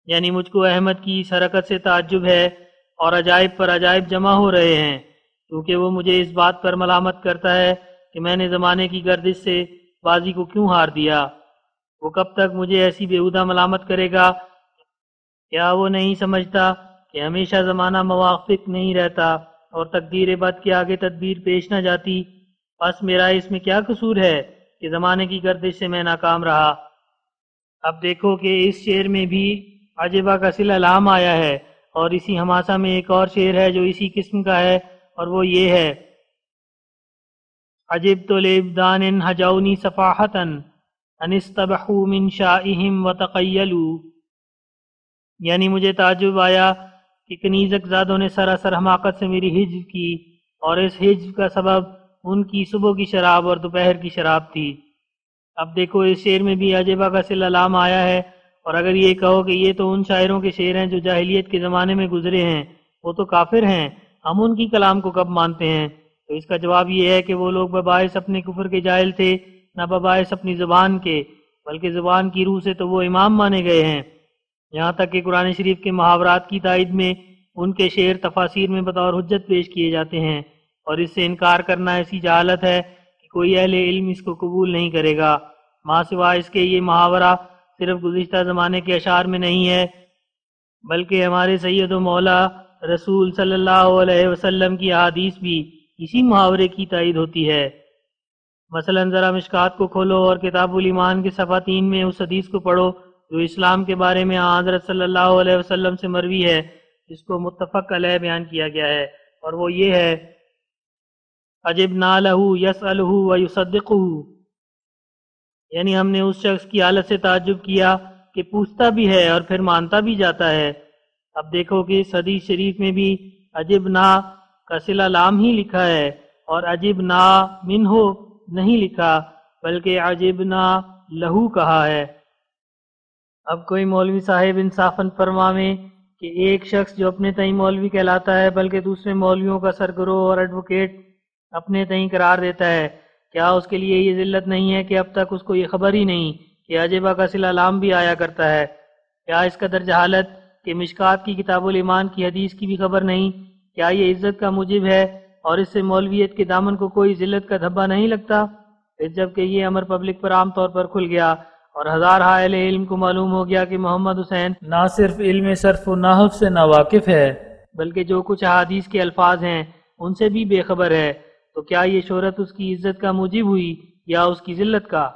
یعنی مجھ کو احمد کی اس حرکت سے تعجب ہے اور عجائب پر عجائب جمع ہو رہے ہیں، کیونکہ وہ مجھے اس بات پر ملامت کرتا ہے کہ میں نے زمانے کی گردش سے بازی کو کیوں ہار دیا۔ وہ کب تک مجھے ایسی بیہودہ ملامت کرے گا؟ کیا وہ نہیں سمجھتا کہ ہمیشہ زمانہ موافق نہیں رہتا اور تقدیر بد کے آگے تدبیر پیش نہ جاتی؟ بس میرا اس میں کیا قصور ہے کہ زمانے کی گردش سے میں ناکام رہا۔ اب دیکھو کہ اس شعر میں بھی عجبہ کا صلہ لام آیا ہے، اور اسی حماسہ میں ایک اور شعر ہے جو اسی قسم کا ہے اور وہ یہ ہے: عجبت لابدان ہجونی صفاحتا ان استبحوا من شائہم وتقیلوا، یعنی مجھے تعجب آیا کہ کنیزک زادوں نے سراسر حماقت سے میری ہجر کی، اور اس ہجر کا سبب ان کی صبح کی شراب اور دوپہر کی شراب تھی۔ اب دیکھو اس شعر میں بھی عجبہ کا صلہ لام آیا ہے، اور اگر یہ کہو کہ یہ تو ان شاعروں کے شعر ہیں جو جاہلیت کے زمانے میں گزرے ہیں، وہ تو کافر ہیں، ہم ان کی کلام کو کب مانتے ہیں؟ تو اس کا جواب یہ ہے کہ وہ لوگ بباعث اپنے کفر کے جاہل تھے، نہ بباعث اپنی زبان کے، بلکہ زبان کی روح سے تو وہ امام مانے گئے ہیں۔ یہاں تک کہ قرآن شریف کے محاورات کی تائید میں ان کے شعر تفاسیر میں بطور حجت پیش کیے جاتے ہیں، اور اس سے انکار کرنا ایسی جہالت ہے کہ کوئی اہل علم اس کو قبول نہیں کرے گا۔ ماں سوا اس کے یہ محاورہ صرف گزشتہ زمانے کے اشعار میں نہیں ہے، بلکہ ہمارے سید و مولا رسول صلی اللہ علیہ وسلم کی احادیث بھی اسی محاورے کی تائید ہوتی ہے۔ مثلا ذرا مشکات کو کھولو اور کتاب الایمان کے صفحہ 3 میں اس حدیث کو پڑھو جو اسلام کے بارے میں حضرت صلی اللہ علیہ وسلم سے مروی ہے، جس کو متفق علیہ بیان کیا گیا ہے، اور وہ یہ ہے: عجبنا لہ یسألہ ویصدقہ، یعنی ہم نے اس شخص کی حالت سے تعجب کیا کہ پوچھتا بھی ہے اور پھر مانتا بھی جاتا ہے۔ اب دیکھو کہ اس حدیث شریف میں بھی عجبنا کا صلہ لام ہی لکھا ہے، اور عجبنا منہ نہیں لکھا بلکہ عجبنا لہو کہا ہے۔ اب کوئی مولوی صاحب انصافاً فرماویں کہ ایک شخص جو اپنے تئیں مولوی کہلاتا ہے بلکہ دوسرے مولویوں کا سرگرو اور ایڈوکیٹ اپنے تئیں قرار دیتا ہے، کیا اس کے لیے یہ ذلت نہیں ہے کہ اب تک اس کو یہ خبر ہی نہیں کہ عجبہ کا صلہ لام بھی آیا کرتا ہے؟ کیا اس قدر جہالت کہ مشکات کی کتاب الایمان کی حدیث کی بھی خبر نہیں؟ کیا یہ عزت کا موجب ہے اور اس سے مولویت کے دامن کو کوئی ذلت کا دھبا نہیں لگتا؟ پھر جب کہ یہ امر پبلک پر عام طور پر کھل گیا اور ہزارہ اہل علم کو معلوم ہو گیا کہ محمد حسین نہ صرف علم صرف و نحو سے ناواقف ہے بلکہ جو کچھ احادیث کے الفاظ ہیں ان سے بھی بے خبر ہے، تو کیا یہ شہرت اس کی عزت کا موجب ہوئی یا اس کی ذلت کا؟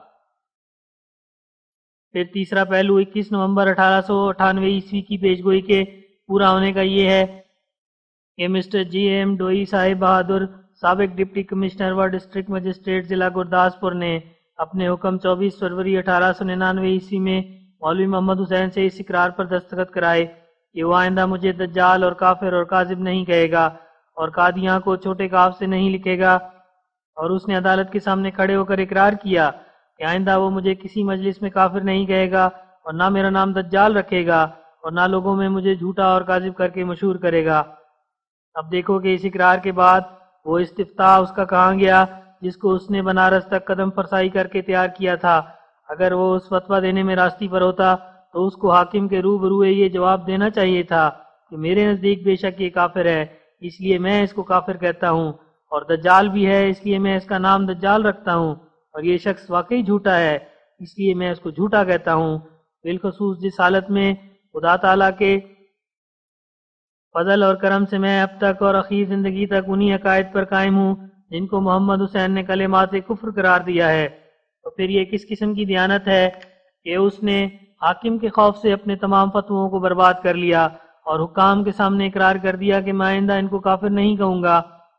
پھر تیسرا پہلو 21 نومبر 1898 عیسوی کی پیشگوئی کے پورا ہونے کا یہ ہے کہ مسٹر جی ایم ڈوئی صاحب بہادر، سابق ڈپٹی کمشنر و ڈسٹرکٹ مجسٹریٹ ضلع گرداسپور نے اپنے حکم 24 فروری 1899 عیسوی میں مولوی محمد حسین سے اس اقرار پر دستخط کرائے کہ وہ آئندہ مجھے دجال اور کافر اور کاذب نہیں کہے گا اور قادیاں کو چھوٹے کاف سے نہیں لکھے گا، اور اس نے عدالت کے سامنے کھڑے ہو کر اقرار کیا کہ آئندہ وہ مجھے کسی مجلس میں کافر نہیں کہے گا اور نہ میرا نام دجال رکھے گا اور نہ لوگوں میں مجھے جھوٹا اور کاذب کر کے مشہور کرے گا۔ اب دیکھو کہ اس اقرار کے بعد وہ استفتاء اس کا کہاں گیا جس کو اس نے بنارس تک قدم فرسائی کر کے تیار کیا تھا۔ اگر وہ اس فتویٰ دینے میں راستی پر ہوتا تو اس کو حاکم کے روبرو یہ جواب دینا چاہیے تھا کہ میرے نزدیک بے شک یہ کافر ہے، اس لیے میں اس کو کافر کہتا ہوں، اور دجال بھی ہے اس لیے میں اس کا نام دجال رکھتا ہوں، اور یہ شخص واقعی جھوٹا ہے اس لیے میں اس کو جھوٹا کہتا ہوں۔ بالخصوص جس حالت میں خدا تعالیٰ کے فضل اور کرم سے میں اب تک اور اخیر زندگی تک انہی عقائد پر قائم ہوں جن کو محمد حسین نے کلمات کفر قرار دیا ہے، تو پھر یہ کس قسم کی دیانت ہے کہ اس نے حاکم کے خوف سے اپنے تمام فتووں کو برباد کر لیا اور حکام کے سامنے اقرار کر دیا کہ میں آئندہ ان کو کافر نہیں کہوں گا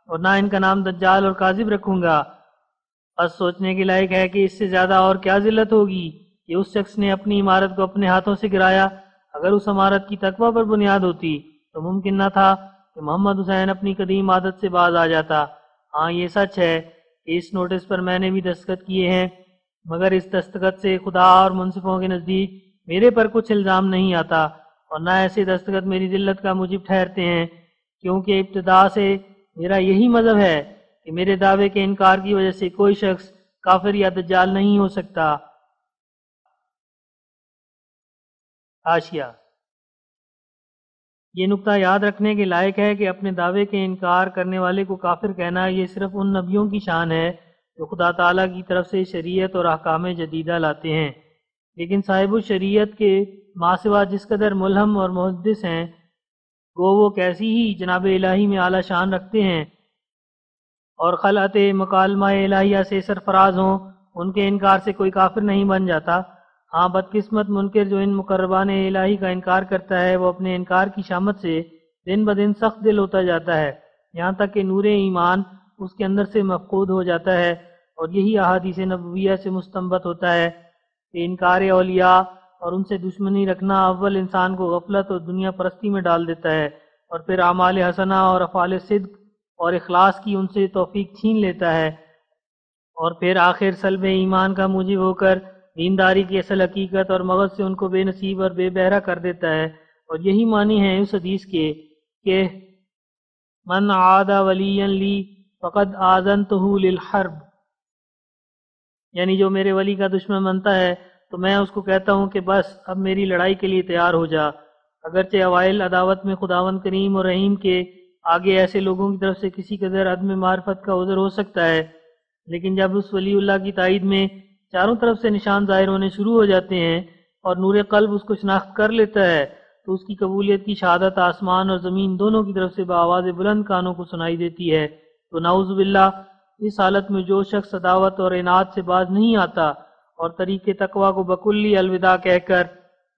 اور نہ ان کا نام دجال اور کاذب رکھوں گا۔ بس سوچنے کے لائق ہے کہ اس سے زیادہ اور کیا ذلت ہوگی کہ اس شخص نے اپنی عمارت کو اپنے ہاتھوں سے گرایا۔ اگر اس عمارت کی تقوی پر بنیاد ہوتی تو ممکن نہ تھا کہ محمد حسین اپنی قدیم عادت سے باز آ جاتا۔ ہاں یہ سچ ہے کہ اس نوٹس پر میں نے بھی دستخط کیے ہیں، مگر اس دستخط سے خدا اور منصفوں کے نزدیک میرے پر کچھ الزام نہیں آتا، اور نہ ایسے دستخط میری ذلت کا موجب ٹھہرتے ہیں، کیونکہ ابتدا سے میرا یہی مذہب ہے کہ میرے دعوے کے انکار کی وجہ سے کوئی شخص کافر یا دجال نہیں ہو سکتا۔ حاشیہ: یہ نقطہ یاد رکھنے کے لائق ہے کہ اپنے دعوے کے انکار کرنے والے کو کافر کہنا یہ صرف ان نبیوں کی شان ہے جو خدا تعالیٰ کی طرف سے شریعت اور احکام جدیدہ لاتے ہیں، لیکن صاحب الشریعت کے ماسوا جس قدر ملہم اور محدث ہیں، گو وہ کیسی ہی جناب الہی میں اعلیٰ شان رکھتے ہیں اور خلعت مکالمہ الہیہ سے سرفراز ہوں، ان کے انکار سے کوئی کافر نہیں بن جاتا۔ ہاں بدقسمت منکر جو ان مقربان الہی کا انکار کرتا ہے، وہ اپنے انکار کی شامت سے دن بدن سخت دل ہوتا جاتا ہے، یہاں تک کہ نور ایمان اس کے اندر سے مفقود ہو جاتا ہے، اور یہی احادیث نبویہ سے مستنبط ہوتا ہے کہ انکار اولیاء اور ان سے دشمنی رکھنا اول انسان کو غفلت اور دنیا پرستی میں ڈال دیتا ہے، اور پھر اعمال حسنہ اور افعال صدق اور اخلاص کی ان سے توفیق چھین لیتا ہے، اور پھر آخر سلب ایمان کا موجب ہو کر دینداری کی اصل حقیقت اور مغز سے ان کو بے نصیب اور بے بہرہ کر دیتا ہے۔ اور یہی معنی ہے اس حدیث کے کہ من عاد ولیا لی فقد آذنتہ للحرب، یعنی جو میرے ولی کا دشمن بنتا ہے تو میں اس کو کہتا ہوں کہ بس اب میری لڑائی کے لیے تیار ہو جا۔ اگرچہ اوائل عداوت میں خداوند کریم اور رحیم کے آگے ایسے لوگوں کی طرف سے کسی قدر عدم معرفت کا عذر ہو سکتا ہے، لیکن جب اس ولی اللہ کی تائید میں چاروں طرف سے نشان ظاہر ہونے شروع ہو جاتے ہیں اور نور قلب اس کو شناخت کر لیتا ہے تو اس کی قبولیت کی شہادت آسمان اور زمین دونوں کی طرف سے بآواز بلند کانوں کو سنائی دیتی ہے۔ تو نعوذ باللہ اس حالت میں جو شخص عداوت اور عناد سے باز نہیں آتا اور طریق تقوی کو بکلی الوداع کہہ کر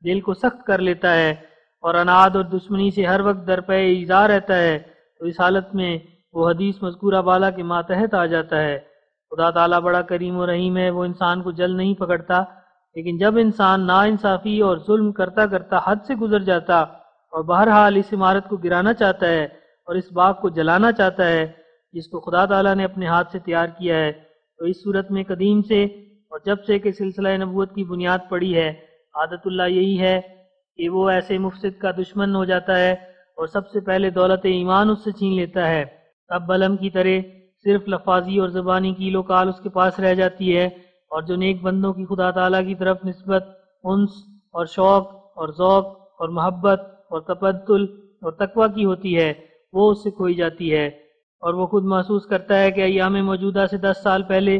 دل کو سخت کر لیتا ہے اور عناد اور دشمنی سے ہر وقت درپے ایذا رہتا ہے، تو اس حالت میں وہ حدیث مذکورہ بالا کے ماتحت آ جاتا ہے۔ خدا تعالیٰ بڑا کریم و رحیم ہے، وہ انسان کو جلد نہیں پکڑتا، لیکن جب انسان ناانصافی اور ظلم کرتا کرتا حد سے گزر جاتا اور بہرحال اس عمارت کو گرانا چاہتا ہے اور اس باغ کو جلانا چاہتا ہے جس کو خدا تعالیٰ نے اپنے ہاتھ سے تیار کیا ہے، تو اس صورت میں قدیم سے اور جب سے کہ سلسلہ نبوت کی بنیاد پڑی ہے، عادت اللہ یہی ہے کہ وہ ایسے مفسد کا دشمن ہو جاتا ہے اور سب سے پہلے دولت ایمان اس سے چھین لیتا ہے، اب بلم کی طرح صرف لفاظی اور زبانی کیل و کال اس کے پاس رہ جاتی ہے، اور جو نیک بندوں کی خدا تعالیٰ کی طرف نسبت انس اور شوق اور ذوق اور محبت اور تبدل اور تقوی کی ہوتی ہے وہ اس سے کھوئی جاتی ہے، اور وہ خود محسوس کرتا ہے کہ ایام موجودہ سے 10 سال پہلے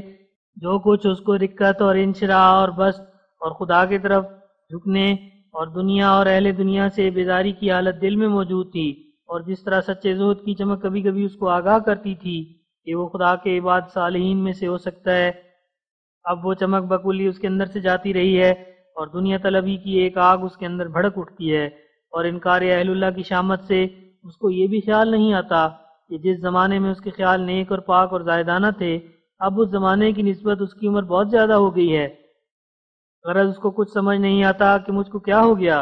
جو کچھ اس کو رکت اور انشراح اور بست اور خدا کی طرف جھکنے اور دنیا اور اہل دنیا سے بیزاری کی حالت دل میں موجود تھی، اور جس طرح سچے زہد کی چمک کبھی کبھی اس کو آگاہ کرتی تھی کہ وہ خدا کے عباد صالحین میں سے ہو سکتا ہے، اب وہ چمک بکلی اس کے اندر سے جاتی رہی ہے، اور دنیا طلبی کی ایک آگ اس کے اندر بھڑک اٹھتی ہے، اور انکار اہل اللہ کی شامت سے اس کو یہ بھی خیال نہیں آتا کہ جس زمانے میں اس کے خیال نیک اور پاک اور زاہدانہ تھے، اب اس زمانے کی نسبت اس کی عمر بہت زیادہ ہو گئی ہے۔ غرض اس کو کچھ سمجھ نہیں آتا کہ مجھ کو کیا ہو گیا،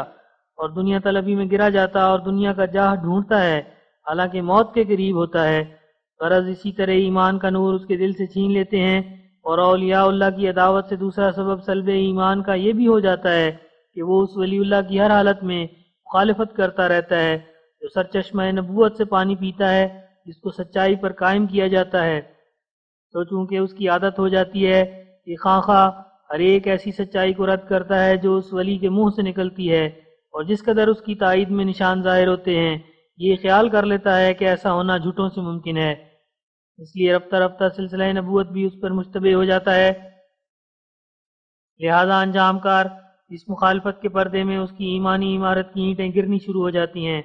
اور دنیا طلبی میں گرا جاتا اور دنیا کا جاہ ڈھونڈتا ہے حالانکہ موت کے قریب ہوتا ہے۔ غرض اسی طرح ایمان کا نور اس کے دل سے چھین لیتے ہیں، اور اولیاء اللہ کی عداوت سے دوسرا سبب سلب ایمان کا یہ بھی ہو جاتا ہے کہ وہ اس ولی اللہ کی ہر حالت میں مخالفت کرتا رہتا ہے جو سرچشمہ نبوت سے پانی پیتا ہے، جس کو سچائی پر قائم کیا جاتا ہے۔ تو چونکہ اس کی عادت ہو جاتی ہے کہ خواہ خواہ ہر ایک ایسی سچائی کو رد کرتا ہے جو اس ولی کے منہ سے نکلتی ہے، اور جس قدر اس کی تائید میں نشان ظاہر ہوتے ہیں یہ خیال کر لیتا ہے کہ ایسا ہونا جھوٹوں سے ممکن ہے، اس لیے رفتہ رفتہ سلسلہ نبوت بھی اس پر مشتبہ ہو جاتا ہے۔ لہذا انجام کار اس مخالفت کے پردے میں اس کی ایمانی عمارت کی اینٹیں گرنی شروع ہو جاتی ہیں،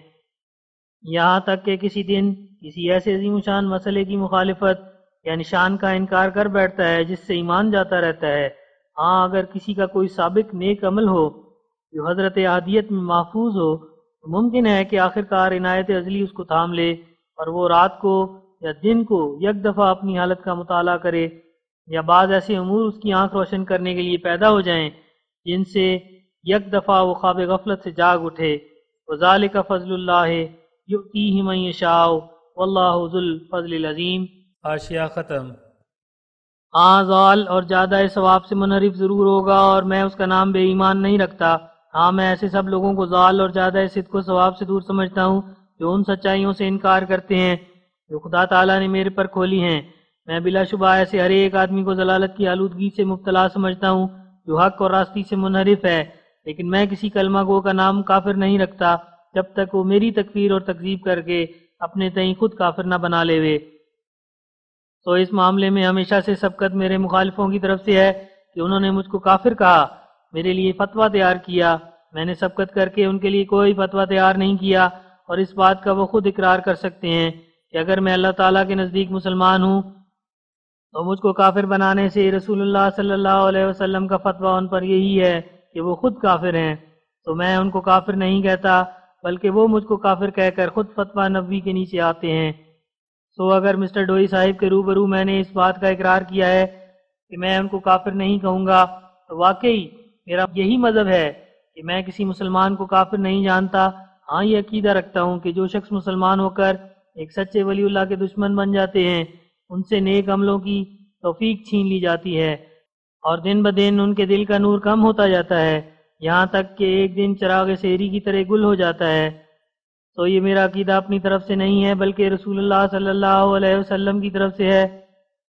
یہاں تک کہ کسی دن کسی ایسے عظیم شان مسئلے کی مخالفت یا نشان کا انکار کر بیٹھتا ہے جس سے ایمان جاتا رہتا ہے۔ ہاں اگر کسی کا کوئی سابق نیک عمل ہو جو حضرت احدیت میں محفوظ ہو تو ممکن ہے کہ آخر کار عنایت ازلی اس کو تھام لے اور وہ رات کو یا دن کو یک دفعہ اپنی حالت کا مطالعہ کرے، یا بعض ایسے امور اس کی آنکھ روشن کرنے کے لیے پیدا ہو جائیں جن سے یک دفعہ وہ خواب غفلت سے جاگ اٹھے۔ وَذَلِكَ فَضْلُ اللَّهِ يُؤْتِيهِ مَن يَشَاءُ وَاللَّهُ ذُو الْفَضْلِ الْعَظِيمِ۔ حاشیہ ختم۔ ہاں زال اور زیادہ ثواب سے منحرف ضرور ہوگا، اور میں اس کا نام بے ایمان نہیں رکھتا۔ ہاں میں ایسے سب لوگوں کو زال اور زیادہ صدق و ثواب سے دور سمجھتا ہوں جو ان سچائیوں سے انکار کرتے ہیں جو خدا تعالیٰ نے میرے پر کھولی ہیں۔ میں بلا شبہ ایسے ہر ایک آدمی کو ضلالت کی آلودگی سے مبتلا سمجھتا ہوں جو حق اور راستی سے منحرف ہے، لیکن میں کسی کلمہ گو کا نام کافر نہیں رکھتا جب تک وہ میری تکفیر اور تکذیب کر کے اپنے تئیں خود کافر نہ بنا لے وے۔ تو اس معاملے میں ہمیشہ سے سبقت میرے مخالفوں کی طرف سے ہے کہ انہوں نے مجھ کو کافر کہا، میرے لیے فتویٰ تیار کیا، میں نے سبقت کر کے ان کے لیے کوئی فتویٰ تیار نہیں کیا، اور اس بات کا وہ خود اقرار کر سکتے ہیں کہ اگر میں اللہ تعالیٰ کے نزدیک مسلمان ہوں تو مجھ کو کافر بنانے سے رسول اللہ صلی اللہ علیہ وسلم کا فتویٰ ان پر یہی ہے کہ وہ خود کافر ہیں، تو میں ان کو کافر نہیں کہتا بلکہ وہ مجھ کو کافر کہہ کر خود فتویٰ نبوی کے نیچے آتے ہیں۔ سو اگر مسٹر ڈوئی صاحب کے روبرو میں نے اس بات کا اقرار کیا ہے کہ میں ان کو کافر نہیں کہوں گا تو واقعی میرا یہی مذہب ہے کہ میں کسی مسلمان کو کافر نہیں جانتا۔ ہاں یہ عقیدہ رکھتا ہوں کہ جو شخص مسلمان ہو کر ایک سچے ولی اللہ کے دشمن بن جاتے ہیں ان سے نیک عملوں کی توفیق چھین لی جاتی ہے، اور دن بدن ان کے دل کا نور کم ہوتا جاتا ہے یہاں تک کہ ایک دن چراغ سحری کی طرح گل ہو جاتا ہے۔ تو یہ میرا عقیدہ اپنی طرف سے نہیں ہے بلکہ رسول اللہ صلی اللہ علیہ وسلم کی طرف سے ہے۔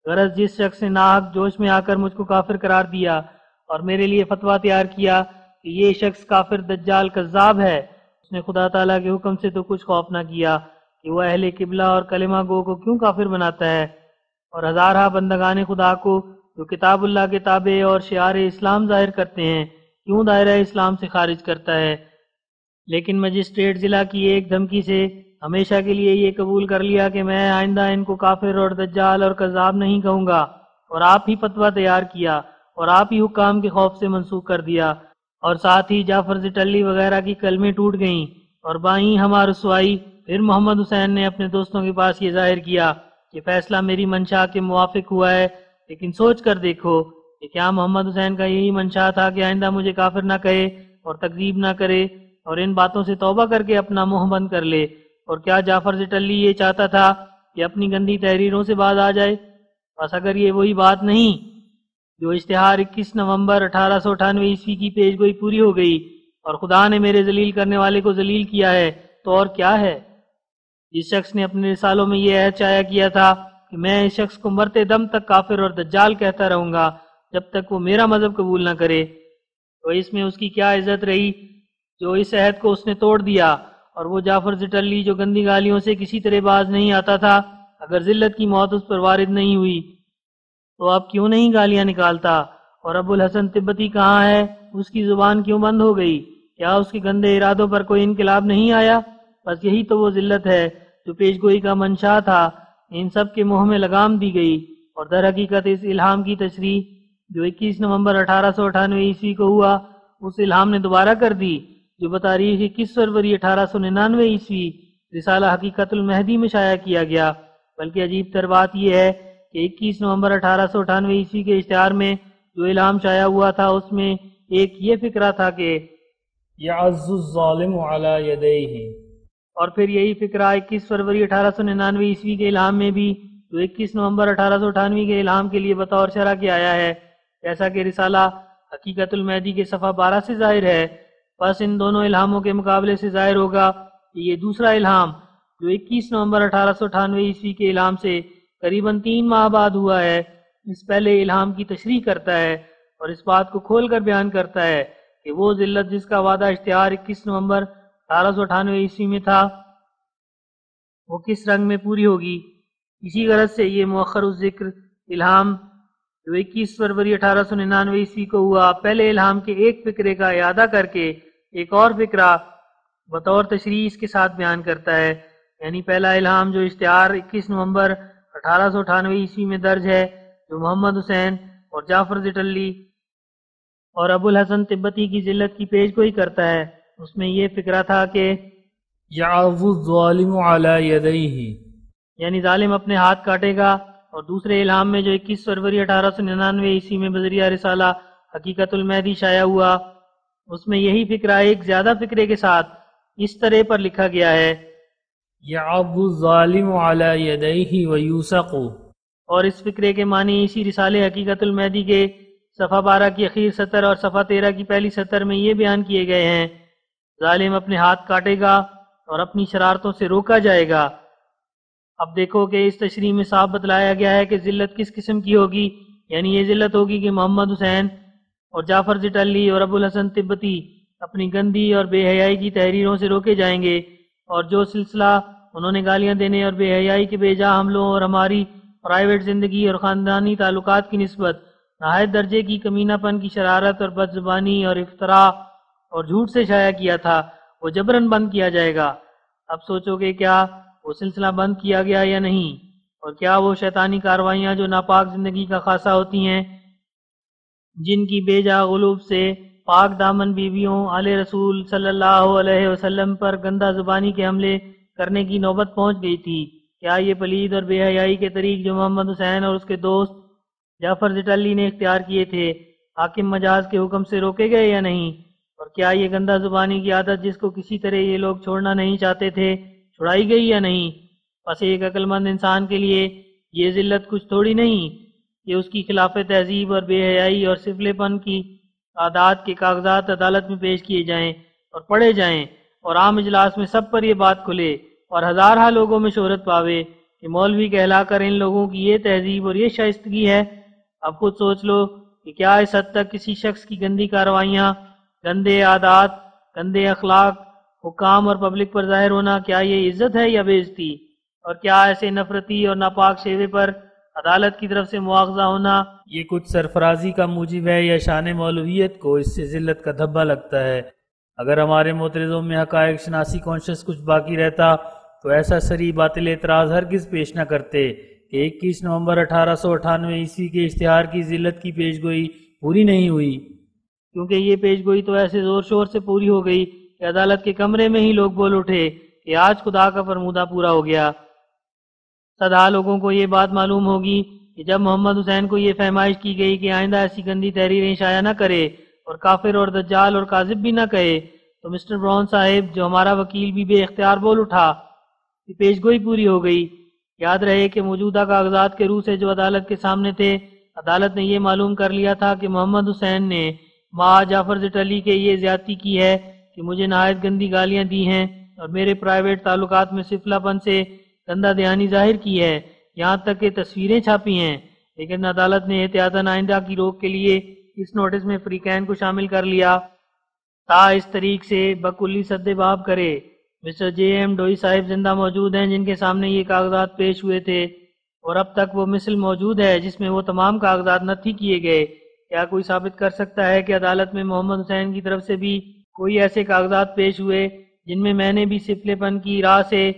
غرض جس شخص نے ناحق جوش میں آ کر مجھ کو کافر قرار دیا اور میرے لیے فتویٰ تیار کیا کہ یہ شخص کافر دجال کذاب ہے، اس نے خدا تعالیٰ کے حکم سے تو کچھ خوف نہ کیا کہ وہ اہل قبلہ اور کلمہ گو کو کیوں کافر بناتا ہے، اور ہزارہ بندگان خدا کو جو کتاب اللہ کے تابع اور شعار اسلام ظاہر کرتے ہیں کیوں دائرہ اسلام سے خارج کرتا ہے۔ لیکن مجسٹریٹ ضلع کی ایک دھمکی سے ہمیشہ کے لیے یہ قبول کر لیا کہ میں آئندہ ان کو کافر اور دجال اور کذاب نہیں کہوں گا، اور آپ ہی فتویٰ تیار کیا اور آپ ہی حکام کے خوف سے منسوخ کر دیا، اور ساتھ ہی جعفر زٹلی وغیرہ کی کلمیں ٹوٹ گئیں، اور بائیں ہمارا رسوائی۔ پھر محمد حسین نے اپنے دوستوں کے پاس یہ ظاہر کیا کہ فیصلہ میری منشا کے موافق ہوا ہے، لیکن سوچ کر دیکھو کہ کیا محمد حسین کا یہی منشا تھا کہ آئندہ مجھے کافر نہ کہے اور تکذیب نہ کرے اور ان باتوں سے توبہ کر کے اپنا منہ بند کر لے، اور کیا جعفر زٹلی یہ چاہتا تھا کہ اپنی گندی تحریروں سے باز آ جائے؟ بس اگر یہ وہی بات نہیں جو اشتہار 21 نومبر 1898 عیسوی کی پیش گوئی پوری ہو گئی اور خدا نے میرے ذلیل کرنے والے کو ذلیل کیا ہے تو اور کیا ہے؟ جس شخص نے اپنے رسالوں میں یہ عہد شائع کیا تھا کہ میں اس شخص کو مرتے دم تک کافر اور دجال کہتا رہوں گا جب تک وہ میرا مذہب قبول نہ کرے۔ تو اس میں اس کی کیا عزت رہی جو اس عہد کو اس نے توڑ دیا، اور وہ جعفر زٹلی جو گندی گالیوں سے کسی طرح باز نہیں آتا تھا، اگر ذلت کی موت اس پر وارد نہیں ہوئی تو اب کیوں نہیں گالیاں نکالتا؟ اور ابو الحسن تبتی کہاں ہے؟ اس کی زبان کیوں بند ہو گئی؟ کیا اس کے گندے ارادوں پر کوئی انقلاب نہیں آیا؟ بس یہی تو وہ ذلت ہے جو پیش گوئی کا منشا تھا۔ ان سب کے منہ میں لگام دی گئی، اور در حقیقت اس الہام کی تشریح جو 21 نومبر 1898 عیسوی کو ہوا، اس الہام نے دوبارہ کر دی جو بتاریخ 21 فروری 1899 عیسوی رسالہ حقیقت المہدی میں شائع کیا گیا۔ بلکہ عجیب تر بات یہ ہے کہ 21 نومبر 1898 عیسوی کے اشتہار میں جو الہام شائع ہوا تھا، اس میں ایک یہ فقرہ تھا کہ یعز الظالم علی یدیہ، اور پھر یہی فقرہ 21 فروری 1899 عیسوی کے الہام میں بھی جو 21 نومبر 1898 کے الہام کے لیے بطور شرح کے آیا ہے، جیسا کہ رسالہ حقیقت المہدی کے صفحہ 12 سے ظاہر ہے۔ بس ان دونوں الہاموں کے مقابلے سے ظاہر ہوگا کہ یہ دوسرا الہام جو 21 نومبر 1898 عیسوی کے الہام سے قریباً 3 ماہ بعد ہوا ہے، اس پہلے الہام کی تشریح کرتا ہے اور اس بات کو کھول کر بیان کرتا ہے کہ وہ ذلت جس کا وعدہ اشتہار 21 نومبر 1898 عیسوی میں تھا وہ کس رنگ میں پوری ہوگی۔ اسی غرض سے یہ مؤخر الذکر الہام جو 21 فروری 1899 عیسوی کو ہوا، پہلے الہام کے ایک فقرے کا اعادہ کر کے ایک اور فقرہ بطور تشریح اس کے ساتھ بیان کرتا ہے۔ یعنی پہلا الہام جو اشتہار 21 نومبر 1898 عیسوی میں درج ہے، جو محمد حسین اور جعفر زٹلی اور ابو الحسن تبتی کی ذلت کی پیش گوئی کرتا ہے، اس میں یہ فقرہ تھا کہ یعظ الظالم علی یدیہ، یعنی ظالم اپنے ہاتھ کاٹے گا۔ اور دوسرے الہام میں جو 21 فروری 1899 عیسوی میں بذریعہ رسالہ حقیقت المہدی شائع ہوا، اس میں یہی فقرہ ایک زیادہ فقرے کے ساتھ اس طرح پر لکھا گیا ہے، یعض الظالم علی یدیہ ویوثق، اور اس فقرے کے معنی اسی رسالے حقیقت المہدی کے صفحہ 12 کی اخیر سطر اور صفحہ 13 کی پہلی سطر میں یہ بیان کیے گئے ہیں، ظالم اپنے ہاتھ کاٹے گا اور اپنی شرارتوں سے روکا جائے گا۔ اب دیکھو کہ اس تشریح میں صاف بتلایا گیا ہے کہ ذلت کس قسم کی ہوگی، یعنی یہ ذلت ہوگی کہ محمد حسین اور جعفر زٹلی اور ابو الحسن تبتی اپنی گندی اور بے حیائی کی تحریروں سے روکے جائیں گے، اور جو سلسلہ انہوں نے گالیاں دینے اور بے حیائی کے بے جا حملوں اور ہماری پرائیویٹ زندگی اور خاندانی تعلقات کی نسبت نہایت درجے کی کمینہ پن کی شرارت اور بد زبانی اور افتراء اور جھوٹ سے شائع کیا تھا، وہ جبراً بند کیا جائے گا۔ اب سوچو کہ کیا وہ سلسلہ بند کیا گیا یا نہیں، اور کیا وہ شیطانی کاروائیاں جو ناپاک زندگی کا خاصہ ہوتی ہیں، جن کی بے جا غلوب سے پاک دامن بیویوں آل رسول صلی اللہ علیہ وسلم پر گندہ زبانی کے حملے کرنے کی نوبت پہنچ گئی تھی، کیا یہ پلید اور بے حیائی کے طریق جو محمد حسین اور اس کے دوست جعفر زٹلی نے اختیار کیے تھے، حاکم مجاز کے حکم سے روکے گئے یا نہیں؟ اور کیا یہ گندہ زبانی کی عادت جس کو کسی طرح یہ لوگ چھوڑنا نہیں چاہتے تھے چھڑائی گئی یا نہیں؟ بس ایک عقل مند انسان کے لیے یہ ذلت کچھ تھوڑی نہیں کہ اس کی خلاف تہذیب اور بے حیائی اور سفلے پن کی عادات کے کاغذات عدالت میں پیش کیے جائیں اور پڑھے جائیں، اور عام اجلاس میں سب پر یہ بات کھلے اور ہزارہ لوگوں میں شہرت پاوے کہ مولوی کہلا کر ان لوگوں کی یہ تہذیب اور یہ شائستگی ہے۔ اب خود سوچ لو کہ کیا اس حد تک کسی شخص کی گندی کارروائیاں، گندے عادات، گندے اخلاق حکام اور پبلک پر ظاہر ہونا، کیا یہ عزت ہے یا بے عزتی؟ اور کیا ایسے نفرتی اور ناپاک شیوے پر عدالت کی طرف سے مواخذہ ہونا یہ کچھ سرفرازی کا موجب ہے یا شان مولویت کو اس سے ذلت کا دھبا لگتا ہے؟ اگر ہمارے معترضوں میں حقائق شناسی کانشس کچھ باقی رہتا تو ایسا سری باطل اعتراض ہرگز پیش نہ کرتے کہ 21 نومبر 1898 عیسوی کے اشتہار کی ذلت کی پیش گوئی پوری نہیں ہوئی، کیونکہ یہ پیش گوئی تو ایسے زور شور سے پوری ہو گئی کہ عدالت کے کمرے میں ہی لوگ بول اٹھے کہ آج خدا کا فرمودہ پورا ہو گیا۔ صدہا لوگوں کو یہ بات معلوم ہوگی کہ جب محمد حسین کو یہ فہمائش کی گئی کہ آئندہ ایسی گندی تحریریں شائع نہ کرے اور کافر اور دجال اور کاذب بھی نہ کہے، تو مسٹر براؤن صاحب جو ہمارا وکیل بھی بے اختیار بول اٹھا کہ پیش گوئی پوری ہو گئی۔ یاد رہے کہ موجودہ کاغذات کے روح سے جو عدالت کے سامنے تھے، عدالت نے یہ معلوم کر لیا تھا کہ محمد حسین نے ماں جعفر زٹلی کے یہ زیادتی کی ہے کہ مجھے نہایت گندی گالیاں دی ہیں اور میرے پرائیویٹ تعلقات میں سفلہ پن سے گندہ دہانی ظاہر کی ہے۔ یہاں تک کہ تصویریں چھاپی ہیں، لیکن عدالت نے احتیاطاً آئندہ کی روک کے لیے اس نوٹس میں فریقین کو شامل کر لیا تا اس طریق سے بکلی سد باب کرے۔ مسٹر جے ایم ڈوئی صاحب زندہ موجود ہیں جن کے سامنے یہ کاغذات پیش ہوئے تھے، اور اب تک وہ مثل موجود ہے جس میں وہ تمام کاغذات نتھی کیے گئے۔ کیا کوئی ثابت کر سکتا ہے کہ عدالت میں محمد حسین کی طرف سے بھی کوئی ایسے کاغذات پیش ہوئے جن میں نے بھی سفلے پن کی راہ سے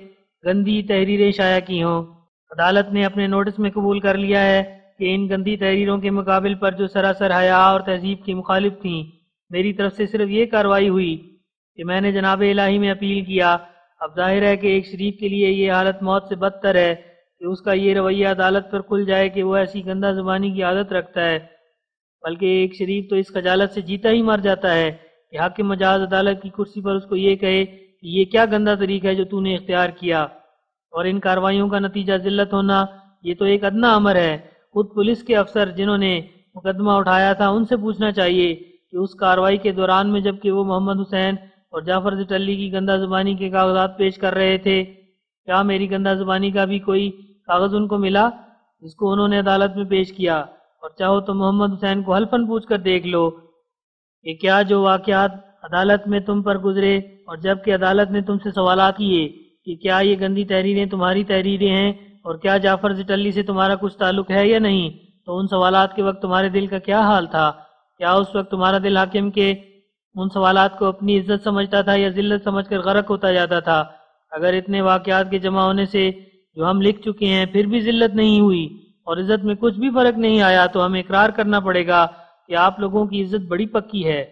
گندی تحریریں شائع کی ہوں؟ عدالت نے اپنے نوٹس میں قبول کر لیا ہے کہ ان گندی تحریروں کے مقابل پر جو سراسر حیا اور تہذیب کی مخالف تھیں، میری طرف سے صرف یہ کارروائی ہوئی کہ میں نے جناب الہی میں اپیل کیا۔ اب ظاہر ہے کہ ایک شریف کے لیے یہ حالت موت سے بدتر ہے کہ اس کا یہ رویہ عدالت پر کھل جائے کہ وہ ایسی گندہ زبانی کی عادت رکھتا ہے، بلکہ ایک شریف تو اس خجالت سے جیتا ہی مر جاتا ہے کہ حاکم مجاز عدالت کی کرسی پر اس کو یہ کہے کہ یہ کیا گندہ طریقہ ہے جو تو نے اختیار کیا، اور ان کارروائیوں کا نتیجہ ذلت ہونا یہ تو ایک ادنیٰ امر ہے۔ خود پولیس کے افسر جنہوں نے مقدمہ اٹھایا تھا ان سے پوچھنا چاہیے کہ اس کارروائی کے دوران میں جبکہ وہ محمد حسین اور جعفر زٹلی کی گندہ زبانی کے کاغذات پیش کر رہے تھے، کیا میری گندہ زبانی کا بھی کوئی کاغذ ان کو ملا جس کو انہوں نے عدالت میں پیش کیا؟ اور چاہو تو محمد حسین کو حلفاً پوچھ کر دیکھ لو کہ کیا جو واقعات عدالت میں تم پر گزرے اور جبکہ عدالت نے تم سے سوالات کیے کہ کیا یہ گندی تحریریں تمہاری تحریریں ہیں اور کیا جعفر زٹلی سے تمہارا کچھ تعلق ہے یا نہیں، تو ان سوالات کے وقت تمہارے دل کا کیا حال تھا؟ کیا اس وقت تمہارا دل حاکم کے ان سوالات کو اپنی عزت سمجھتا تھا یا ذلت سمجھ کر غرق ہوتا جاتا تھا؟ اگر اتنے واقعات کے جمع ہونے سے جو ہم لکھ چکے ہیں پھر بھی ذلت نہیں ہوئی اور عزت میں کچھ بھی فرق نہیں آیا تو ہمیں اقرار کرنا پڑے گا کہ آپ لوگوں کی عزت بڑی پکی ہے۔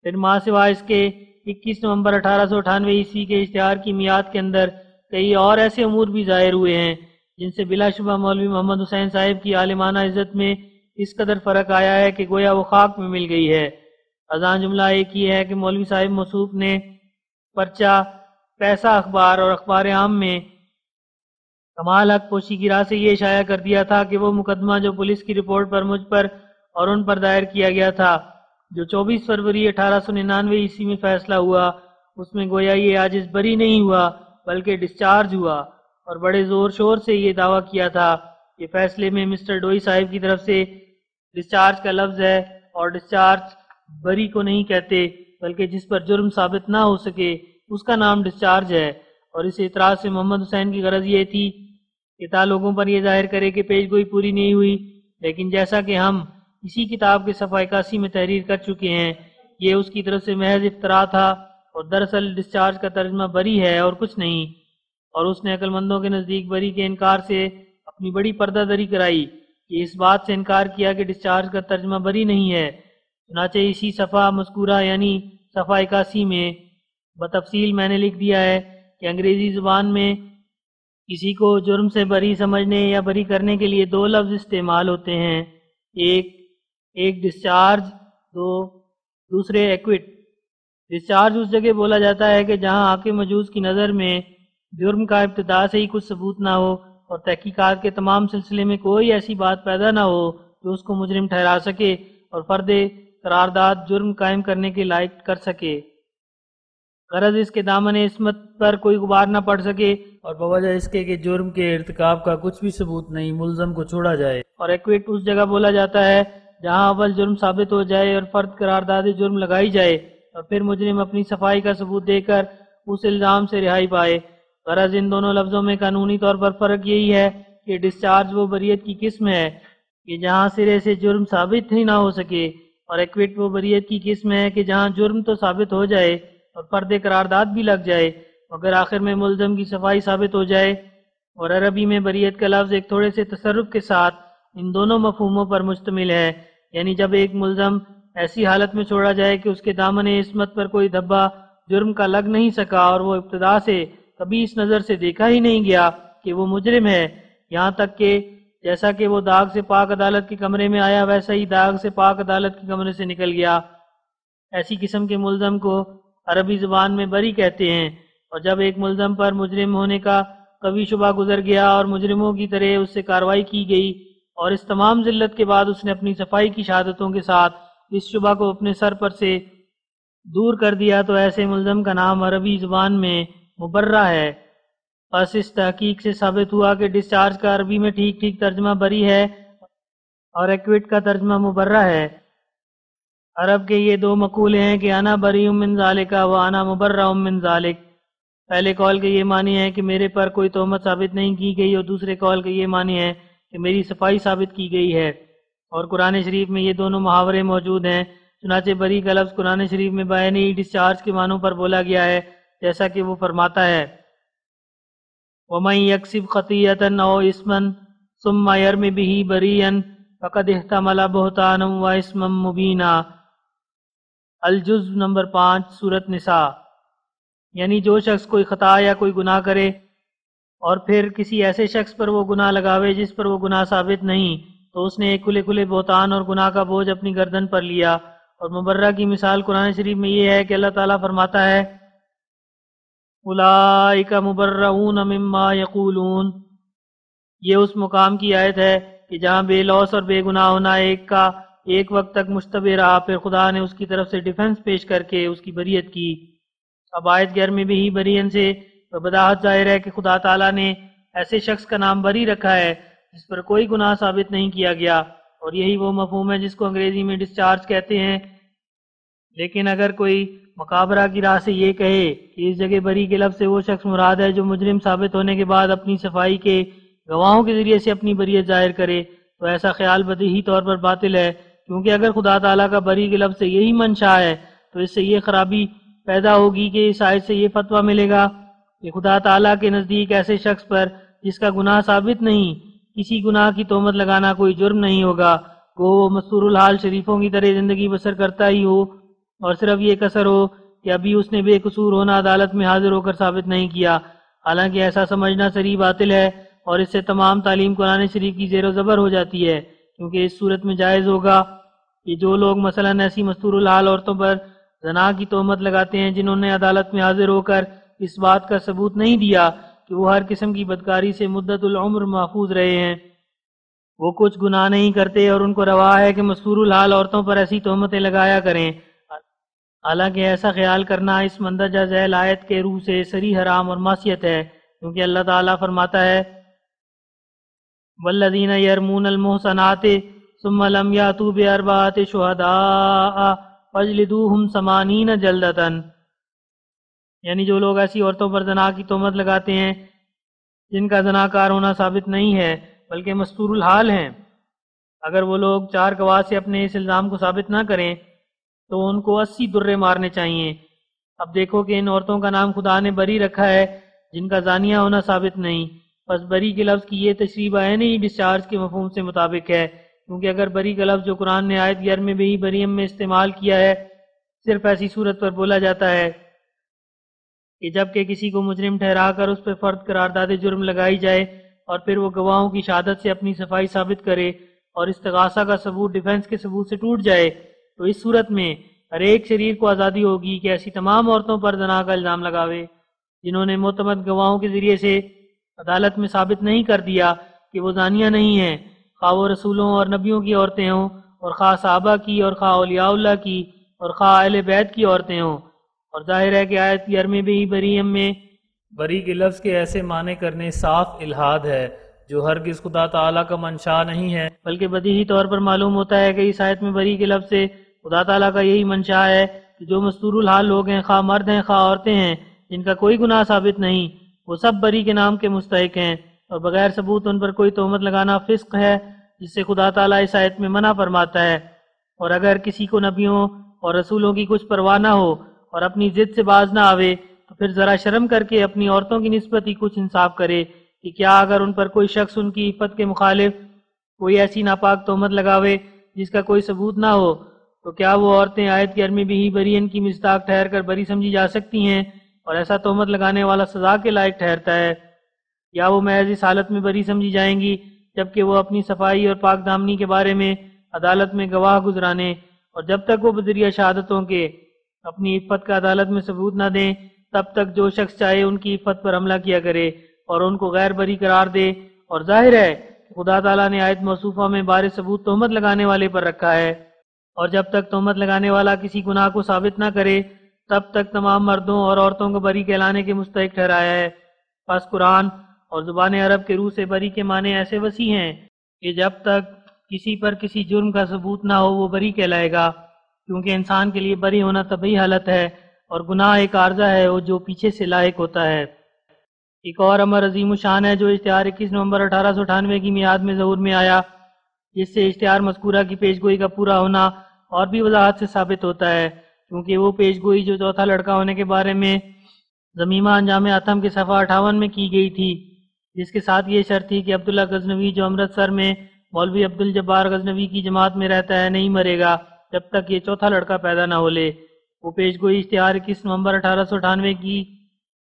پھر ماہ سوا اس کے 21 نومبر 1898 عیسوی کے اشتہار کی میعاد کے اندر کئی اور ایسے امور بھی ظاہر ہوئے ہیں جن سے بلا شبہ مولوی محمد حسین صاحب کی عالمانہ عزت میں اس قدر فرق آیا ہے کہ گویا وہ خاک میں مل گئی ہے۔ ازاں جملہ ایک یہ ہے کہ مولوی صاحب موصوف نے پرچہ، پیسہ اخبار اور اخبار عام میں کمال حق پوشی کی راہ سے یہ شائع کر دیا تھا کہ وہ مقدمہ جو پولیس کی رپورٹ پر مجھ پر اور ان پر دائر کیا گیا تھا، جو 24 فروری 1899 عیسوی میں فیصلہ ہوا، اس میں گویا یہ عاجز بری نہیں ہوا بلکہ ڈسچارج ہوا، اور بڑے زور شور سے یہ دعویٰ کیا تھا کہ فیصلے میں مسٹر ڈوئی صاحب کی طرف سے ڈسچارج کا لفظ ہے، اور ڈسچارج بری کو نہیں کہتے بلکہ جس پر جرم ثابت نہ ہو سکے اس کا نام ڈسچارج ہے۔ اور اس اعتراض سے محمد حسین کی غرض یہ تھی کہ تا لوگوں پر یہ ظاہر کرے کہ پیش گوئی پوری نہیں ہوئی، لیکن جیسا کہ ہم اسی کتاب کے صفحہ 81 میں تحریر کر چکے ہیں، یہ اس کی طرف سے محض افتراء تھا اور دراصل ڈسچارج کا ترجمہ بری ہے اور کچھ نہیں۔ اور اس نے عقل مندوں کے نزدیک بری کے انکار سے اپنی بڑی پردہ دری کرائی کہ اس بات سے انکار کیا کہ ڈسچارج کا ترجمہ بری نہیں ہے۔ چنانچہ اسی صفحہ مذکورہ یعنی صفحہ 81 میں بتفصیل میں نے لکھ دیا ہے کہ انگریزی زبان میں کسی کو جرم سے بری سمجھنے یا بری کرنے کے لیے دو لفظ استعمال ہوتے ہیں، ایک ڈسچارج، دوسرے ایکوٹ۔ ڈسچارج اس جگہ بولا جاتا ہے کہ جہاں حاکم مجوز کی نظر میں جرم کا ابتدا سے ہی کچھ ثبوت نہ ہو اور تحقیقات کے تمام سلسلے میں کوئی ایسی بات پیدا نہ ہو جو اس کو مجرم ٹھہرا سکے اور فرد قرارداد جرم قائم کرنے کے لائق کر سکے، غرض اس کے دامن عصمت پر کوئی غبار نہ پڑ سکے اور بوجہ اس کے کہ جرم کے ارتکاب کا کچھ بھی ثبوت نہیں ملزم کو چھوڑا جائے۔ اور ایکوٹ اس جگہ بولا جاتا ہے جہاں اول جرم ثابت ہو جائے اور فرد قرارداد جرم لگائی جائے اور پھر مجرم اپنی صفائی کا ثبوت دے کر اس الزام سے رہائی پائے۔ غرض ان دونوں لفظوں میں قانونی طور پر فرق یہی ہے کہ ڈسچارج وہ بریت کی قسم ہے کہ جہاں سرے سے جرم ثابت ہی نہ ہو سکے، اور ایکوٹ وہ بریت کی قسم ہے کہ جہاں جرم تو ثابت ہو جائے اور فرد قرارداد بھی لگ جائے مگر آخر میں ملزم کی صفائی ثابت ہو جائے۔ اور عربی میں بریت کا لفظ ایک تھوڑے سے تصرف کے ساتھ ان دونوں مفہوموں پر مشتمل ہے، یعنی جب ایک ملزم ایسی حالت میں چھوڑا جائے کہ اس کے دامن عصمت پر کوئی دھبا جرم کا لگ نہیں سکا اور وہ ابتدا سے کبھی اس نظر سے دیکھا ہی نہیں گیا کہ وہ مجرم ہے، یہاں تک کہ جیسا کہ وہ داغ سے پاک عدالت کے کمرے میں آیا ویسا ہی داغ سے پاک عدالت کے کمرے سے نکل گیا، ایسی قسم کے ملزم کو عربی زبان میں بری کہتے ہیں۔ اور جب ایک ملزم پر مجرم ہونے کا قوی شبہ گزر گیا اور مجرموں کی طرح اس سے کارروائی کی گئی اور اس تمام ذلت کے بعد اس نے اپنی صفائی کی شہادتوں کے ساتھ اس شبہ کو اپنے سر پر سے دور کر دیا تو ایسے ملزم کا نام عربی زبان میں مبرہ ہے۔ بس اس تحقیق سے ثابت ہوا کہ ڈسچارج کا عربی میں ٹھیک ٹھیک ترجمہ بری ہے اور ایکوٹ کا ترجمہ مبرہ ہے۔ عرب کے یہ دو مقولے ہیں کہ انا بری من ذالک و انا مبرہ من ذالک۔ پہلے قول کے یہ معنی ہے کہ میرے پر کوئی تہمت ثابت نہیں کی گئی، اور دوسرے قول کے یہ معنی ہے کہ میری صفائی ثابت کی گئی ہے۔ اور قرآن شریف میں یہ دونوں محاورے موجود ہیں۔ چنانچہ بری کا لفظ قرآن شریف میں بیانی ڈسچارج کے معنوں پر بولا گیا ہے، جیسا کہ وہ فرماتا ہے وَمَن يَكْسِبْ خَطِيئَةً أَوْ إِثْمًا ثُمَّ يَرْمِ بِهِ بَرِيئًا فَقَدِ احْتَمَلَ بُهْتَانًا وَإِثْمًا مُبِينًا۔ الجزء نمبر 5 سورۃ نساء۔ یعنی جو شخص کوئی خطا یا کوئی گناہ کرے اور پھر کسی ایسے شخص پر وہ گناہ لگاوے جس پر وہ گناہ ثابت نہیں، تو اس نے ایک کھلے کھلے بہتان اور گناہ کا بوجھ اپنی گردن پر لیا۔ اور مبرہ کی مثال قرآن شریف میں یہ ہے کہ اللہ تعالیٰ فرماتا ہے اولئک مبرؤون مما یقولون۔ یہ اس مقام کی آیت ہے کہ جہاں بے لوث اور بے گناہ ہونا ایک کا ایک وقت تک مشتبہ رہا، پھر خدا نے اس کی طرف سے ڈیفنس پیش کر کے اس کی بریت کی۔ اب آیت 11 میں بھی برین سے بداحت ظاہر ہے کہ خدا تعالیٰ نے ایسے شخص کا نام بری رکھا ہے جس پر کوئی گناہ ثابت نہیں کیا گیا، اور یہی وہ مفہوم ہے جس کو انگریزی میں ڈسچارج کہتے ہیں۔ لیکن اگر کوئی مقابرہ کی راہ سے یہ کہے کہ اس جگہ بری کے لفظ سے وہ شخص مراد ہے جو مجرم ثابت ہونے کے بعد اپنی صفائی کے گواہوں کے ذریعے سے اپنی بریت ظاہر کرے، تو ایسا خیال بدیہی طور پر باطل ہے، کیونکہ اگر خدا تعالیٰ کا بری کے لفظ سے یہی منشا ہے تو اس سے یہ خرابی پیدا ہوگی کہ اس آیت سے یہ فتویٰ ملے گا کہ خدا تعالیٰ کے نزدیک ایسے شخص پر جس کا گناہ ثابت نہیں کسی گناہ کی تہمت لگانا کوئی جرم نہیں ہوگا، گو وہ مستور الحال شریفوں کی طرح زندگی بسر کرتا ہی ہو، اور صرف یہ قصر ہو کہ ابھی اس نے بے قصور ہونا عدالت میں حاضر ہو کر ثابت نہیں کیا۔ حالانکہ ایسا سمجھنا صریح باطل ہے، اور اس سے تمام تعلیم قرآن شریف کی زیر و زبر ہو جاتی ہے، کیونکہ اس صورت میں جائز ہوگا کہ جو لوگ مثلا ایسی مستور الحال عورتوں پر زنا کی تہمت لگاتے ہیں جنہوں نے عدالت میں حاضر ہو کر اس بات کا ثبوت نہیں دیا کہ وہ ہر قسم کی بدکاری سے مدت العمر محفوظ رہے ہیں، وہ کچھ گناہ نہیں کرتے، اور ان کو روا ہے کہ مستور الحال عورتوں پر ایسی تہمتیں لگایا کریں۔ حالانکہ ایسا خیال کرنا اس مندرجہ ذیل آیت کے روح سے صریح حرام اور معصیت ہے، کیونکہ اللہ تعالیٰ فرماتا ہے والذین یرمون المحصنات ثم لم یاتوا باربعۃ شہداء فاجلدوہم 80 جلدۃ۔ یعنی جو لوگ ایسی عورتوں پر زنا کی تہمت لگاتے ہیں جن کا زناکار ہونا ثابت نہیں ہے بلکہ مستور الحال ہیں، اگر وہ لوگ 4 گواہ سے اپنے اس الزام کو ثابت نہ کریں تو ان کو 80 درے مارنے چاہیے۔ اب دیکھو کہ ان عورتوں کا نام خدا نے بری رکھا ہے جن کا زانیہ ہونا ثابت نہیں، پس بری کے لفظ کی یہ تشریح بیانی ڈسچارج کے مفہوم سے مطابق ہے، کیونکہ اگر بری کا لفظ جو قرآن نے آیت 11 میں بھی بریم میں استعمال کیا ہے صرف ایسی صورت پر بولا جاتا ہے کہ جب کہ کسی کو مجرم ٹھہرا کر اس پر فرد قرارداد جرم لگائی جائے اور پھر وہ گواہوں کی شہادت سے اپنی صفائی ثابت کرے اور استغاثہ کا ثبوت ڈیفنس کے ثبوت سے ٹوٹ جائے، تو اس صورت میں ہر ایک شریر کو آزادی ہوگی کہ ایسی تمام عورتوں پر زنا کا الزام لگاوے جنہوں نے معتمد گواہوں کے ذریعے سے عدالت میں ثابت نہیں کر دیا کہ وہ زانیہ نہیں ہیں، خواہ وہ رسولوں اور نبیوں کی عورتیں ہوں، اور خواہ صحابہ کی، اور خواہ اولیاء اللہ کی، اور خواہ اہل بیت کی عورتیں ہوں۔ اور ظاہر ہے کہ آیت 11 بھی بریم میں بری کے لفظ کے ایسے معنی کرنے صاف الحاد ہے جو ہرگز خدا تعالیٰ کا منشا نہیں ہے، بلکہ بدیہی طور پر معلوم ہوتا ہے کہ اس آیت میں بری کے لفظ سے خدا تعالیٰ کا یہی منشا ہے کہ جو مستور الحال لوگ ہیں، خواہ مرد ہیں خواہ عورتیں ہیں، جن کا کوئی گناہ ثابت نہیں، وہ سب بری کے نام کے مستحق ہیں، اور بغیر ثبوت ان پر کوئی تہمت لگانا فسق ہے، جس سے خدا تعالیٰ اس آیت میں منع فرماتا ہے۔ اور اگر کسی کو نبیوں اور رسولوں کی کچھ پرواہ نہ ہو اور اپنی ضد سے باز نہ آوے تو پھر ذرا شرم کر کے اپنی عورتوں کی نسبت ہی کچھ انصاف کرے کہ کیا اگر ان پر کوئی شخص ان کی عفت کے مخالف کوئی ایسی ناپاک تہمت لگاوے جس کا کوئی ثبوت نہ ہو تو کیا وہ عورتیں آیت 11 بھی برین کی مصداق ٹھہر کر بری سمجھی جا سکتی ہیں، اور ایسا تہمت لگانے والا سزا کے لائق ٹھہرتا ہے، یا وہ محض اس حالت میں بری سمجھی جائیں گی جبکہ وہ اپنی صفائی اور پاک دامنی کے بارے میں عدالت میں گواہ گزرانے اور جب تک وہ بذریعہ شہادتوں کے اپنی عفت کا عدالت میں ثبوت نہ دیں تب تک جو شخص چاہے ان کی عفت پر حملہ کیا کرے اور ان کو غیر بری قرار دے۔ اور ظاہر ہے کہ خدا تعالیٰ نے آیت موصوفہ میں بار ثبوت تہمت لگانے والے پر رکھا ہے، اور جب تک تہمت لگانے والا کسی گناہ کو ثابت نہ کرے تب تک تمام مردوں اور عورتوں کو بری کہلانے کے مستحق ٹھہرایا ہے۔ پس قرآن اور زبان عرب کے روح سے بری کے معنی ایسے وسیع ہیں کہ جب تک کسی پر کسی جرم کا ثبوت نہ ہو وہ بری کہلائے گا، کیونکہ انسان کے لیے بری ہونا طبعی حالت ہے اور گناہ ایک عارضہ ہے وہ جو پیچھے سے لاحق ہوتا ہے۔ ایک اور امر عظیم الشان ہے جو اشتہار 21 نومبر 1898 کی میعاد میں ظہور میں آیا، جس سے اشتہار مذکورہ کی پیش گوئی کا پورا ہونا اور بھی وضاحت سے ثابت ہوتا ہے، کیونکہ وہ پیش گوئی جو چوتھا لڑکا ہونے کے بارے میں ضمیمہ انجام اتم کے صفحہ 58 میں کی گئی تھی، جس کے ساتھ یہ شرط تھی کہ عبداللہ غزنوی جو امرتسر میں مولوی عبدالجبار غزنوی کی جماعت میں رہتا ہے نہیں مرے گا جب تک یہ چوتھا لڑکا پیدا نہ ہو لے۔ وہ پیش گوئی اشتہار 21 نومبر 1898 کی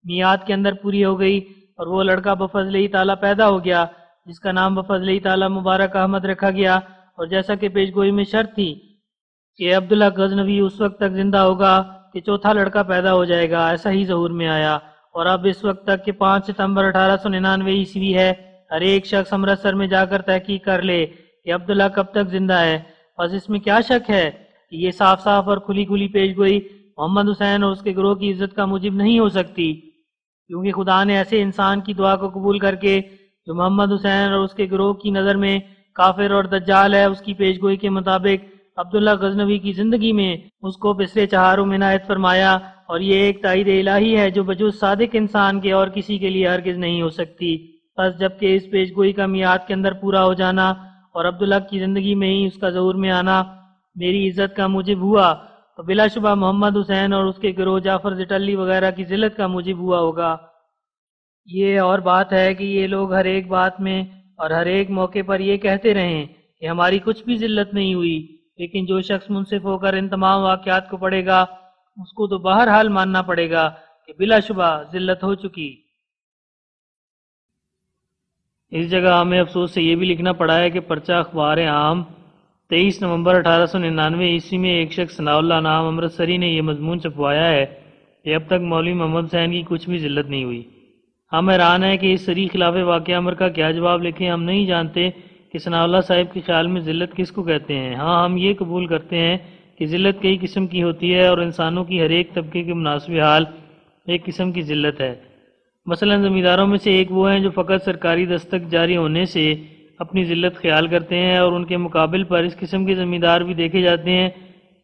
میعاد کے اندر پوری ہو گئی اور وہ لڑکا بفضل تعالیٰ پیدا ہو گیا، جس کا نام بفضل تعالیٰ مبارک احمد رکھا گیا، اور جیسا کہ پیش گوئی میں شرط تھی کہ عبداللہ غزنوی اس وقت تک زندہ ہوگا کہ چوتھا لڑکا پیدا ہو جائے گا، ایسا ہی ظہور میں آیا۔ اور اب اس وقت تک کہ 5 ستمبر 1899 عیسوی ہے، ہر ایک شخص امرتسر میں جا کر تحقیق کر لے کہ عبداللہ کب تک زندہ ہے۔ بس اس میں کیا شک ہے کہ یہ صاف صاف اور کھلی کھلی پیش گوئی محمد حسین اور اس کے گروہ کی عزت کا موجب نہیں ہو سکتی، کیونکہ خدا نے ایسے انسان کی دعا کو قبول کر کے جو محمد حسین اور اس کے گروہ کی نظر میں کافر اور دجال ہے، اس کی پیش گوئی کے مطابق عبداللہ غزنوی کی زندگی میں اس کو بسر چہارم عنایت فرمایا، اور یہ ایک تائید الہی ہے جو بجز صادق انسان کے اور کسی کے لیے ہرگز نہیں ہو سکتی۔ بس جبکہ اس پیش گوئی کا میعاد کے اندر پورا ہو جانا اور عبداللہ کی زندگی میں ہی اس کا ظہور میں آنا میری عزت کا موجب ہوا، تو بلا شبہ محمد حسین اور اس کے گروہ جعفر زٹلی وغیرہ کی ذلت کا موجب ہوا ہوگا۔ یہ اور بات ہے کہ یہ لوگ ہر ایک بات میں اور ہر ایک موقع پر یہ کہتے رہیں کہ ہماری کچھ بھی ذلت نہیں ہوئی، لیکن جو شخص منصف ہو کر ان تمام واقعات کو پڑھے گا اس کو تو بہرحال ماننا پڑے گا کہ بلا شبہ ذلت ہو چکی۔ اس جگہ ہمیں افسوس سے یہ بھی لکھنا پڑا ہے کہ پرچہ اخبار عام 23 نومبر 1899 عیسوی میں ایک شخص ثناء اللہ نام امرتسری نے یہ مضمون چھپوایا ہے کہ اب تک مولوی محمد حسین کی کچھ بھی ذلت نہیں ہوئی۔ ہم حیران ہیں کہ اس صریح خلاف واقعہ امر کا کیا جواب لکھیں۔ ہم نہیں جانتے کہ ثناء اللہ صاحب کے خیال میں ذلت کس کو کہتے ہیں۔ ہاں، ہم یہ قبول کرتے ہیں کہ ذلت کئی قسم کی ہوتی ہے اور انسانوں کی ہر ایک طبقے کے مناسب حال ایک قسم کی ذلت ہے۔ مثلا زمینداروں میں سے ایک وہ ہیں جو فقط سرکاری دستک جاری ہونے سے اپنی ذلت خیال کرتے ہیں، اور ان کے مقابل پر اس قسم کے زمیندار بھی دیکھے جاتے ہیں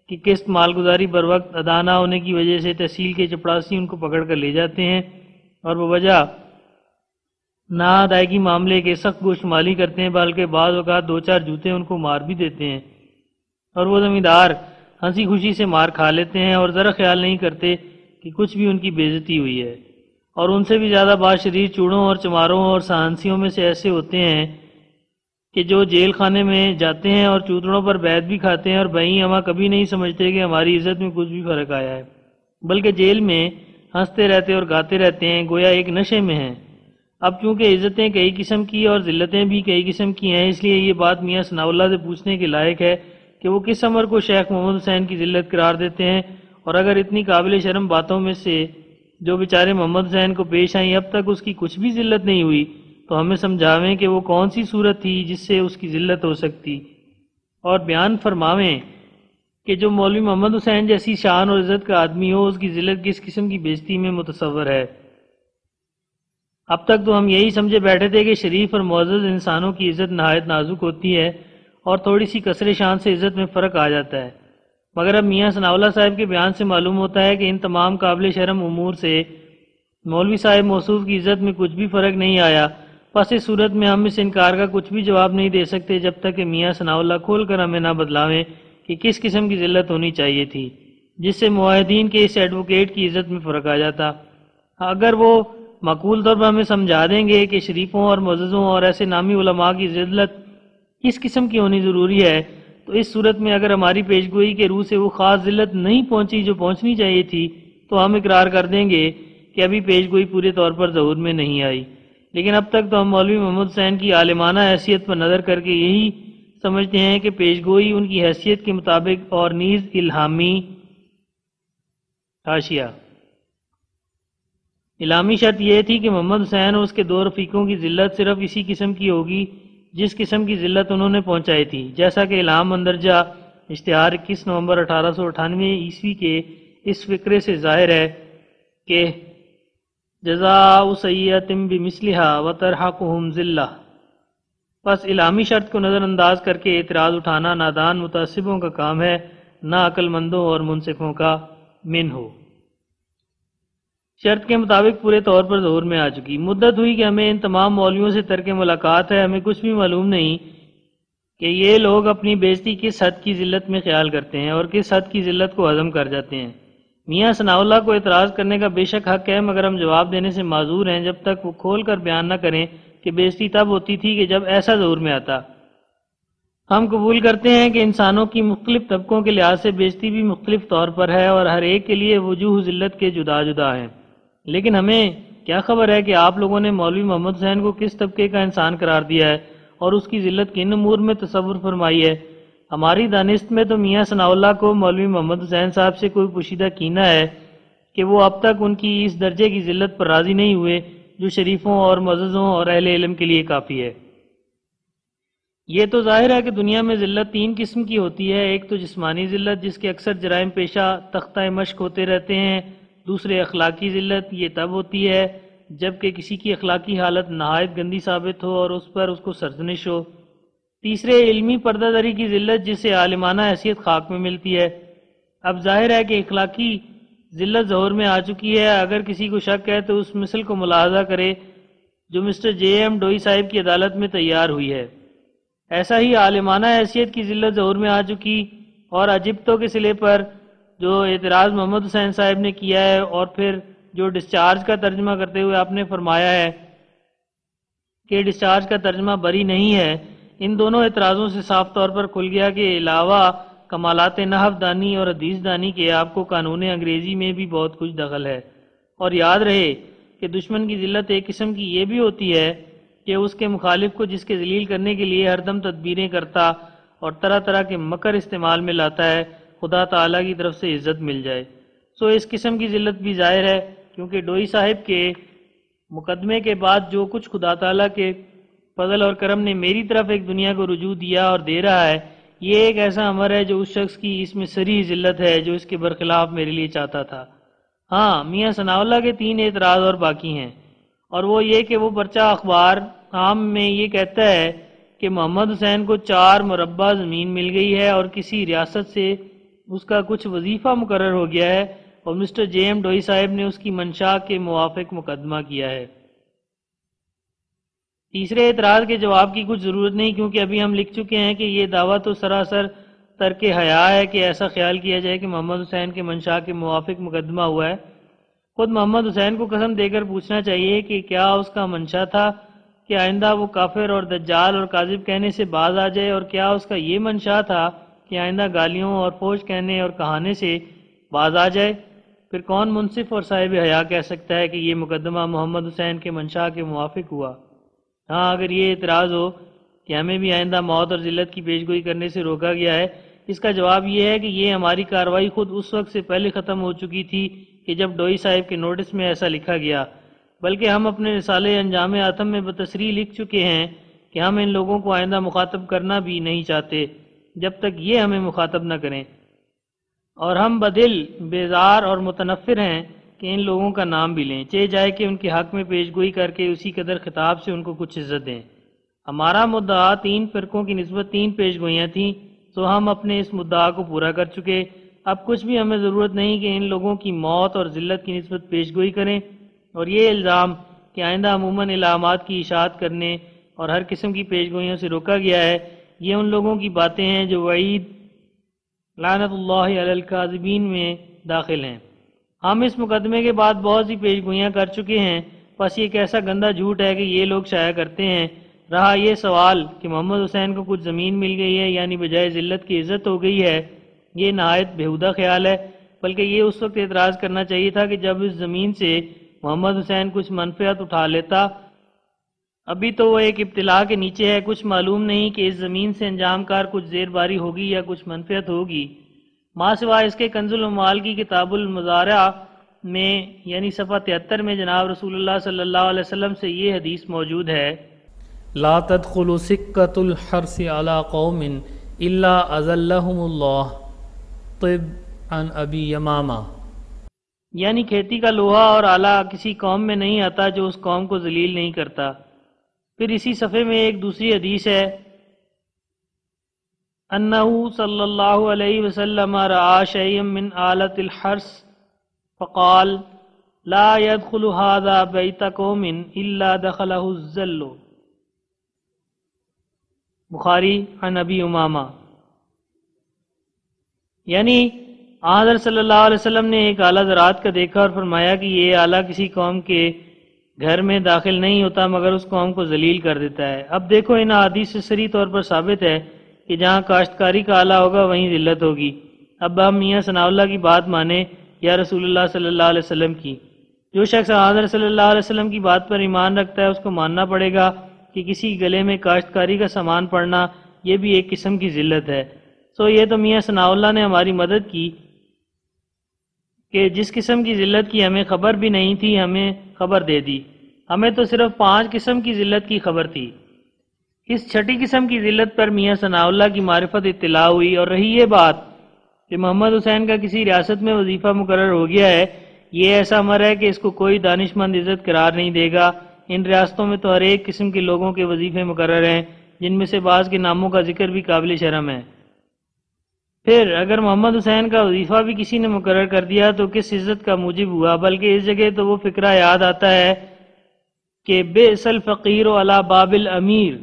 کہ قسط مالگزاری بر وقت ادا نہ ہونے کی وجہ سے تحصیل کے چپڑاسی ان کو پکڑ کر لے جاتے ہیں اور بوجہ نہ ادائیگی معاملے کے سخت گوشمالی کرتے ہیں، بلکہ بعض اوقات 2-4 جوتے ان کو مار بھی دیتے ہیں، اور وہ زمیندار ہنسی خوشی سے مار کھا لیتے ہیں اور ذرا خیال نہیں کرتے کہ کچھ بھی ان کی بے عزتی ہوئی ہے۔ اور ان سے بھی زیادہ باشریر چوڑوں اور چماروں اور سہنسیوں میں سے ایسے ہوتے ہیں کہ جو جیل خانے میں جاتے ہیں اور چوتڑوں پر بیعت بھی کھاتے ہیں، اور بھائی ہمیں کبھی نہیں سمجھتے کہ ہماری عزت میں کچھ بھی فرق آیا ہے، بلکہ جیل میں ہنستے رہتے اور گاتے رہتے ہیں، گویا ایک نشے میں ہیں۔ اب چونکہ عزتیں کئی قسم کی اور ذلتیں بھی کئی قسم کی ہیں، اس لیے یہ بات میاں ثناء اللہ سے پوچھنے کے لائق ہے کہ وہ کس امر کو شیخ محمد حسین کی ذلت قرار دیتے ہیں، اور اگر اتنی قابل شرم باتوں میں سے جو بیچارے محمد حسین کو پیش آئیں اب تک اس کی کچھ بھی ذلت نہیں ہوئی، تو ہمیں سمجھاویں کہ وہ کون سی صورت تھی جس سے اس کی ذلت ہو سکتی، اور بیان فرماویں کہ جو مولوی محمد حسین جیسی شان اور عزت کا آدمی ہو اس کی ذلت کس قسم کی بے عزتی میں متصور ہے۔ اب تک تو ہم یہی سمجھے بیٹھے تھے کہ شریف اور معزز انسانوں کی عزت نہایت نازک ہوتی ہے اور تھوڑی سی کسر شان سے عزت میں فرق آ جاتا ہے، مگر اب میاں ثناء اللہ صاحب کے بیان سے معلوم ہوتا ہے کہ ان تمام قابل شرم امور سے مولوی صاحب موصوف کی عزت میں کچھ بھی فرق نہیں آیا۔ پس اس صورت میں ہم اس انکار کا کچھ بھی جواب نہیں دے سکتے جب تک کہ میاں ثناء اللہ کھول کر ہمیں نہ بدلاویں کہ کس قسم کی ذلت ہونی چاہیے تھی جس سے معاہدین کے اس ایڈوکیٹ کی عزت میں فرق آ جاتا۔ اگر وہ معقول طور پر ہمیں سمجھا دیں گے کہ شریفوں اور معززوں اور ایسے نامی علماء کی ذلت کس قسم کی ہونی ضروری ہے، تو اس صورت میں اگر ہماری پیشگوئی کے روح سے وہ خاص ذلت نہیں پہنچی جو پہنچنی چاہیے تھی تو ہم اقرار کر دیں گے کہ ابھی پیشگوئی پورے طور پر ظہور میں نہیں آئی۔ لیکن اب تک تو ہم مولوی محمد حسین کی عالمانہ حیثیت پر نظر کر کے یہی سمجھتے ہیں کہ پیشگوئی ان کی حیثیت کے مطابق اور نیز الہامی حاشیہ الہامی شرط یہ تھی کہ محمد حسین اور اس کے 2 رفیقوں کی ذلت صرف اسی قسم کی ہوگی جس قسم کی ذلت انہوں نے پہنچائی تھی، جیسا کہ الہام مندرجہ اشتہار 21 نومبر 1898 عیسوی کے اس فقرے سے ظاہر ہے کہ جزاء سیئۃ بمثلھا وترحقهم ذلہ۔ پس الہامی شرط کو نظر انداز کر کے اعتراض اٹھانا نادان متعصبوں کا کام ہے، نہ عقل مندوں اور منصفوں کا من ہو۔ شرط کے مطابق پورے طور پر ظہور میں آ چکی۔ مدت ہوئی کہ ہمیں ان تمام مولویوں سے ترک ملاقات ہے، ہمیں کچھ بھی معلوم نہیں کہ یہ لوگ اپنی بےزتی کس حد کی ذلت میں خیال کرتے ہیں اور کس حد کی ذلت کو ہضم کر جاتے ہیں۔ میاں ثناء اللہ کو اعتراض کرنے کا بے شک حق ہے، مگر ہم جواب دینے سے معذور ہیں جب تک وہ کھول کر بیان نہ کریں کہ بےزتی تب ہوتی تھی کہ جب ایسا ظہور میں آتا۔ ہم قبول کرتے ہیں کہ انسانوں کی مختلف طبقوں کے لحاظ سے بےزتی بھی مختلف طور پر ہے اور ہر ایک کے لیے وجوہ ذلت کے جدا جدا ہیں، لیکن ہمیں کیا خبر ہے کہ آپ لوگوں نے مولوی محمد حسین کو کس طبقے کا انسان قرار دیا ہے اور اس کی ذلت کن امور میں تصور فرمائی ہے۔ ہماری دانست میں تو میاں ثناء اللہ کو مولوی محمد حسین صاحب سے کوئی پوشیدہ کینہ ہے کہ وہ اب تک ان کی اس درجے کی ذلت پر راضی نہیں ہوئے جو شریفوں اور معززوں اور اہل علم کے لیے کافی ہے۔ یہ تو ظاہر ہے کہ دنیا میں ذلت تین قسم کی ہوتی ہے، ایک تو جسمانی ذلت جس کے اکثر جرائم پیشہ تختہ مشق ہوتے رہتے ہیں، دوسرے اخلاقی ذلت، یہ تب ہوتی ہے جب کہ کسی کی اخلاقی حالت نہایت گندی ثابت ہو اور اس پر اس کو سرزنش ہو، تیسرے علمی پردہ داری کی ذلت جسے عالمانہ حیثیت خاک میں ملتی ہے۔ اب ظاہر ہے کہ اخلاقی ذلت ظہور میں آ چکی ہے، اگر کسی کو شک ہے تو اس مثل کو ملاحظہ کرے جو مسٹر جے ایم ڈوئی صاحب کی عدالت میں تیار ہوئی ہے۔ ایسا ہی عالمانہ حیثیت کی ذلت ظہور میں آ چکی اور اجبتوں کے صلے پر جو اعتراض محمد حسین صاحب نے کیا ہے اور پھر جو ڈسچارج کا ترجمہ کرتے ہوئے آپ نے فرمایا ہے کہ ڈسچارج کا ترجمہ بری نہیں ہے، ان دونوں اعتراضوں سے صاف طور پر کھل گیا کہ علاوہ کمالات نحو دانی اور حدیث دانی کے آپ کو قانون انگریزی میں بھی بہت کچھ دخل ہے۔ اور یاد رہے کہ دشمن کی ذلت ایک قسم کی یہ بھی ہوتی ہے کہ اس کے مخالف کو جس کے ذلیل کرنے کے لیے ہر دم تدبیریں کرتا اور طرح طرح کے مکر استعمال میں لاتا ہے، خدا تعالیٰ کی طرف سے عزت مل جائے۔ سو اس قسم کی ذلت بھی ظاہر ہے، کیونکہ ڈوئی صاحب کے مقدمے کے بعد جو کچھ خدا تعالیٰ کے فضل اور کرم نے میری طرف ایک دنیا کو رجوع دیا اور دے رہا ہے، یہ ایک ایسا امر ہے جو اس شخص کی اس میں صریح ذلت ہے جو اس کے برخلاف میرے لیے چاہتا تھا۔ ہاں، میاں ثناء اللہ کے 3 اعتراض اور باقی ہیں، اور وہ یہ کہ وہ پرچہ اخبار عام میں یہ کہتا ہے کہ محمد حسین کو 4 مربع زمین مل گئی ہے اور کسی ریاست سے اس کا کچھ وظیفہ مقرر ہو گیا ہے اور مسٹر جے ایم ڈوئی صاحب نے اس کی منشا کے موافق مقدمہ کیا ہے۔ تیسرے اعتراض کے جواب کی کچھ ضرورت نہیں، کیونکہ ابھی ہم لکھ چکے ہیں کہ یہ دعویٰ تو سراسر ترک حیا ہے کہ ایسا خیال کیا جائے کہ محمد حسین کے منشا کے موافق مقدمہ ہوا ہے۔ خود محمد حسین کو قسم دے کر پوچھنا چاہیے کہ کیا اس کا منشا تھا کہ آئندہ وہ کافر اور دجال اور کاذب کہنے سے باز آ جائے، اور کیا اس کا یہ منشا تھا کہ آئندہ گالیوں اور فوج کہنے اور کہانے سے باز آ جائے؟ پھر کون منصف اور صاحب حیا کہہ سکتا ہے کہ یہ مقدمہ محمد حسین کے منشا کے موافق ہوا؟ ہاں، اگر یہ اعتراض ہو کہ ہمیں بھی آئندہ موت اور ذلت کی پیشگوئی کرنے سے روکا گیا ہے، اس کا جواب یہ ہے کہ یہ ہماری کارروائی خود اس وقت سے پہلے ختم ہو چکی تھی کہ جب ڈوئی صاحب کے نوٹس میں ایسا لکھا گیا، بلکہ ہم اپنے رسالے انجام آتم میں بتصریح لکھ چکے ہیں کہ ہم ان لوگوں کو آئندہ مخاطب کرنا بھی نہیں چاہتے جب تک یہ ہمیں مخاطب نہ کریں، اور ہم بدل بیزار اور متنفر ہیں کہ ان لوگوں کا نام بھی لیں، چاہے جائے کہ ان کے حق میں پیشگوئی کر کے اسی قدر خطاب سے ان کو کچھ عزت دیں۔ ہمارا مدعا 3 فرقوں کی نسبت 3 پیشگوئیاں تھیں، تو ہم اپنے اس مدعا کو پورا کر چکے۔ اب کچھ بھی ہمیں ضرورت نہیں کہ ان لوگوں کی موت اور ذلت کی نسبت پیشگوئی کریں، اور یہ الزام کہ آئندہ عموماً علامات کی اشاعت کرنے اور ہر قسم کی پیشگوئیوں سے روکا گیا ہے، یہ ان لوگوں کی باتیں ہیں جو وعید لعنت اللہ علی الکاذبین میں داخل ہیں۔ ہم اس مقدمے کے بعد بہت سی پیشگوئیاں کر چکے ہیں، بس یہ کیسا گندا جھوٹ ہے کہ یہ لوگ شائع کرتے ہیں۔ رہا یہ سوال کہ محمد حسین کو کچھ زمین مل گئی ہے، یعنی بجائے ذلت کی عزت ہو گئی ہے، یہ نہایت بیہودہ خیال ہے، بلکہ یہ اس وقت اعتراض کرنا چاہیے تھا کہ جب اس زمین سے محمد حسین کچھ منفعت اٹھا لیتا۔ ابھی تو وہ ایک ابتلاء کے نیچے ہے، کچھ معلوم نہیں کہ اس زمین سے انجام کار کچھ زیر باری ہوگی یا کچھ منفعت ہوگی۔ ماں سوائے اس کے کنز المعال کی کتاب المزارع میں یعنی صفحہ 73 میں جناب رسول اللہ صلی اللہ علیہ وسلم سے یہ حدیث موجود ہے: لا تدخلوا سکۃ الحرث علی قوم الا اذلهم اللہ طب عن ابی یمامہ۔ یعنی کھیتی کا لوہا اور آلہ کسی قوم میں نہیں آتا جو اس قوم کو ذلیل نہیں کرتا۔ پھر اسی صفحے میں ایک دوسری حدیث ہے، انہو صلی اللہ علیہ وسلم رعا شیئا من آلۃ الحرث فقال لا يدخل هذا بیت قوم الا دخلہ الذل۔ بخاری عن ابی امامہ۔ یعنی حضرت صلی اللہ علیہ وسلم نے ایک آلہ زراعت کا دیکھا اور فرمایا کہ یہ آلہ کسی قوم کے گھر میں داخل نہیں ہوتا مگر اس قوم کو ذلیل کر دیتا ہے۔ اب دیکھو ان احادیث سے صریح طور پر ثابت ہے کہ جہاں کاشتکاری کا آلہ ہوگا وہیں ذلت ہوگی۔ اب ہم میاں ثناء اللہ کی بات مانیں یا رسول اللہ صلی اللہ علیہ وسلم کی؟ جو شخص حضرت صلی اللہ علیہ وسلم کی بات پر ایمان رکھتا ہے اس کو ماننا پڑے گا کہ کسی گلے میں کاشتکاری کا سامان پڑنا یہ بھی ایک قسم کی ذلت ہے۔ سو یہ تو میاں ثناء اللہ نے ہماری مدد کی کہ جس قسم کی ذلت کی ہمیں خبر بھی نہیں تھی ہمیں خبر دے دی۔ ہمیں تو صرف 5 قسم کی ذلت کی خبر تھی۔ اس 6ٹھی قسم کی ذلت پر میاں ثناء اللہ کی معرفت اطلاع ہوئی، اور رہی یہ بات کہ محمد حسین کا کسی ریاست میں وظیفہ مقرر ہو گیا ہے، یہ ایسا امر ہے کہ اس کو کوئی دانش مند عزت قرار نہیں دے گا۔ ان ریاستوں میں تو ہر ایک قسم کے لوگوں کے وظیفے مقرر ہیں جن میں سے بعض کے ناموں کا ذکر بھی قابل شرم ہے۔ پھر اگر محمد حسین کا وظیفہ بھی کسی نے مقرر کر دیا تو کس عزت کا موجب ہوا؟ بلکہ اس جگہ تو وہ فقرہ یاد آتا ہے کہ بئس الفقیر علی باب الامیر۔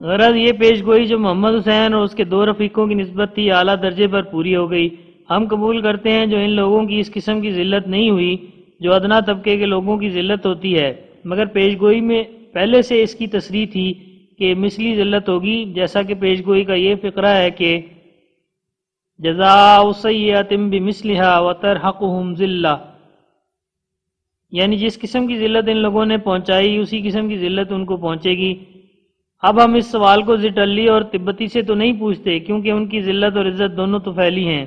غرض یہ پیش گوئی جو محمد حسین اور اس کے 2 رفیقوں کی نسبت تھی اعلیٰ درجے پر پوری ہو گئی۔ ہم قبول کرتے ہیں جو ان لوگوں کی اس قسم کی ذلت نہیں ہوئی جو ادنا طبقے کے لوگوں کی ذلت ہوتی ہے، مگر پیش گوئی میں پہلے سے اس کی تصریح تھی کہ مثلی ذلت ہوگی، جیسا کہ پیش گوئی کا یہ فقرہ ہے کہ جزاء سیئۃ بمثلھا وترہقھم ذلہ، یعنی جس قسم کی ذلت ان لوگوں نے پہنچائی اسی قسم کی ذلت ان کو پہنچے گی۔ اب ہم اس سوال کو زٹلی اور تبتی سے تو نہیں پوچھتے کیونکہ ان کی ذلت اور عزت دونوں تو پھیلی ہیں،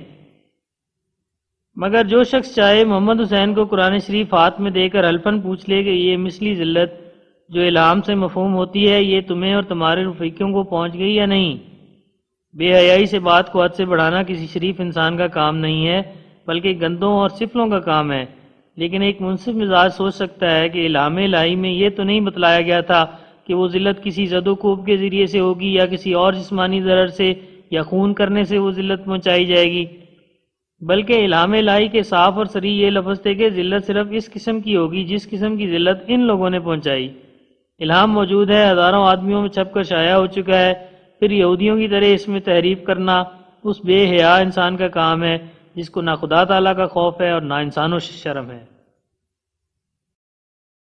مگر جو شخص چاہے محمد حسین کو قرآن شریف ہاتھ میں دے کر حلفاً پوچھ لے کہ یہ مثلی ذلت جو الہام سے مفہوم ہوتی ہے یہ تمہیں اور تمہارے رفیقوں کو پہنچ گئی یا نہیں؟ بے حیائی سے بات کو حد سے بڑھانا کسی شریف انسان کا کام نہیں ہے بلکہ گندوں اور سفلوں کا کام ہے۔ لیکن ایک منصف مزاج سوچ سکتا ہے کہ الہام الہی میں یہ تو نہیں بتلایا گیا تھا کہ وہ ذلت کسی زد و کوب کے ذریعے سے ہوگی یا کسی اور جسمانی ضرر سے یا خون کرنے سے وہ ذلت پہنچائی جائے گی، بلکہ الہام الہی کے صاف اور صریح یہ لفظ تھے کہ ذلت صرف اس قسم کی ہوگی جس قسم کی ذلت ان لوگوں نے پہنچائی۔ الہام موجود ہے، ہزاروں آدمیوں میں چھپ کر شائع ہو چکا ہے، پھر یہودیوں کی طرح اس میں تحریف کرنا اس بے حیا انسان کا کام ہے جس کو نہ خدا تعالیٰ کا خوف ہے اور نہ انسانوں سے شرم ہے۔